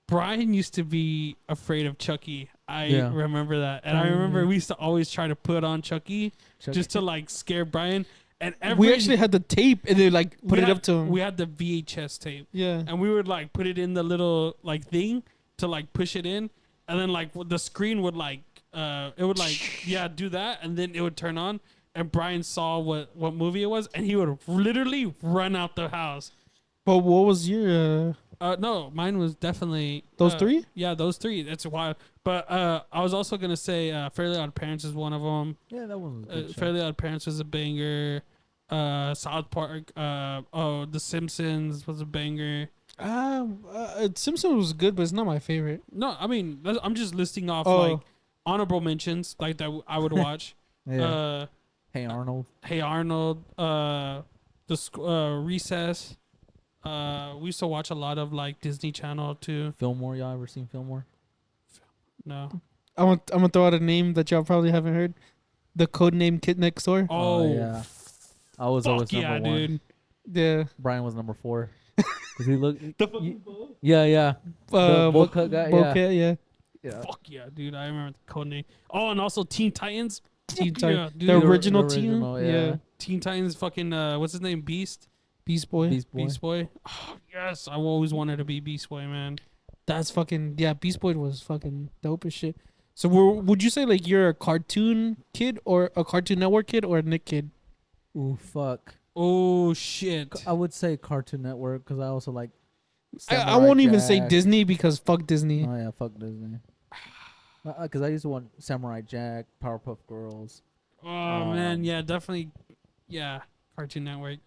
Speaker 1: Brian used to be afraid of Chucky. I
Speaker 3: Yeah.
Speaker 1: remember that, and I remember we used to always try to put on Chucky
Speaker 3: Chuck-
Speaker 1: just to like scare Brian. And every
Speaker 2: We actually had the tape and they like put
Speaker 1: we
Speaker 2: it
Speaker 1: had-
Speaker 2: up to him.
Speaker 1: We had the VHS tape,
Speaker 2: Yeah.
Speaker 1: and we would like put it in the little like thing to like push it in, and then like the screen would like it would like do that, and then it would turn on, and Brian saw what movie it was, and he would literally run out the house.
Speaker 2: But what was your
Speaker 1: No, mine was definitely
Speaker 2: those three?
Speaker 1: Yeah, those three. That's wild. But I was also gonna say Fairly Odd Parents is one of them.
Speaker 3: Yeah, that one was a good show.
Speaker 1: Fairly Odd Parents was a banger. South Park. The Simpsons was a banger.
Speaker 2: Simpsons was good, but it's not my favorite.
Speaker 1: No, I mean I'm just listing off
Speaker 2: Oh.
Speaker 1: like honorable mentions like that I would watch.
Speaker 3: Yeah. Hey Arnold.
Speaker 1: Hey Arnold. Recess. We used to watch a lot of like Disney Channel too.
Speaker 3: Fillmore. Y'all ever seen Fillmore?
Speaker 1: No.
Speaker 2: I'm gonna throw out a name that y'all probably haven't heard. The Codename Kid Next Door.
Speaker 1: Oh,
Speaker 3: yeah. I was always
Speaker 1: fuck yeah,
Speaker 3: number one.
Speaker 1: dude.
Speaker 2: Yeah.
Speaker 3: Brian was number 4. Cause he looked. Yeah, yeah. The
Speaker 2: Uh,
Speaker 3: bowl cut guy. Yeah.
Speaker 2: Bokeh, yeah.
Speaker 3: Yeah.
Speaker 1: Fuck yeah, dude. I remember the code name. Oh, and also Teen Titans.
Speaker 2: Teen
Speaker 1: Fuck yeah,
Speaker 2: Titans.
Speaker 1: dude.
Speaker 2: The
Speaker 3: The
Speaker 2: original
Speaker 3: original,
Speaker 2: team.
Speaker 3: yeah.
Speaker 2: Yeah.
Speaker 1: Teen Titans fucking what's his name? Beast?
Speaker 2: Beast Boy.
Speaker 3: Beast Boy.
Speaker 1: Oh, yes. I always wanted to be Beast Boy, man.
Speaker 2: That's fucking Beast Boy was fucking dope as shit. So would you say like you're a cartoon kid or a Cartoon Network kid or a Nick kid?
Speaker 3: Ooh, fuck.
Speaker 1: Oh shit.
Speaker 3: I would say Cartoon Network because I also like.
Speaker 2: I
Speaker 3: Samurai
Speaker 2: won't even say
Speaker 3: Jack.
Speaker 2: Disney because fuck Disney.
Speaker 3: Oh yeah, fuck Disney. Because I used to want Samurai Jack, Powerpuff Girls.
Speaker 1: Oh man, yeah, definitely. Yeah, Cartoon Network.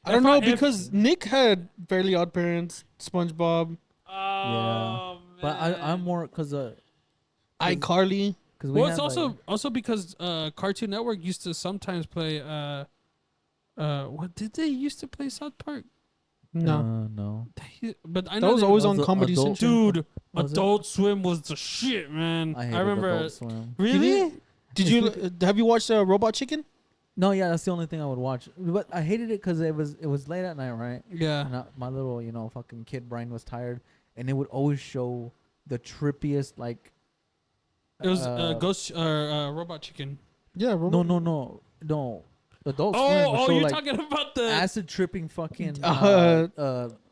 Speaker 2: I don't know because Nick had Fairly Odd Parents, SpongeBob,
Speaker 1: Oh,
Speaker 3: But I'm more because
Speaker 2: iCarly.
Speaker 3: we
Speaker 1: Well,
Speaker 3: had,
Speaker 1: it's
Speaker 3: like,
Speaker 1: also because Cartoon Network used to sometimes play what did they used to play South Park?
Speaker 2: No,
Speaker 3: no.
Speaker 1: But I
Speaker 2: that
Speaker 1: know
Speaker 2: was
Speaker 1: they,
Speaker 2: always
Speaker 3: That
Speaker 2: on
Speaker 3: was
Speaker 2: Comedy
Speaker 3: adult-
Speaker 2: Central.
Speaker 1: dude.
Speaker 3: Was it?
Speaker 1: Adult Swim was the shit, man.
Speaker 3: I hated
Speaker 1: remember.
Speaker 3: Adult Swim.
Speaker 1: Really?
Speaker 2: Did you have you watched Robot Chicken?
Speaker 3: No, yeah, that's the only thing I would watch. But I hated it because it was late at night, right?
Speaker 1: Yeah.
Speaker 3: And my little, fucking kid brain was tired, and it would always show the trippiest, like.
Speaker 1: It was Ghost Robot Chicken.
Speaker 2: Yeah, Robot.
Speaker 3: No. Adult Swim would show,
Speaker 1: you're
Speaker 3: like,
Speaker 1: talking about the
Speaker 3: acid tripping fucking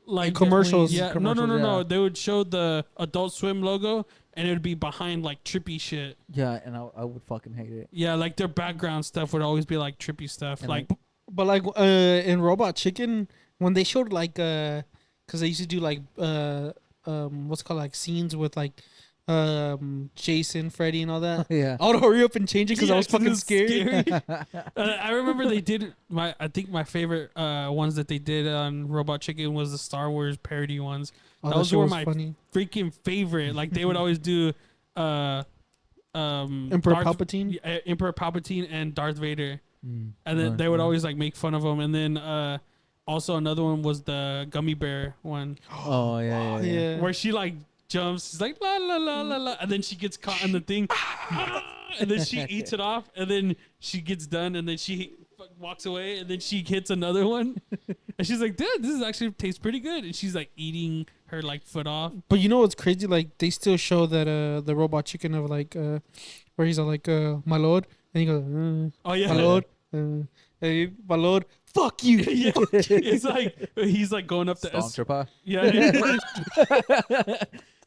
Speaker 2: like commercials.
Speaker 1: Yeah,
Speaker 3: commercials,
Speaker 1: no.
Speaker 3: yeah.
Speaker 1: They would show the Adult Swim logo, and it would be behind like trippy shit.
Speaker 3: Yeah, and I would fucking hate it.
Speaker 1: Yeah, like their background stuff would always be like trippy stuff.
Speaker 3: And
Speaker 1: Like,
Speaker 2: But like in Robot Chicken, when they showed like because they used to do like what's it called, like scenes with like Jason, Freddy, and all that.
Speaker 3: Yeah.
Speaker 2: I would hurry up and change it because I was fucking scared.
Speaker 1: I remember they did I think my favorite ones that they did on Robot Chicken was the Star Wars parody ones.
Speaker 2: Oh,
Speaker 1: Those
Speaker 2: shit
Speaker 1: were
Speaker 2: was
Speaker 1: my
Speaker 2: funny.
Speaker 1: freaking favorite. Like they would always do
Speaker 2: Emperor
Speaker 1: Darth-
Speaker 2: Palpatine.
Speaker 1: Emperor Palpatine and Darth Vader.
Speaker 3: Mm,
Speaker 1: And then
Speaker 3: nice,
Speaker 1: they would
Speaker 3: nice.
Speaker 1: always like make fun of them. And then also another one was the gummy bear one,
Speaker 3: Oh yeah.
Speaker 2: Yeah.
Speaker 1: where she like jumps. She's like la la la la la, and then she gets caught in the thing, and then she eats it off, and then she gets done, and then she walks away, and then she hits another one, and she's like, "Dude, this is actually tastes pretty good," and she's like eating her like foot off.
Speaker 2: But you know what's crazy? Like they still show that the Robot Chicken of like where he's like my lord, and he goes
Speaker 1: Oh yeah,
Speaker 2: my lord, hey, my lord, fuck you.
Speaker 1: yeah. It's like he's like going up the
Speaker 3: Stormtrooper.
Speaker 1: yeah.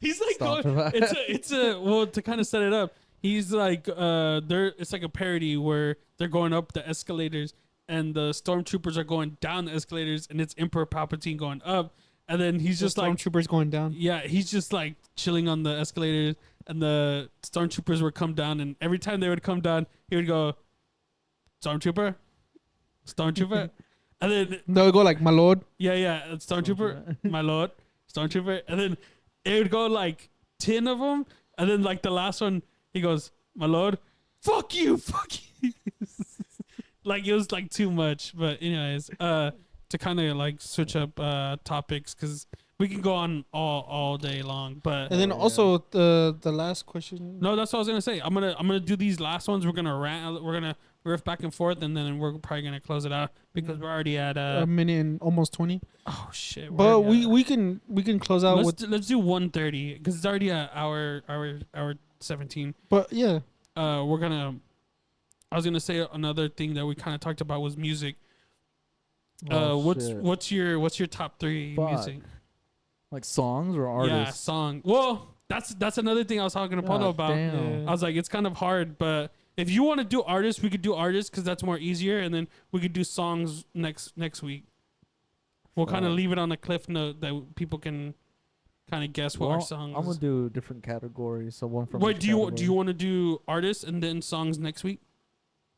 Speaker 1: He's like going,
Speaker 3: Stormtrooper.
Speaker 1: it's a well, to kind of set it up. He's like it's like a parody where they're going up the escalators and the stormtroopers are going down the escalators, and it's Emperor Palpatine going up, and then he's just like
Speaker 2: Stormtroopers going down.
Speaker 1: yeah, he's just like chilling on the escalators, and the stormtroopers would come down, and every time they would come down, he would go, Stormtrooper, Stormtrooper, and then
Speaker 2: They'll go like my lord.
Speaker 1: yeah, Stormtrooper, my lord, Stormtrooper, and then it would go like 10 of them, and then like the last one, he goes, my lord, fuck you. Like it was like too much, but anyways, to kind of like switch up topics, because we can go on all day long, but
Speaker 2: And then also the last question.
Speaker 1: no, that's what I was gonna say. I'm gonna do these last ones. We're gonna rant. We're gonna riff back and forth, and then we're probably gonna close it out because we're already at
Speaker 2: A minute and almost 20.
Speaker 1: oh shit. we're
Speaker 2: But
Speaker 1: already
Speaker 2: we
Speaker 1: at-
Speaker 2: can close out with.
Speaker 1: let's do 1:30 because it's already at hour 17.
Speaker 2: But yeah,
Speaker 1: We're gonna. I was gonna say another thing that we kind of talked about was music.
Speaker 3: Oh, shit.
Speaker 1: What's your top 3
Speaker 3: Fuck.
Speaker 1: music?
Speaker 3: Like songs or
Speaker 1: Yeah,
Speaker 3: artists?
Speaker 1: song. Well, that's another thing I was talking to Paulo
Speaker 3: God
Speaker 1: about.
Speaker 3: damn.
Speaker 1: I was like, it's kind of hard, but if you want to do artists, we could do artists because that's more easier, and then we could do songs next week. We'll kind of
Speaker 3: Fuck.
Speaker 1: leave it on a cliff note that people can kind of guess what our
Speaker 3: Well,
Speaker 1: songs.
Speaker 3: I'm gonna do different categories. So one from.
Speaker 1: Wait,
Speaker 3: each
Speaker 1: do you
Speaker 3: category.
Speaker 1: want to do artists and then songs next week,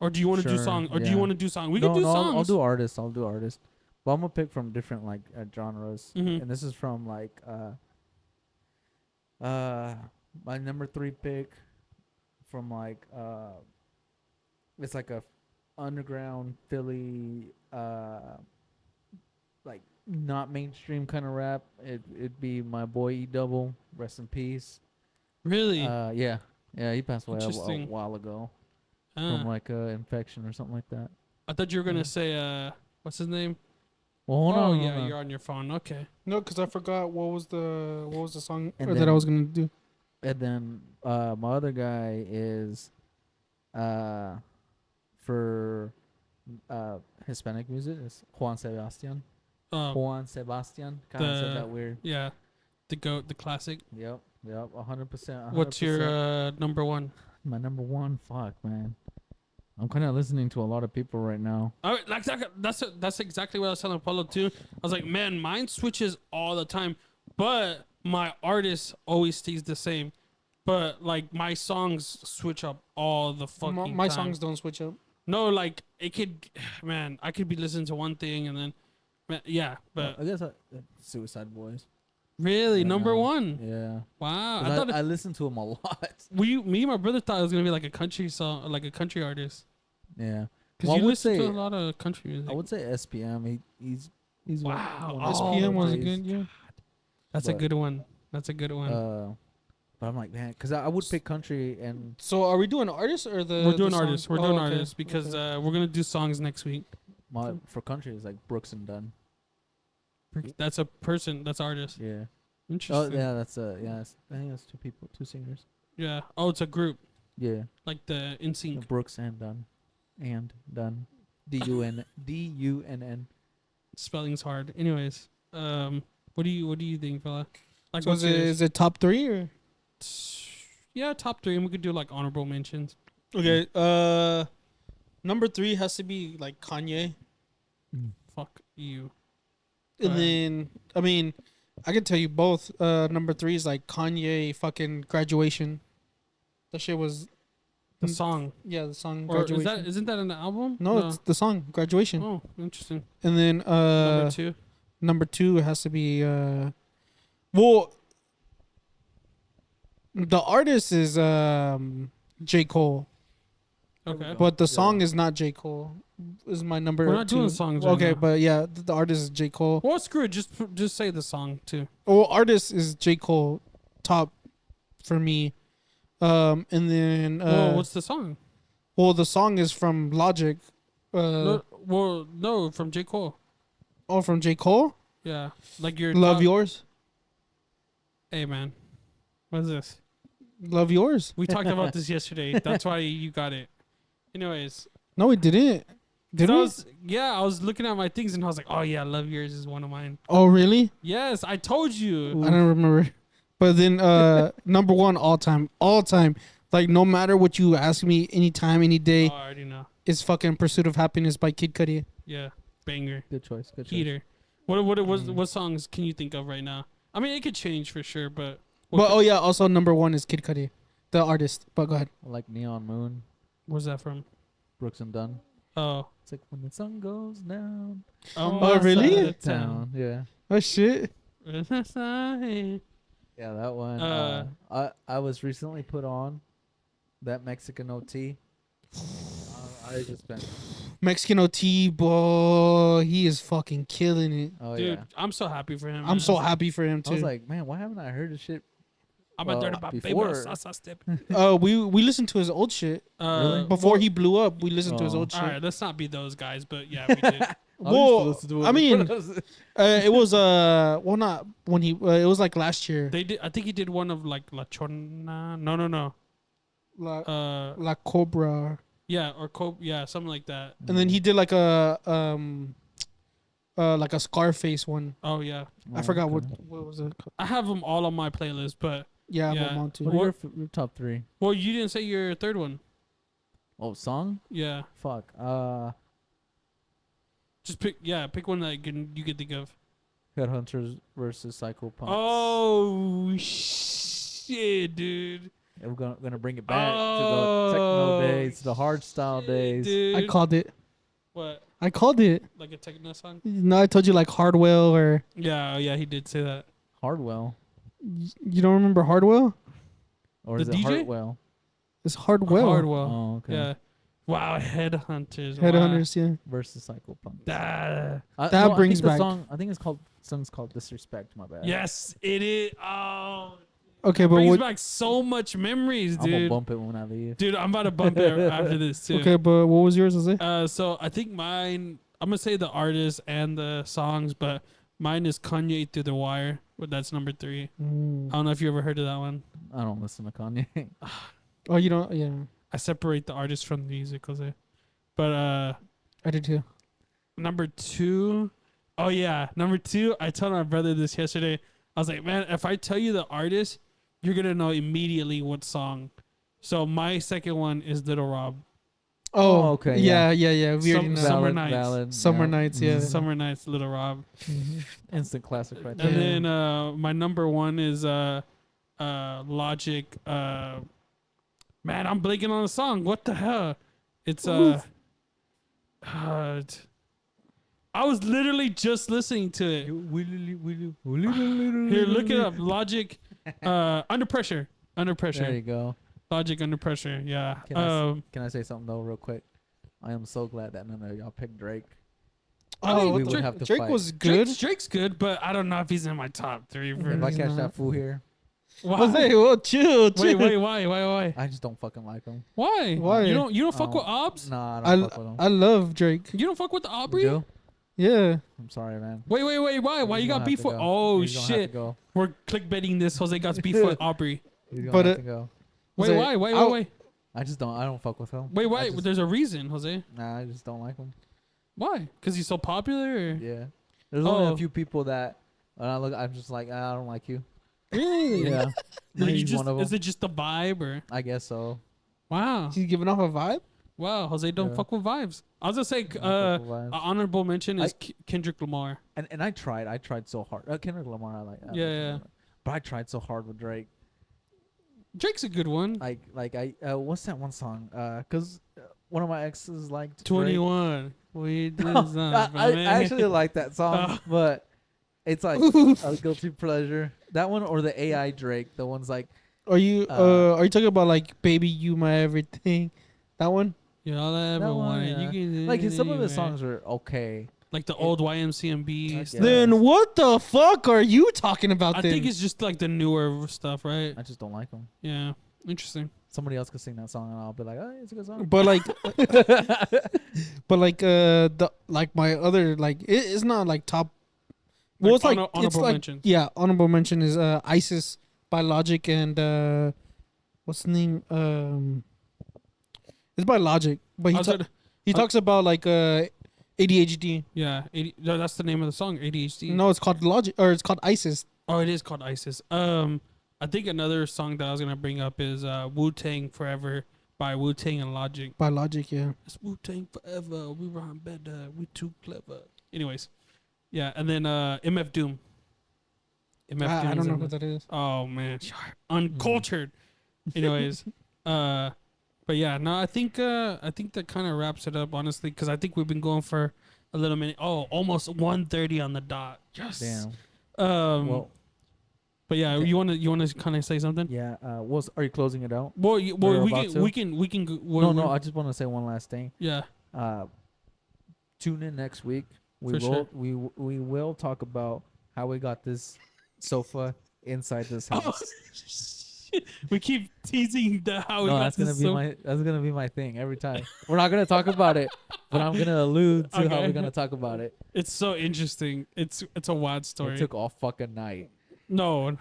Speaker 1: or do you want to do
Speaker 3: Sure,
Speaker 1: song, or do you
Speaker 3: yeah.
Speaker 1: want to do song? We
Speaker 3: no,
Speaker 1: can do
Speaker 3: no,
Speaker 1: songs.
Speaker 3: I'll do artists. I'll do artists. But I'm gonna pick from different like genres,
Speaker 1: Mhm.
Speaker 3: and this is from like my number 3 pick from like it's like a underground Philly like not mainstream kind of rap. It'd be my boy E Double, rest in peace.
Speaker 1: Really?
Speaker 3: Yeah, he passed away a
Speaker 1: Interesting.
Speaker 3: while ago
Speaker 1: Ah.
Speaker 3: from like infection or something like that.
Speaker 1: I thought you were gonna say what's his name?
Speaker 3: Well, hold
Speaker 1: Oh
Speaker 3: on,
Speaker 1: yeah,
Speaker 3: hold on.
Speaker 1: you're on your phone. Okay.
Speaker 2: no, because I forgot what was the song
Speaker 3: And
Speaker 2: that
Speaker 3: then-
Speaker 2: I was gonna do.
Speaker 3: And then my other guy is for Hispanic music is Juan Sebastian. Juan Sebastian. Kind of said that weird.
Speaker 1: Yeah, the goat, the classic.
Speaker 3: Yep, 100%.
Speaker 1: What's your number 1?
Speaker 3: my number 1? Fuck, man. I'm kind of listening to a lot of people right now.
Speaker 1: All right, like that's exactly what I was telling Paulo too. I was like, man, mine switches all the time, but my artist always stays the same. But like my songs switch up all the fucking
Speaker 2: My
Speaker 1: time.
Speaker 2: songs don't switch up.
Speaker 1: No, like it could, man. I could be listening to one thing and then Yeah, but
Speaker 3: I guess Suicide Boys.
Speaker 1: really,
Speaker 3: Right
Speaker 1: number
Speaker 3: now.
Speaker 1: one.
Speaker 3: Yeah.
Speaker 1: Wow,
Speaker 3: 'Cause
Speaker 1: I thought
Speaker 3: I listen to him a lot.
Speaker 1: me and my brother thought it was gonna be like a country song, like a country artist.
Speaker 3: Yeah.
Speaker 1: Because
Speaker 3: Well, I
Speaker 1: you
Speaker 3: would
Speaker 1: listen to
Speaker 3: say
Speaker 1: a lot of country music.
Speaker 3: I would say SPM. He's
Speaker 1: Wow.
Speaker 3: one
Speaker 1: Oh,
Speaker 2: SPM was
Speaker 3: days.
Speaker 2: good. Yeah.
Speaker 1: That's a
Speaker 3: but,
Speaker 1: good one. That's a good one.
Speaker 3: But I'm like, man, because I would pick country and
Speaker 2: So are we doing artists or the?
Speaker 1: we're doing
Speaker 2: the song?
Speaker 1: artists. We're
Speaker 2: Oh,
Speaker 1: doing
Speaker 2: okay,
Speaker 1: artists because
Speaker 2: okay.
Speaker 1: we're gonna do songs next week.
Speaker 3: for country is like Brooks and Dunn.
Speaker 1: That's a person. That's artist.
Speaker 3: Yeah. Oh
Speaker 1: Interesting.
Speaker 3: yeah, I think that's two people, two singers.
Speaker 1: Yeah. Oh, it's a group
Speaker 3: Yeah.
Speaker 1: like the NSYNC.
Speaker 3: Brooks and Dunn. DUNN.
Speaker 1: Spelling's hard. Anyways, what do you think, fella? Like,
Speaker 2: So
Speaker 1: what's
Speaker 2: is it top 3 or?
Speaker 1: Yeah, top 3, and we could do like honorable mentions.
Speaker 2: Okay. Number 3 has to be like Kanye,
Speaker 1: Fuck you.
Speaker 2: and then I mean, I can tell you both. Number 3 is like Kanye fucking Graduation. That shit was
Speaker 1: The song,
Speaker 2: the song
Speaker 1: or
Speaker 2: Graduation.
Speaker 1: isn't that an album?
Speaker 2: No, it's the song Graduation.
Speaker 1: Oh, interesting.
Speaker 2: And then
Speaker 1: Number 2.
Speaker 2: number 2 has to be well, the artist is J. Cole,
Speaker 1: Okay.
Speaker 2: but the song is not J. Cole. Is my number
Speaker 1: We're not
Speaker 2: 2.
Speaker 1: doing songs right
Speaker 2: Okay,
Speaker 1: now.
Speaker 2: but yeah, the artist is J. Cole.
Speaker 1: Well, screw it. Just say the song too.
Speaker 2: Well, artist is J. Cole, top for me. And then
Speaker 1: Well, what's the song?
Speaker 2: the song is from Logic.
Speaker 1: No, from J. Cole.
Speaker 2: Oh, from J. Cole.
Speaker 1: Yeah, like your
Speaker 2: Love
Speaker 1: top-
Speaker 2: Yours.
Speaker 1: Hey man, what is this?
Speaker 2: Love Yours.
Speaker 1: We talked about this yesterday. That's why you got it. Anyways,
Speaker 2: No, we didn't. Did we?
Speaker 1: I was looking at my things and I was like, oh yeah, Love Yours is one of mine.
Speaker 2: Oh, really?
Speaker 1: Yes, I told you.
Speaker 2: I don't remember. But then number 1 all time. Like no matter what you ask me, anytime, any day,
Speaker 1: Oh, I already know.
Speaker 2: is fucking Pursuit of Happiness by Kid Cudi.
Speaker 1: Yeah, banger.
Speaker 3: Good choice. Good choice.
Speaker 1: Heater. What songs can you think of right now? I mean, it could change for sure, but
Speaker 2: Also number 1 is Kid Cudi, the artist. But go ahead.
Speaker 3: I like Neon Moon,
Speaker 1: where's that from?
Speaker 3: Brooks and Dunn.
Speaker 1: Oh,
Speaker 3: It's like when the sun goes down.
Speaker 2: Oh, really?
Speaker 1: side of
Speaker 3: Town. Yeah.
Speaker 2: Oh shit.
Speaker 1: town.
Speaker 3: Yeah, that one. I was recently put on that Mexican OT. I just been.
Speaker 2: Mexican OT, boy, he is fucking killing it.
Speaker 3: Oh
Speaker 1: Dude,
Speaker 3: yeah.
Speaker 1: I'm so happy for him.
Speaker 2: I'm
Speaker 1: man.
Speaker 2: so happy for him
Speaker 3: I
Speaker 2: too.
Speaker 3: was like, man, why haven't I heard this shit?
Speaker 1: I'm a dirty
Speaker 3: before-
Speaker 1: baby. Salsa step.
Speaker 2: we listened to his old shit
Speaker 3: Really?
Speaker 2: before he blew up. We listened to his
Speaker 3: Oh.
Speaker 2: old shit.
Speaker 1: All right, let's not be those guys, but yeah, we did.
Speaker 2: Well, I mean, it was well, not when he. It was like last year.
Speaker 1: They did. I think he did one of like La Chona. No.
Speaker 2: La Cobra,
Speaker 1: Yeah, or Cope. Yeah, something like that.
Speaker 2: and then he did like a Scarface one.
Speaker 1: Oh yeah,
Speaker 2: I forgot what was it.
Speaker 1: I have them all on my playlist, but
Speaker 2: Yeah,
Speaker 1: Yeah.
Speaker 2: I'm on too.
Speaker 3: What are your top 3?
Speaker 1: well, you didn't say your third one.
Speaker 3: Oh, song?
Speaker 1: Yeah,
Speaker 3: Fuck.
Speaker 1: just pick one that you can think of.
Speaker 3: Headhunters versus Psycho Punks.
Speaker 1: Oh shit, dude!
Speaker 3: And we're gonna bring it back to the techno days, the hard style days.
Speaker 1: Dude.
Speaker 2: I called it.
Speaker 1: What?
Speaker 2: I called it.
Speaker 1: Like a techno song?
Speaker 2: No, I told you like Hardwell or
Speaker 1: Yeah, he did say that.
Speaker 3: Hardwell,
Speaker 2: you don't remember Hardwell?
Speaker 3: or
Speaker 1: The
Speaker 3: is it
Speaker 1: DJ?
Speaker 3: Hartwell?
Speaker 2: It's Hardwell.
Speaker 1: Hardwell.
Speaker 3: Oh, okay.
Speaker 1: Yeah. Wow, Headhunters.
Speaker 2: Headhunters, yeah.
Speaker 3: Versus Psycho Punks.
Speaker 1: Wow.
Speaker 2: That brings
Speaker 3: I think
Speaker 2: back-
Speaker 3: the song. I think it's called. Song's called Disrespect. My bad.
Speaker 1: Yes, it is. Oh,
Speaker 2: Okay, but
Speaker 1: brings
Speaker 2: what?
Speaker 1: back so much memories,
Speaker 3: I'm gonna
Speaker 1: dude.
Speaker 3: bump it when I leave.
Speaker 1: Dude, I'm about to bump it after this too.
Speaker 2: Okay, but what was yours, Jose?
Speaker 1: So I think mine. I'm gonna say the artists and the songs, but mine is Kanye Through the Wire. But that's number 3. I don't know if you ever heard of that one.
Speaker 3: I don't listen to Kanye.
Speaker 2: Oh, you don't? Yeah,
Speaker 1: I separate the artist from the music, Jose. But
Speaker 2: I did too.
Speaker 1: number 2. Oh yeah, number 2. I told my brother this yesterday. I was like, man, if I tell you the artist, you're gonna know immediately what song. So my second one is Little Rob.
Speaker 2: Oh,
Speaker 3: okay,
Speaker 2: Yeah. We already know.
Speaker 1: Summer Nights.
Speaker 2: Summer Nights, yeah.
Speaker 1: Summer Nights, Little Rob.
Speaker 3: Instant classic right
Speaker 1: And
Speaker 3: there.
Speaker 1: then my number 1 is Logic. Man, I'm blanking on the song. What the hell? It's I was literally just listening to it. Here, look it up. Logic, under pressure. Under pressure.
Speaker 3: There you go.
Speaker 1: Logic under pressure. Yeah.
Speaker 3: Can I say something though, real quick? I am so glad that none of y'all picked Drake.
Speaker 2: Oh,
Speaker 3: we would have to
Speaker 2: Drake
Speaker 3: fight.
Speaker 2: was good.
Speaker 1: Drake's good, but I don't know if he's in my top 3.
Speaker 3: If I
Speaker 2: He's
Speaker 3: catch
Speaker 2: not.
Speaker 3: that fool here,
Speaker 1: Why?
Speaker 2: Jose, well, chill.
Speaker 1: Wait, why?
Speaker 3: I just don't fucking like him.
Speaker 1: Why?
Speaker 2: Why?
Speaker 1: You don't fuck
Speaker 3: Oh.
Speaker 1: with Obs?
Speaker 3: Nah, I don't fuck with him.
Speaker 2: I love Drake.
Speaker 1: You don't fuck with
Speaker 3: You
Speaker 1: Aubrey?
Speaker 3: do?
Speaker 2: Yeah.
Speaker 3: I'm sorry, man.
Speaker 1: Wait, why? Why
Speaker 3: He's
Speaker 1: you
Speaker 3: gonna
Speaker 1: got
Speaker 3: have
Speaker 1: beef
Speaker 3: to
Speaker 1: with?
Speaker 3: go.
Speaker 1: Oh
Speaker 3: He's gonna have to
Speaker 1: shit!
Speaker 3: go.
Speaker 1: We're clickbaiting this. Jose got beef with Aubrey.
Speaker 3: He's gonna
Speaker 2: But,
Speaker 3: have to go.
Speaker 1: Wait,
Speaker 2: Jose,
Speaker 1: why?
Speaker 3: I don't fuck with him.
Speaker 1: Wait, why?
Speaker 3: I just-
Speaker 1: There's a reason, Jose.
Speaker 3: Nah, I just don't like him.
Speaker 1: Why? Because he's so popular? Or?
Speaker 3: Yeah. There's only
Speaker 1: Oh.
Speaker 3: a few people that when I look, I'm just like, I don't like you.
Speaker 2: Really?
Speaker 3: Yeah.
Speaker 1: Like, you
Speaker 3: He's
Speaker 1: just,
Speaker 3: one of them.
Speaker 1: is it just the vibe or?
Speaker 3: I guess so.
Speaker 1: Wow,
Speaker 2: He's giving off a vibe.
Speaker 1: wow, Jose don't
Speaker 3: Yeah.
Speaker 1: fuck with vibes. I was gonna say,
Speaker 3: Don't fuck with vibes.
Speaker 1: an honorable mention is Kendrick Lamar.
Speaker 3: And I tried so hard. Kendrick Lamar, I like.
Speaker 1: Yeah.
Speaker 3: But I tried so hard with Drake.
Speaker 1: Drake's a good one.
Speaker 3: What's that one song? Cause one of my exes liked
Speaker 1: 21. We did something.
Speaker 3: I actually like that song,
Speaker 1: Oh.
Speaker 3: but it's like a guilty pleasure. That one or the AI Drake, the one's like,
Speaker 2: Are you talking about like "Baby You My Everything"? That one.
Speaker 1: You all I ever
Speaker 3: that one,
Speaker 1: wanted.
Speaker 3: yeah.
Speaker 1: You can
Speaker 3: like some of his
Speaker 1: anywhere.
Speaker 3: songs are okay.
Speaker 1: Like the old YMCMB
Speaker 3: I
Speaker 1: stuff.
Speaker 3: guess.
Speaker 2: Then what the fuck are you talking about?
Speaker 1: I
Speaker 2: then?
Speaker 1: think it's just like the newer stuff, right?
Speaker 3: I just don't like them.
Speaker 1: Yeah. Interesting.
Speaker 3: Somebody else could sing that song and I'll be like, oh, it's a good song.
Speaker 2: But like, my other it's not like top. Well, it's like
Speaker 1: honorable
Speaker 2: it's like
Speaker 1: mentions.
Speaker 2: yeah, honorable mention is ISIS by Logic and what's the name? It's by Logic, but
Speaker 1: I was gonna-
Speaker 2: he talks about like ADHD.
Speaker 1: yeah. No, that's the name of the song, ADHD.
Speaker 2: No, it's called Logic or it's called ISIS.
Speaker 1: Oh, it is called ISIS. I think another song that I was gonna bring up is Wu-Tang Forever by Wu-Tang and Logic.
Speaker 2: By Logic, yeah.
Speaker 1: It's Wu-Tang Forever. We rhyme better. We too clever. Anyways, yeah, and then MF Doom. MF
Speaker 2: I
Speaker 1: Doom's
Speaker 2: don't know
Speaker 1: in
Speaker 2: who
Speaker 1: the-
Speaker 2: that is.
Speaker 1: Oh man, uncultured. Anyways, but yeah, no, I think that kind of wraps it up, honestly, because I think we've been going for a little minute. Oh, almost 1:30 on the dot. Yes.
Speaker 3: Damn.
Speaker 1: Well, but yeah,
Speaker 3: okay.
Speaker 1: you want to kind of say something?
Speaker 3: Yeah. Are you closing it out?
Speaker 1: Well,
Speaker 3: We're about to?
Speaker 1: we can.
Speaker 3: No. I just want to say one last thing.
Speaker 1: Yeah.
Speaker 3: Tune in next week.
Speaker 1: For sure.
Speaker 3: We will talk about how we got this sofa inside this house.
Speaker 1: We keep teasing how we
Speaker 3: No,
Speaker 1: got
Speaker 3: that's gonna
Speaker 1: this
Speaker 3: be
Speaker 1: so-
Speaker 3: that's gonna be my thing every time. We're not gonna talk about it, but I'm gonna allude to how
Speaker 1: Okay.
Speaker 3: we're gonna talk about it.
Speaker 1: It's so interesting. It's a wild story.
Speaker 3: It took all fucking night.
Speaker 1: No,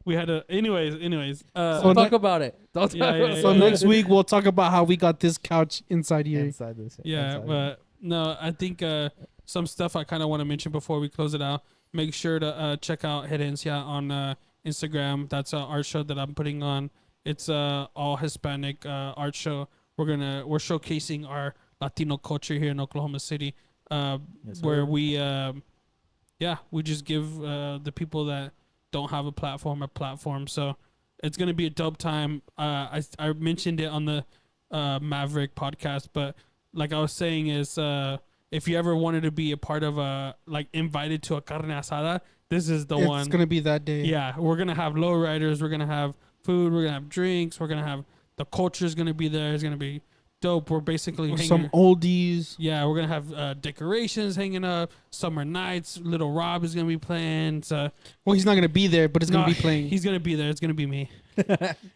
Speaker 1: we had a. Anyways.
Speaker 3: So
Speaker 2: So
Speaker 3: talk
Speaker 2: ne-
Speaker 3: about it. Don't talk
Speaker 1: Yeah,
Speaker 3: about
Speaker 1: yeah,
Speaker 3: it.
Speaker 2: So
Speaker 1: yeah.
Speaker 2: next week we'll talk about how we got this couch inside here.
Speaker 3: Inside this.
Speaker 1: Yeah,
Speaker 3: inside
Speaker 1: but no, I think some stuff I kind of want to mention before we close it out. Make sure to check out Herencia on Instagram. That's an art show that I'm putting on. It's all Hispanic art show. We're showcasing our Latino culture here in Oklahoma City,
Speaker 3: Yes,
Speaker 1: where
Speaker 3: sir.
Speaker 1: we just give the people that don't have a platform. So it's gonna be a dope time. I mentioned it on the Maverick podcast, but like I was saying is if you ever wanted to be a part of invited to a carne asada, this is the one.
Speaker 2: It's gonna be that day.
Speaker 1: Yeah, we're gonna have lowriders. We're gonna have food. We're gonna have drinks. We're gonna have the culture's gonna be there. It's gonna be dope. We're basically
Speaker 2: With
Speaker 1: hanging.
Speaker 2: some oldies.
Speaker 1: Yeah, we're gonna have decorations hanging up. Summer nights. Little Rob is gonna be playing. So
Speaker 2: Well, he's not gonna be there, but it's gonna be playing.
Speaker 1: He's gonna be there. It's gonna be me.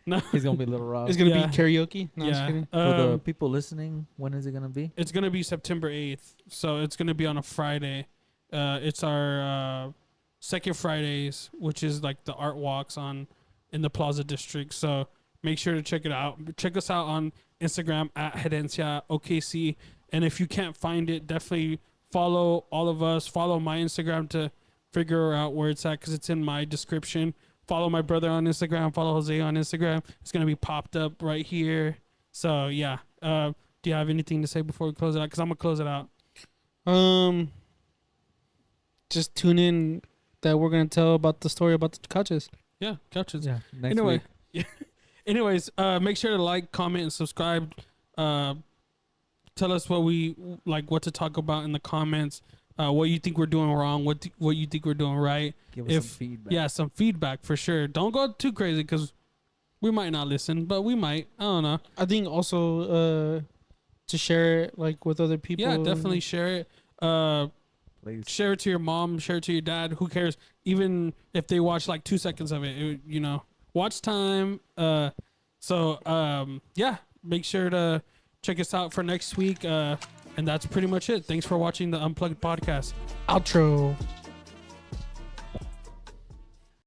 Speaker 1: No,
Speaker 3: He's gonna be Little Rob.
Speaker 2: It's gonna
Speaker 1: Yeah.
Speaker 2: be karaoke. No, just
Speaker 1: yeah.
Speaker 2: kidding.
Speaker 3: For the people listening, when is it gonna be?
Speaker 1: It's gonna be September 8th. So it's gonna be on a Friday. It's our second Fridays, which is like the art walks in the Plaza District. So make sure to check it out. Check us out on Instagram at Herencia OKC. And if you can't find it, definitely follow all of us. Follow my Instagram to figure out where it's at because it's in my description. Follow my brother on Instagram. Follow Jose on Instagram. It's gonna be popped up right here. So yeah. Do you have anything to say before we close it out? Because I'm gonna close it out.
Speaker 2: Just tune in that we're gonna tell about the story about the couches.
Speaker 1: Yeah, couches.
Speaker 3: Yeah. Next
Speaker 1: Anyway,
Speaker 3: week.
Speaker 1: Anyways, make sure to like, comment, and subscribe. tell us what we like, what to talk about in the comments. What you think we're doing wrong, what you think we're doing right.
Speaker 3: Give us some feedback.
Speaker 1: Yeah, some feedback for sure. Don't go too crazy because we might not listen, but we might. I don't know.
Speaker 2: I think also to share it like with other people.
Speaker 1: Yeah, definitely share it.
Speaker 3: Please.
Speaker 1: Share it to your mom, share it to your dad. Who cares? Even if they watch like 2 seconds of it, you know, watch time. Yeah, make sure to check us out for next week. And that's pretty much it. Thanks for watching the Unplugged Podcast.
Speaker 2: Outro.